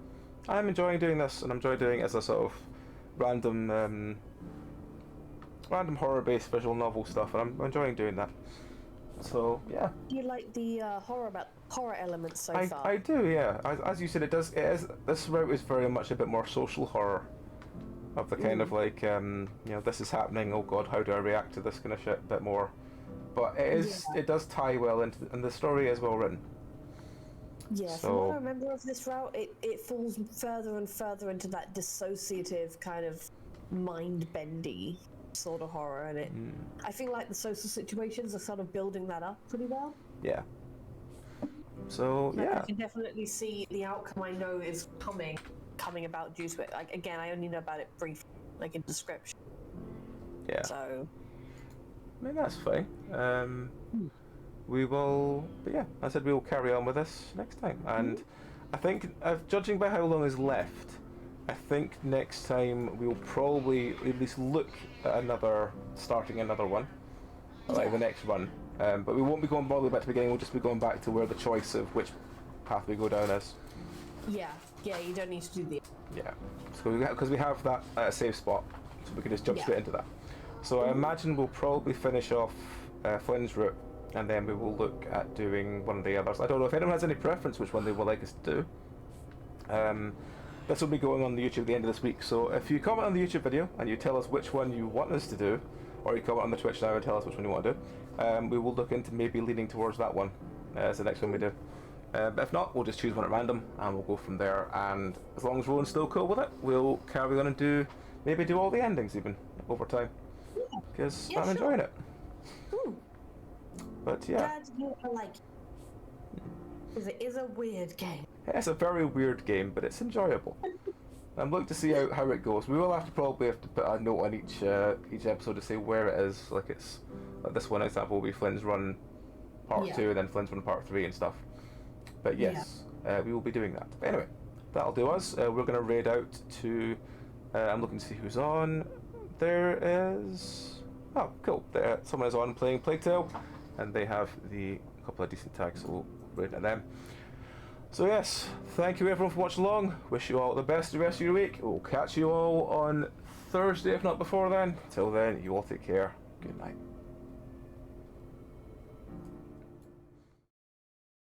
I'm enjoying doing this, and I'm enjoying doing it as a sort of random horror-based visual novel stuff, and I'm enjoying doing that. So yeah. Do you like the horror elements so far? I do, yeah. As you said, it is. This route is very much a bit more social horror, of the kind of like, you know, this is happening. Oh God, how do I react to this kind of shit? A bit more, but it is. Yeah. It does tie well into, and the story is well written. Yeah, So- from what I remember of this route, it falls further and further into that dissociative kind of mind-bendy sort of horror, and I feel like the social situations are sort of building that up pretty well. Yeah. So Like, yeah. I can definitely see the outcome I know is coming about due to it. Like, again, I only know about it briefly, like in description. Yeah. So I mean, that's fine. We will, but yeah, I said we will carry on with this next time. And I think, judging by how long is left, I think next time we'll probably at least look at starting another one, like the next run. But we won't be going all the way back to the beginning, we'll just be going back to where the choice of which path we go down is. yeah, you don't need to do the. Yeah, because we have that save spot, so we can just jump Yeah. straight into that. So I imagine we'll probably finish off Flynn's route, and then we will look at doing one of the others. I don't know if anyone has any preference which one they would like us to do. This will be going on the YouTube at the end of this week, so if you comment on the YouTube video and you tell us which one you want us to do, or you comment on the Twitch now and tell us which one you want to do, we will look into maybe leaning towards that one as the next one we do. But if not, we'll just choose one at random and we'll go from there, and as long as Rowan's still cool with it, we'll carry on and maybe do all the endings even over time, because Yeah, I'm sure. enjoying it. But yeah, Glad you like it. Because it is a weird game. it's a very weird game, but it's enjoyable. I'm looking to see how it goes. We will probably have to put a note on each episode to say where it is. Like this one example will be Flynn's run part 2, and then Flynn's run part 3 and stuff. But yes, we will be doing that. But anyway, that'll do us. We're going to raid out to. I'm looking to see who's on. There is. Oh, cool. Someone is on playing Plague Tale, and they have a couple of decent tags, so we'll raid at them. So yes, thank you everyone for watching along. Wish you all the best the rest of your week. We'll catch you all on Thursday, if not before then. Till then, you all take care. Good night.